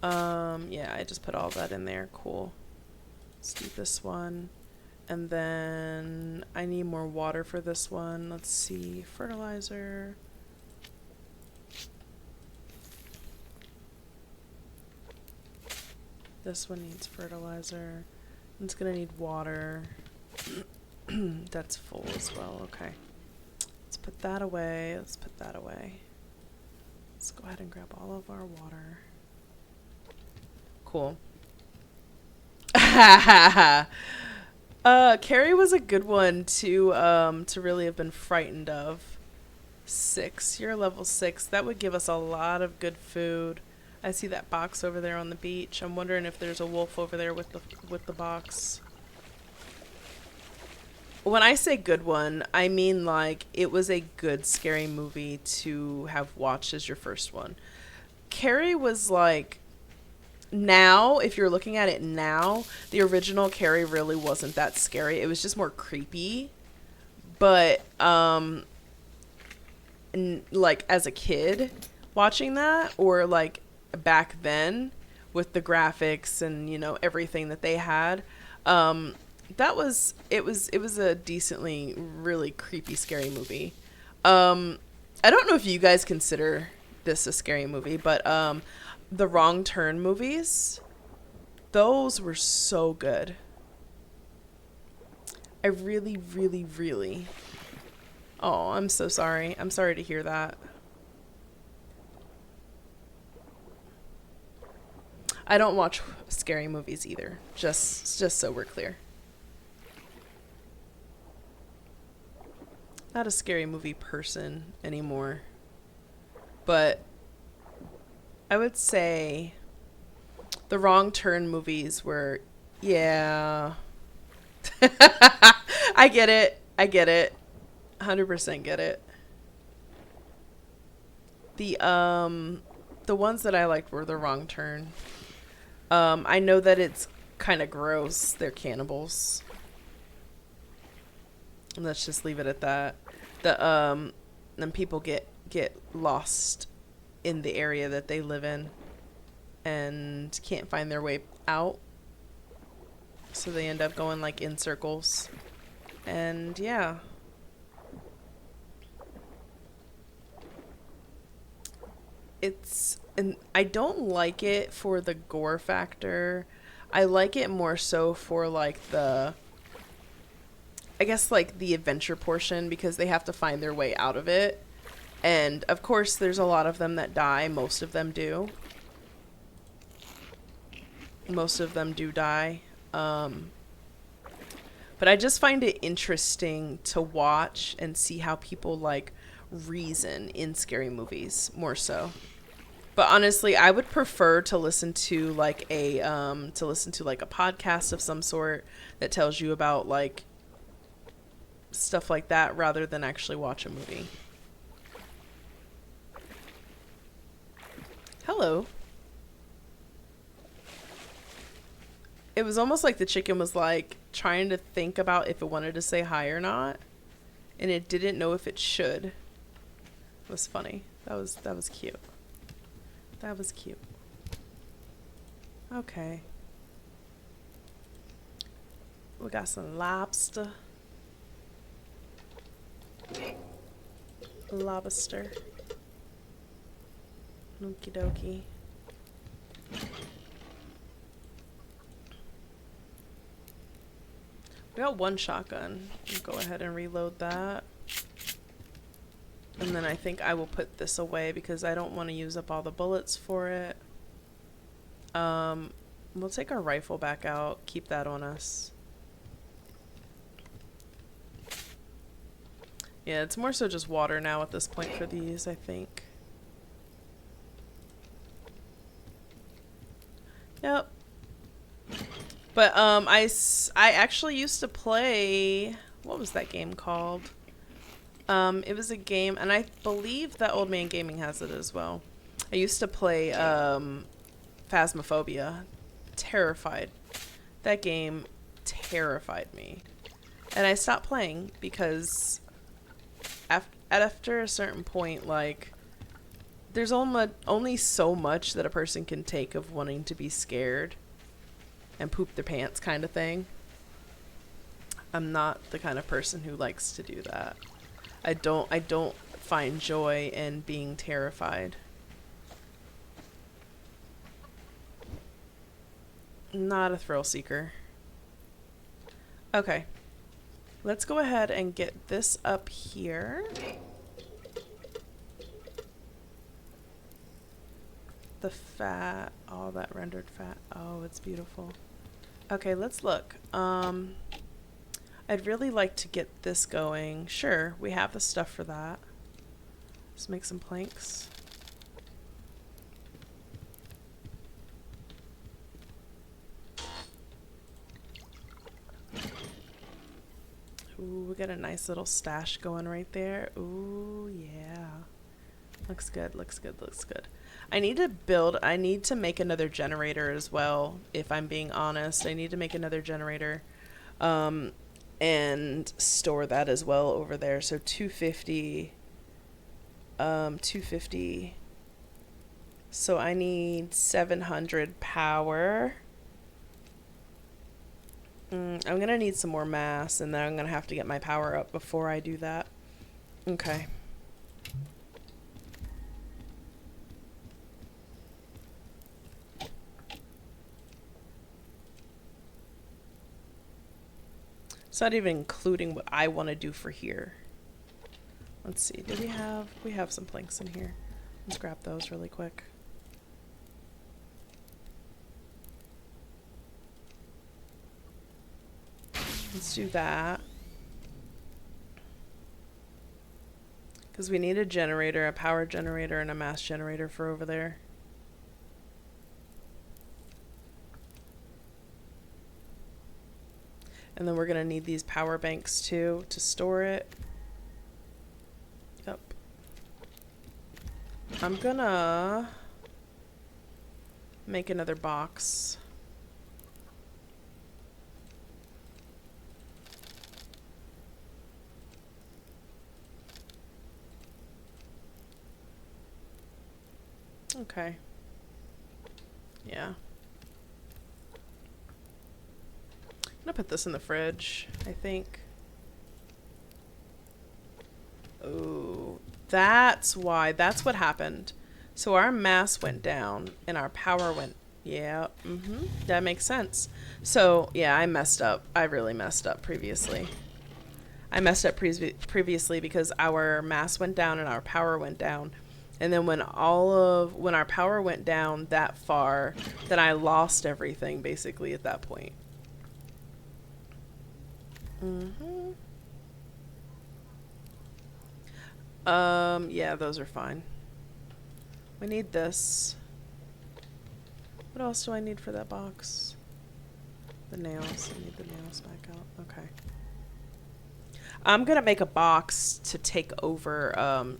Yeah, I just put all that in there. Cool. Let's do this one. And then I need more water for this one. Let's see. Fertilizer. This one needs fertilizer. It's gonna need water. That's full as well. Okay. Let's put that away. Let's put that away. Let's go ahead and grab all of our water. Cool. Carrie was a good one to really have been frightened of. 6. You're level 6. That would give us a lot of good food. I see that box over there on the beach. I'm wondering if there's a wolf over there with the box. When I say good one, I mean like it was a good scary movie to have watched as your first one. Carrie was like, now, if you're looking at it now, the original Carrie really wasn't that scary. It was just more creepy. But like as a kid watching that, or like back then with the graphics and, you know, everything that they had, it was a decently really creepy scary movie. I don't know if you guys consider this a scary movie, but the Wrong Turn movies, those were so good. I really, really, really. Oh, I'm so sorry. I'm sorry to hear that. I don't watch scary movies either. Just so we're clear. Not a scary movie person anymore. But I would say the Wrong Turn movies were, yeah. I get it. 100% get it. The ones that I liked were the Wrong Turn. I know that it's kind of gross. They're cannibals. Let's just leave it at that. Then people get lost in the area that they live in and can't find their way out. So they end up going like in circles. And yeah. And I don't like it for the gore factor. I like it more so for like the, I guess like the adventure portion, because they have to find their way out of it. And of course there's a lot of them that die. Most of them do. Most of them do die. But I just find it interesting to watch and see how people like reason in scary movies more so. But honestly, I would prefer to listen to like a podcast of some sort that tells you about like stuff like that rather than actually watch a movie. Hello. It was almost like the chicken was like trying to think about if it wanted to say hi or not, and it didn't know if it should. It was funny. That was cute. That was cute. Okay. We got some lobster. Lobster. Okie dokie. We got one shotgun. We'll go ahead and reload that. And then I think I will put this away because I don't want to use up all the bullets for it. We'll take our rifle back out. Keep that on us. Yeah, it's more so just water now at this point for these, I think. Yep. But I actually used to play, what was that game called? It was a game, and I believe that Old Man Gaming has it as well. I used to play Phasmophobia. Terrified. That game terrified me. And I stopped playing because after a certain point, like, there's only so much that a person can take of wanting to be scared and poop their pants kind of thing. I'm not the kind of person who likes to do that. I don't find joy in being terrified. Not a thrill seeker. Okay. Let's go ahead and get this up here. The fat, all that rendered fat. Oh, it's beautiful. Okay, let's look. I'd really like to get this going. Sure, we have the stuff for that. Let's make some planks. Ooh, we got a nice little stash going right there. Ooh, yeah. Looks good, looks good, looks good. I need to make another generator as well, if I'm being honest. I need to make another generator. And store that as well over there. So 250. 250. So I need 700 power. I'm gonna need some more mass, and then I'm gonna have to get my power up before I do that. Okay. It's not even including what I want to do for here. Let's see. Do we have some planks in here? Let's grab those really quick. Let's do that. Because we need a generator, a power generator, and a mass generator for over there. And then we're going to need these power banks too to store it. Yep. I'm gonna make another box. Okay. Yeah. I'm gonna put this in the fridge, I think. Oh, that's why. That's what happened. So our mass went down and our power went. Yeah, that makes sense. So, yeah, I messed up. I really messed up previously. I messed up previously because our mass went down and our power went down. And then when our power went down that far, then I lost everything basically at that point. Yeah, those are fine. We need this. What else do I need for that box? The nails. I need the nails back out. Okay. I'm gonna make a box to take over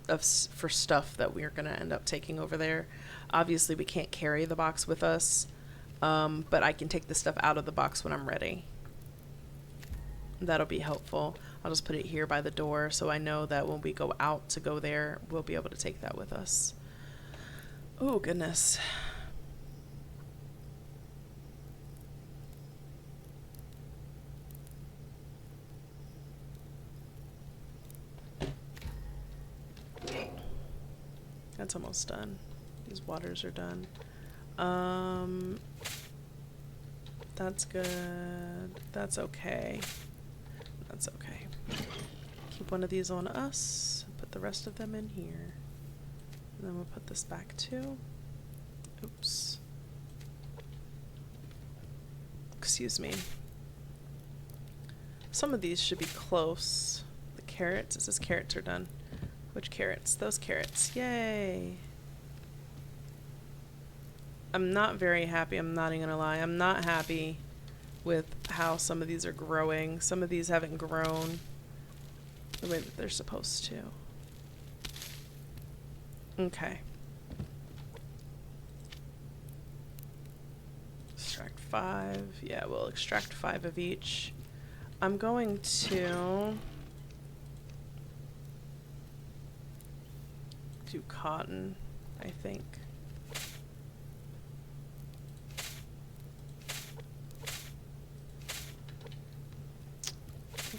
for stuff that we're gonna end up taking over there. Obviously, we can't carry the box with us, but I can take the stuff out of the box when I'm ready. That'll be helpful. I'll just put it here by the door so I know that when we go out to go there, we'll be able to take that with us. Oh, goodness. That's almost done. These waters are done. That's good. That's okay. That's okay. Keep one of these on us. Put the rest of them in here. And then we'll put this back too. Oops. Excuse me. Some of these should be close. The carrots. It says carrots are done. Which carrots? Those carrots. Yay. I'm not very happy. I'm not even gonna lie. I'm not happy with how some of these are growing. Some of these haven't grown the way that they're supposed to. Okay. Extract 5. Yeah, we'll extract 5 of each. I'm going to do cotton, I think.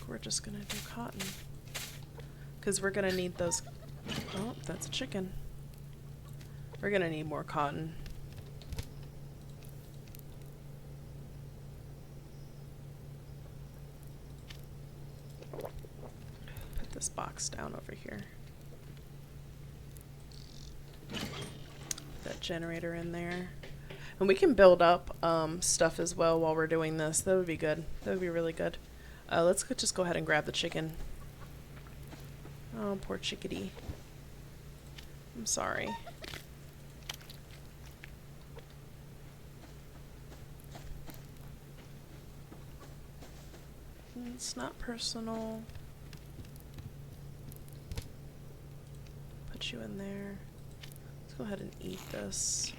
we're just gonna do cotton. Because we're gonna need those. Oh, that's a chicken. We're gonna need more cotton. Put this box down over here. That generator in there. And we can build up stuff as well while we're doing this. That would be good. That would be really good. Let's just go ahead and grab the chicken. Oh, poor chickadee. I'm sorry. It's not personal. Put you in there. Let's go ahead and eat this.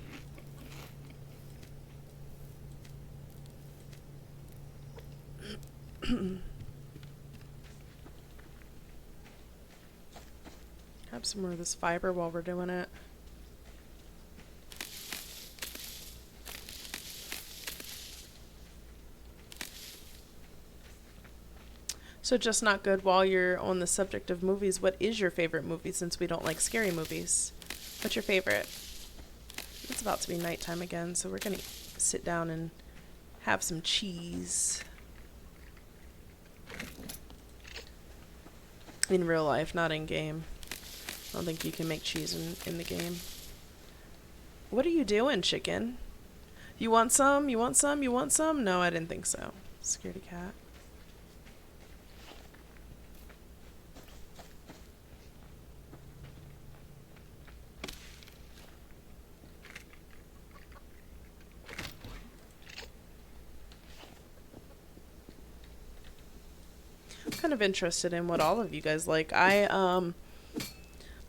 Grab some more of this fiber while we're doing it. So just not good while you're on the subject of movies. What is your favorite movie since we don't like scary movies? What's your favorite? It's about to be nighttime again, so we're gonna sit down and have some cheese. In real life, not in game. I don't think you can make cheese in the game. What are you doing, chicken? You want some? You want some? You want some? No, I didn't think so. Scaredy cat. Kind of interested in what all of you guys like.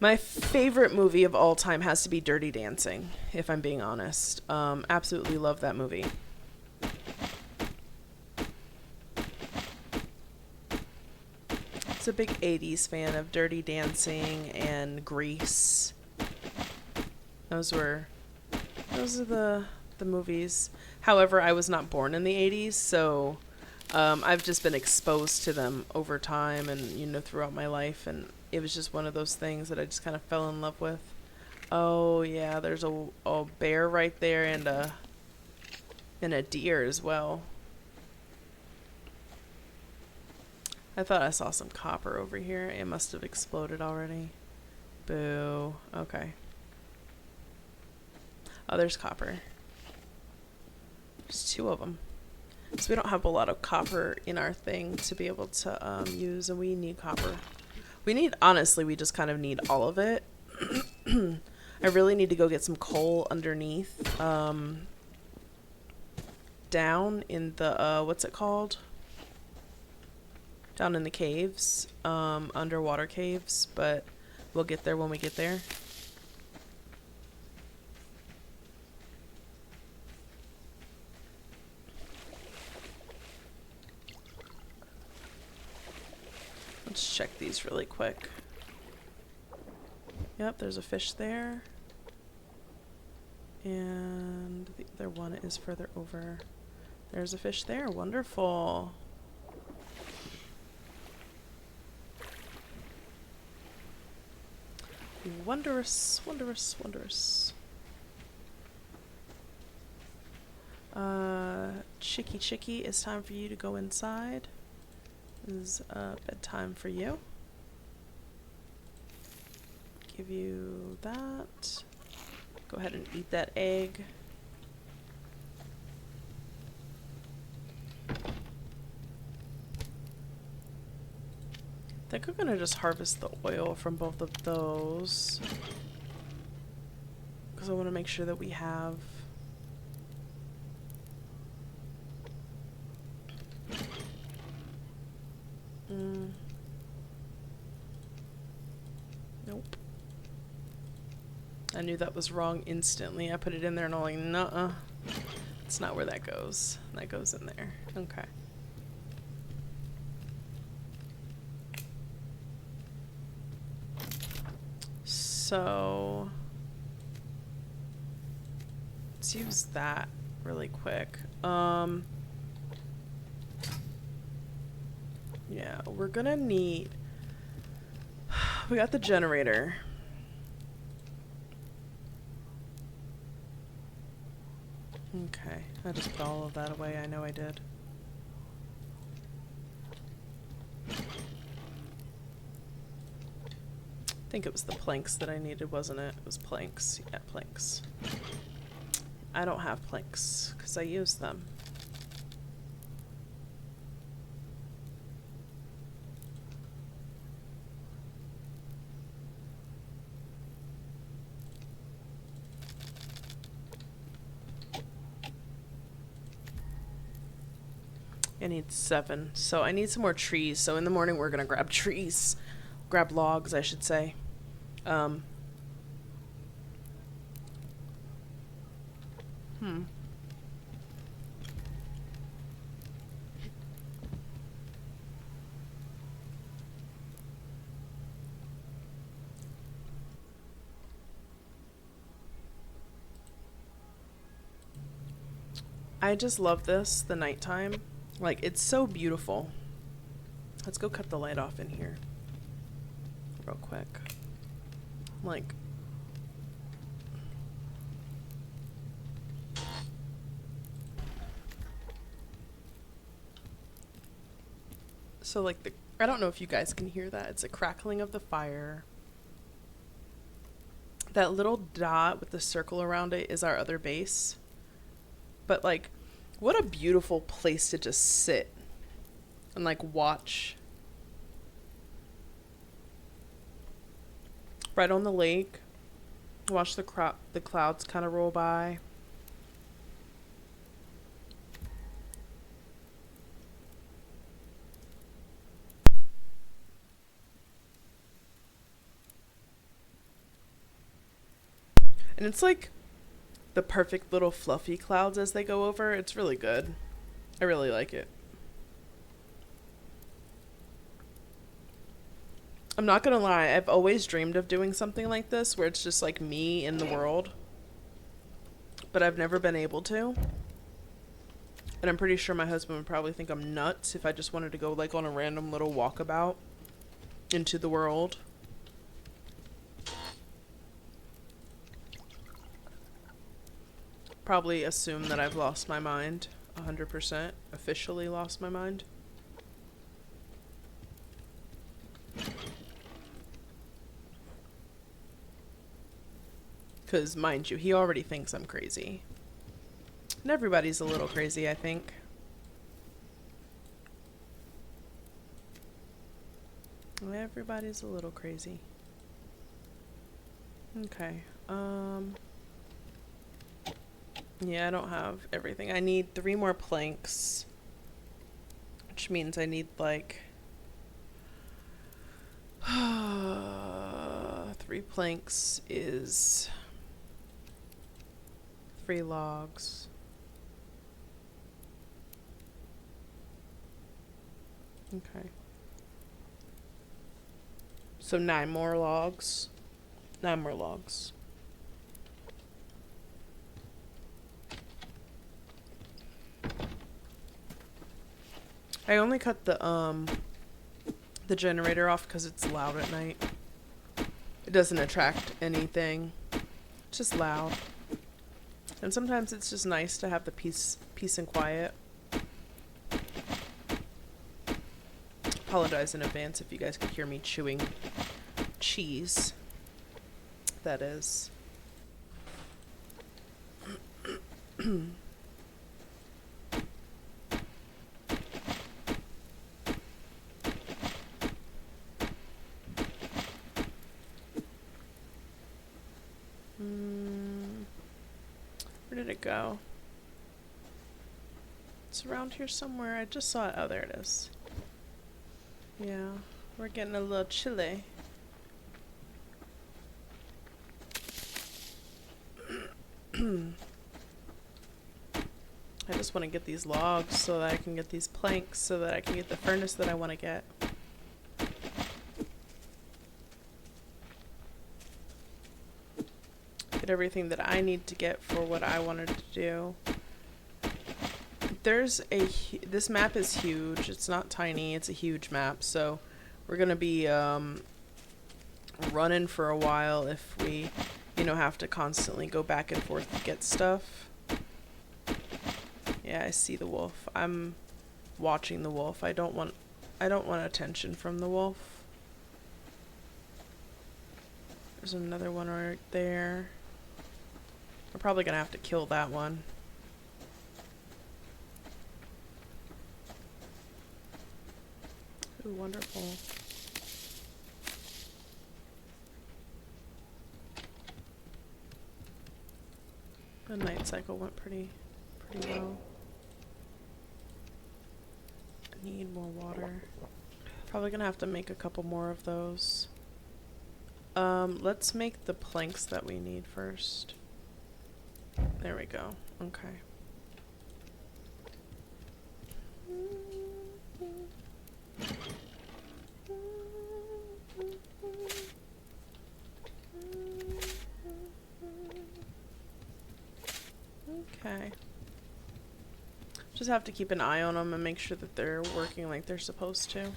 My favorite movie of all time has to be Dirty Dancing, if I'm being honest. Absolutely love that movie. I was a big 80s fan of Dirty Dancing and Grease. Those are the movies. However, I was not born in the 80s, so I've just been exposed to them over time and, throughout my life. And it was just one of those things that I just kind of fell in love with. Oh, yeah, there's a bear right there and a deer as well. I thought I saw some copper over here. It must have exploded already. Boo. Okay. Oh, there's copper. There's 2 of them. So we don't have a lot of copper in our thing to be able to use, and we need copper. Honestly, we just kind of need all of it. I really need to go get some coal underneath, down in the, what's it called? Down in the caves, underwater caves, but we'll get there when we get there. Let's check these really quick. Yep, there's a fish there. And the other one is further over. There's a fish there. Wonderful. Wondrous, wondrous, wondrous. Chicky, it's time for you to go inside. This is bedtime for you. Give you that. Go ahead and eat that egg. I think I'm gonna just harvest the oil from both of those, because I want to make sure that we have nope. I knew that was wrong instantly. I put it in there and I'm like, nuh-uh. It's not where that goes. That goes in there. Okay. So let's use that really quick. Yeah, we're gonna need... We got the generator. Okay, I just put all of that away. I know I did. I think it was the planks that I needed, wasn't it? It was planks. Yeah, planks. I don't have planks because I use them. I need 7. So I need some more trees. So in the morning we're gonna grab trees. Grab logs, I should say. I just love this, the nighttime. Like, it's so beautiful. Let's go cut the light off in here. Real quick. Like... So, like, I don't know if you guys can hear that. It's a crackling of the fire. That little dot with the circle around it is our other base. But, like, what a beautiful place to just sit and, like, watch. Right on the lake. Watch the clouds kind of roll by. And it's like the perfect little fluffy clouds as they go over. It's really good. I really like it. I'm not gonna lie, I've always dreamed of doing something like this where it's just like me in the world. But I've never been able to. And I'm pretty sure my husband would probably think I'm nuts if I just wanted to go like on a random little walkabout into the world. Probably assume that I've lost my mind 100%. Officially lost my mind. Because, mind you, he already thinks I'm crazy. And everybody's a little crazy, I think. Everybody's a little crazy. Okay. Yeah, I don't have everything. I need 3 more planks. Which means I need, like... 3 planks is... 3 logs. Okay. So 9 more logs. 9 more logs. I only cut the generator off because it's loud at night. It doesn't attract anything. It's just loud. And sometimes it's just nice to have the peace and quiet. Apologize in advance if you guys could hear me chewing cheese. That is. Where did it go? It's around here somewhere. I just saw it. Oh, there it is. Yeah, we're getting a little chilly. I just want to get these logs so that I can get these planks so that I can get the furnace that I want to get. Get everything that I need to get for what I wanted to do. This map is huge. It's not tiny. It's a huge map. So we're gonna be running for a while if we, have to constantly go back and forth to get stuff. Yeah, I see the wolf. I'm watching the wolf. I don't want attention from the wolf. There's another one right there. We're probably gonna have to kill that one. Ooh, wonderful. The night cycle went pretty well. I need more water. Probably gonna have to make a couple more of those. Let's make the planks that we need first. There we go. Okay. Okay. Just have to keep an eye on them and make sure that they're working like they're supposed to.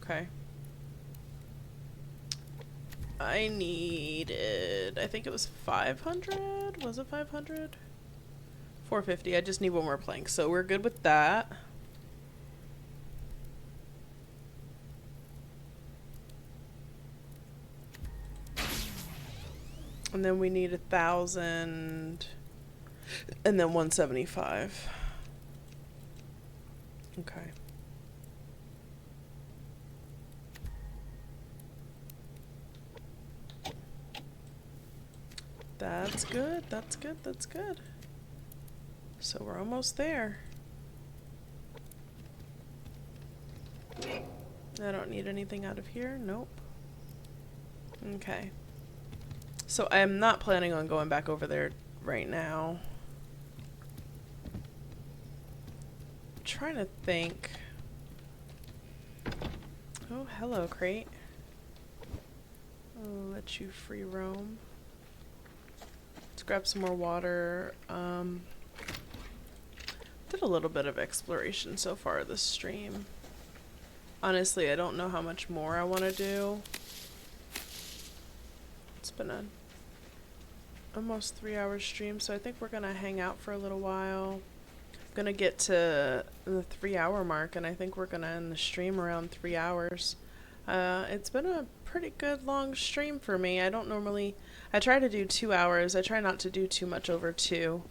Okay. I needed, I think it was 500? Was it 500? 450. I just need one more plank, so we're good with that. And then we need 1,000 and then 175. Okay. That's good, that's good, that's good. So we're almost there. I don't need anything out of here, nope. Okay. So I'm not planning on going back over there right now. I'm trying to think. Oh, hello, crate. I'll let you free roam. Let's grab some more water. Did a little bit of exploration so far this stream. Honestly, I don't know how much more I want to do. It's been a almost 3-hour stream, so I think we're gonna hang out for a little while. I'm gonna get to the 3-hour mark, and I think we're gonna end the stream around 3 hours. It's been a pretty good long stream for me. I try to do 2 hours. I try not to do too much over 2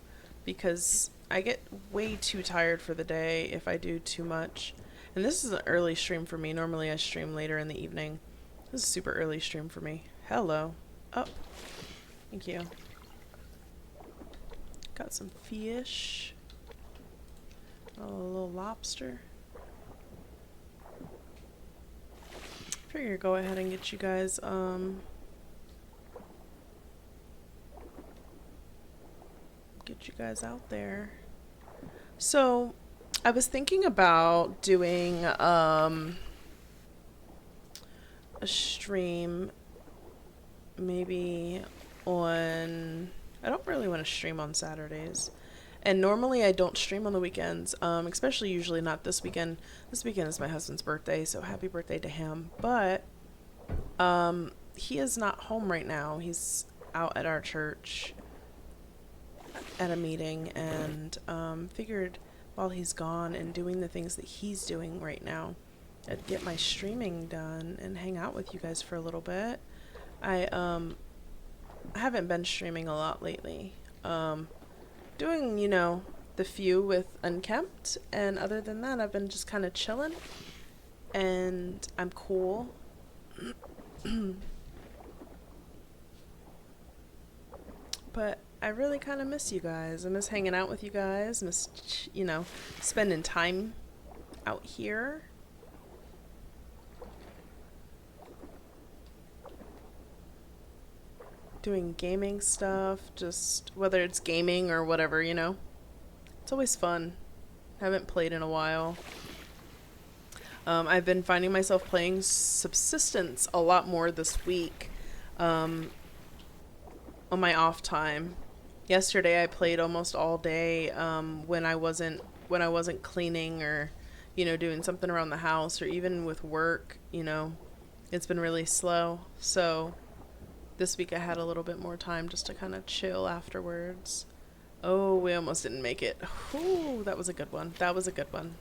because I get way too tired for the day if I do too much. And this is an early stream for me. Normally I stream later in the evening. This is a super early stream for me. Hello. Oh. Thank you. Got some fish. Oh, a little lobster. Figure go ahead and get you guys out there. So I was thinking about doing a stream maybe on, I don't really want to stream on Saturdays. And normally I don't stream on the weekends, especially usually not this weekend. This weekend is my husband's birthday, so happy birthday to him. But he is not home right now. He's out at our church at a meeting, and figured while he's gone and doing the things that he's doing right now, I'd get my streaming done and hang out with you guys for a little bit. I haven't been streaming a lot lately. Doing, the few with Unkempt, and other than that, I've been just kind of chilling, and I'm cool. But I really kind of miss you guys. I miss hanging out with you guys, miss, spending time out here. Doing gaming stuff, just whether it's gaming or whatever, It's always fun. Haven't played in a while. I've been finding myself playing Subsistence a lot more this week on my off time. Yesterday I played almost all day when I wasn't cleaning or doing something around the house or even with work, it's been really slow. So this week I had a little bit more time just to kind of chill afterwards. Oh, we almost didn't make it. Ooh, that was a good one. That was a good one.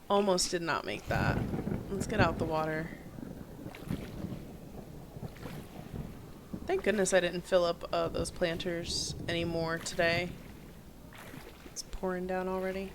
Almost did not make that. Let's get out the water. Thank goodness I didn't fill up those planters anymore today. It's pouring down already.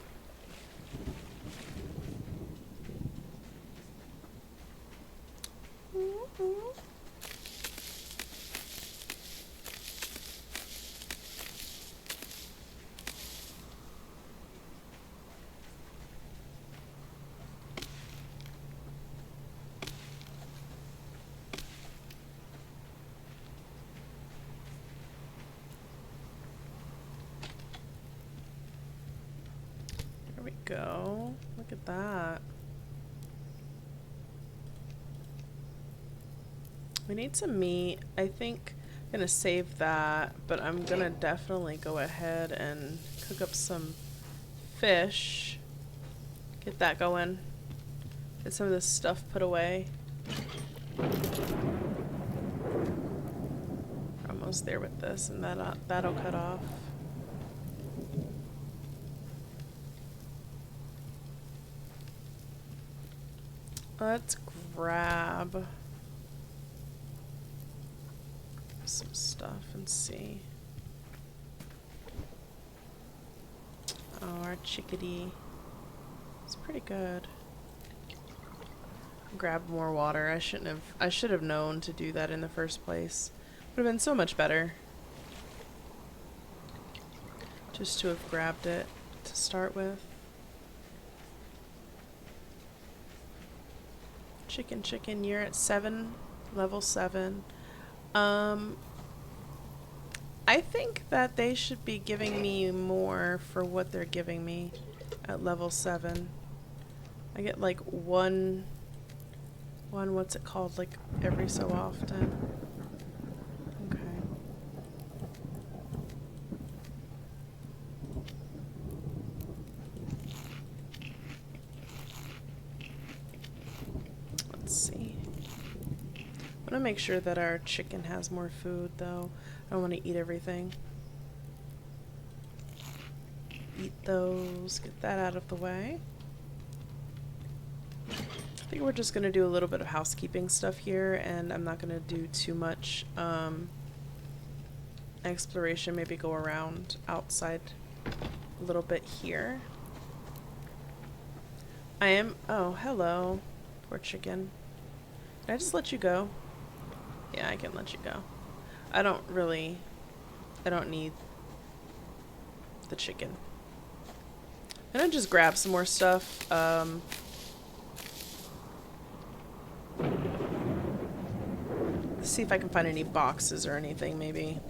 There we go. Look at that. We need some meat. I think I'm gonna save that, but I'm gonna definitely go ahead and cook up some fish. Get that going. Get some of this stuff put away. We're almost there with this, and that'll cut off. Let's grab some stuff and see. Oh, our chickadee. It's pretty good. Grab more water. I should have known to do that in the first place. Would have been so much better just to have grabbed it to start with. Chicken, you're at 7, level 7. I think that they should be giving me more for what they're giving me at level 7. I get like one, what's it called, like every so often. Okay. Let's see. I want to make sure that our chicken has more food though. I don't want to eat everything. Eat those, get that out of the way. I think we're just going to do a little bit of housekeeping stuff here, and I'm not going to do too much exploration. Maybe go around outside a little bit here. Oh, hello. Poor chicken. Can I just let you go? Yeah, I can let you go. I don't need the chicken. I'm gonna just grab some more stuff. See if I can find any boxes or anything, maybe.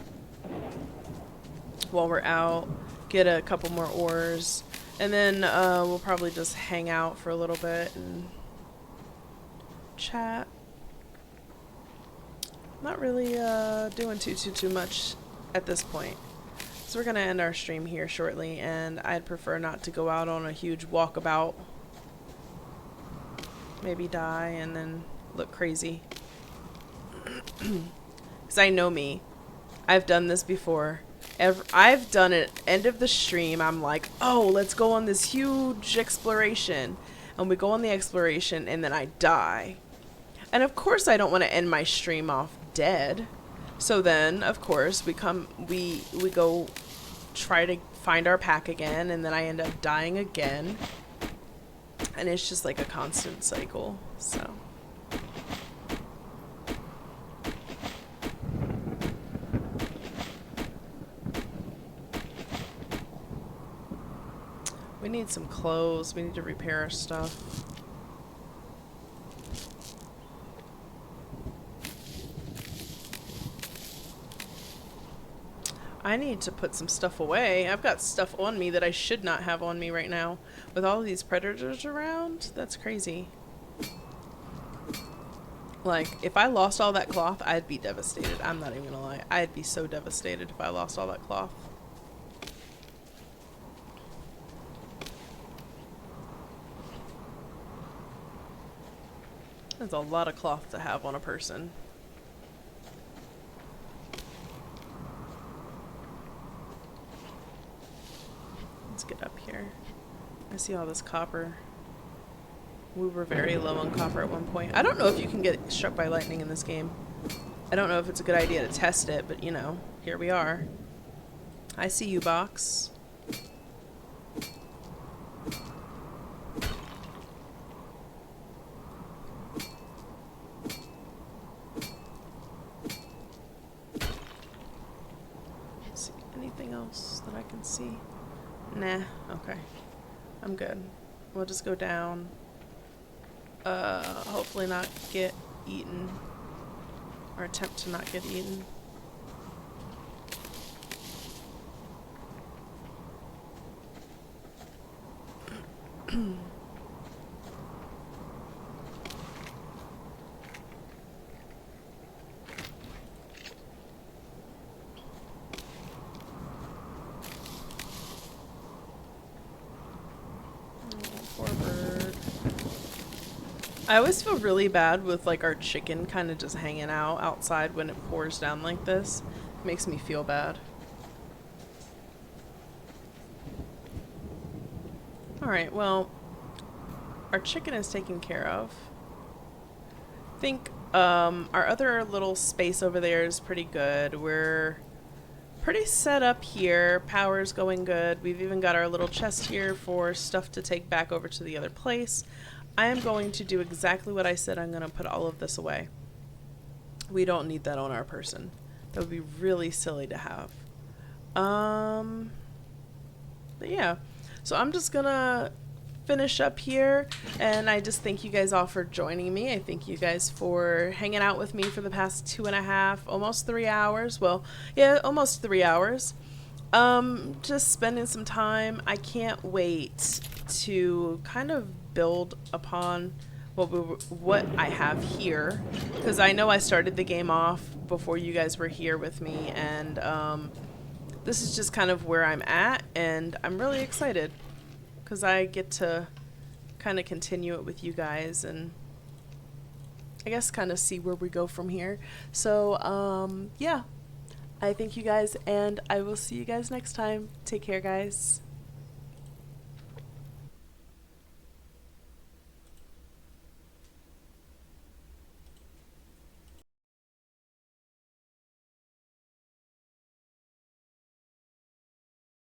While we're out, get a couple more ores, and then we'll probably just hang out for a little bit and chat. Not really doing too much at this point. So we're gonna end our stream here shortly, and I'd prefer not to go out on a huge walkabout. Maybe die and then look crazy. Because I know me. I've done this before. I've done it end of the stream. I'm like, oh, let's go on this huge exploration. And we go on the exploration and then I die. And of course I don't want to end my stream off dead. So then, of course, we go try to find our pack again, and then I end up dying again. And it's just like a constant cycle, so. We need some clothes. We need to repair our stuff. I need to put some stuff away. I've got stuff on me that I should not have on me right now. With all of these predators around, that's crazy. Like, if I lost all that cloth, I'd be devastated. I'm not even gonna lie. I'd be so devastated if I lost all that cloth. That's a lot of cloth to have on a person. Let's get up here. I see all this copper. We were very low on copper at one point. I don't know if you can get struck by lightning in this game. I don't know if it's a good idea to test it, but you know, here we are. I see you, box. See anything else that I can see? Nah, okay. I'm good. We'll just go down. Hopefully not get eaten. Or attempt to not get eaten. Poor bird. I always feel really bad with like our chicken kind of just hanging out outside when it pours down like this. It makes me feel bad. Alright, well, our chicken is taken care of. I think our other little space over there is pretty good. We're pretty set up here. Power's going good. We've even got our little chest here for stuff to take back over to the other place. I am going to do exactly what I said. I'm going to put all of this away. We don't need that on our person. That would be really silly to have. But yeah. So I'm just going to finish up here, and I just thank you guys all for joining me. I thank you guys for hanging out with me for the past 2.5, almost 3 hours. Well, yeah, almost 3 hours. Just spending some time. I can't wait to kind of build upon what I have here, because I know I started the game off before you guys were here with me, and this is just kind of where I'm at, and I'm really excited because I get to kind of continue it with you guys and I guess kind of see where we go from here. So yeah, I thank you guys, and I will see you guys next time. Take care, guys.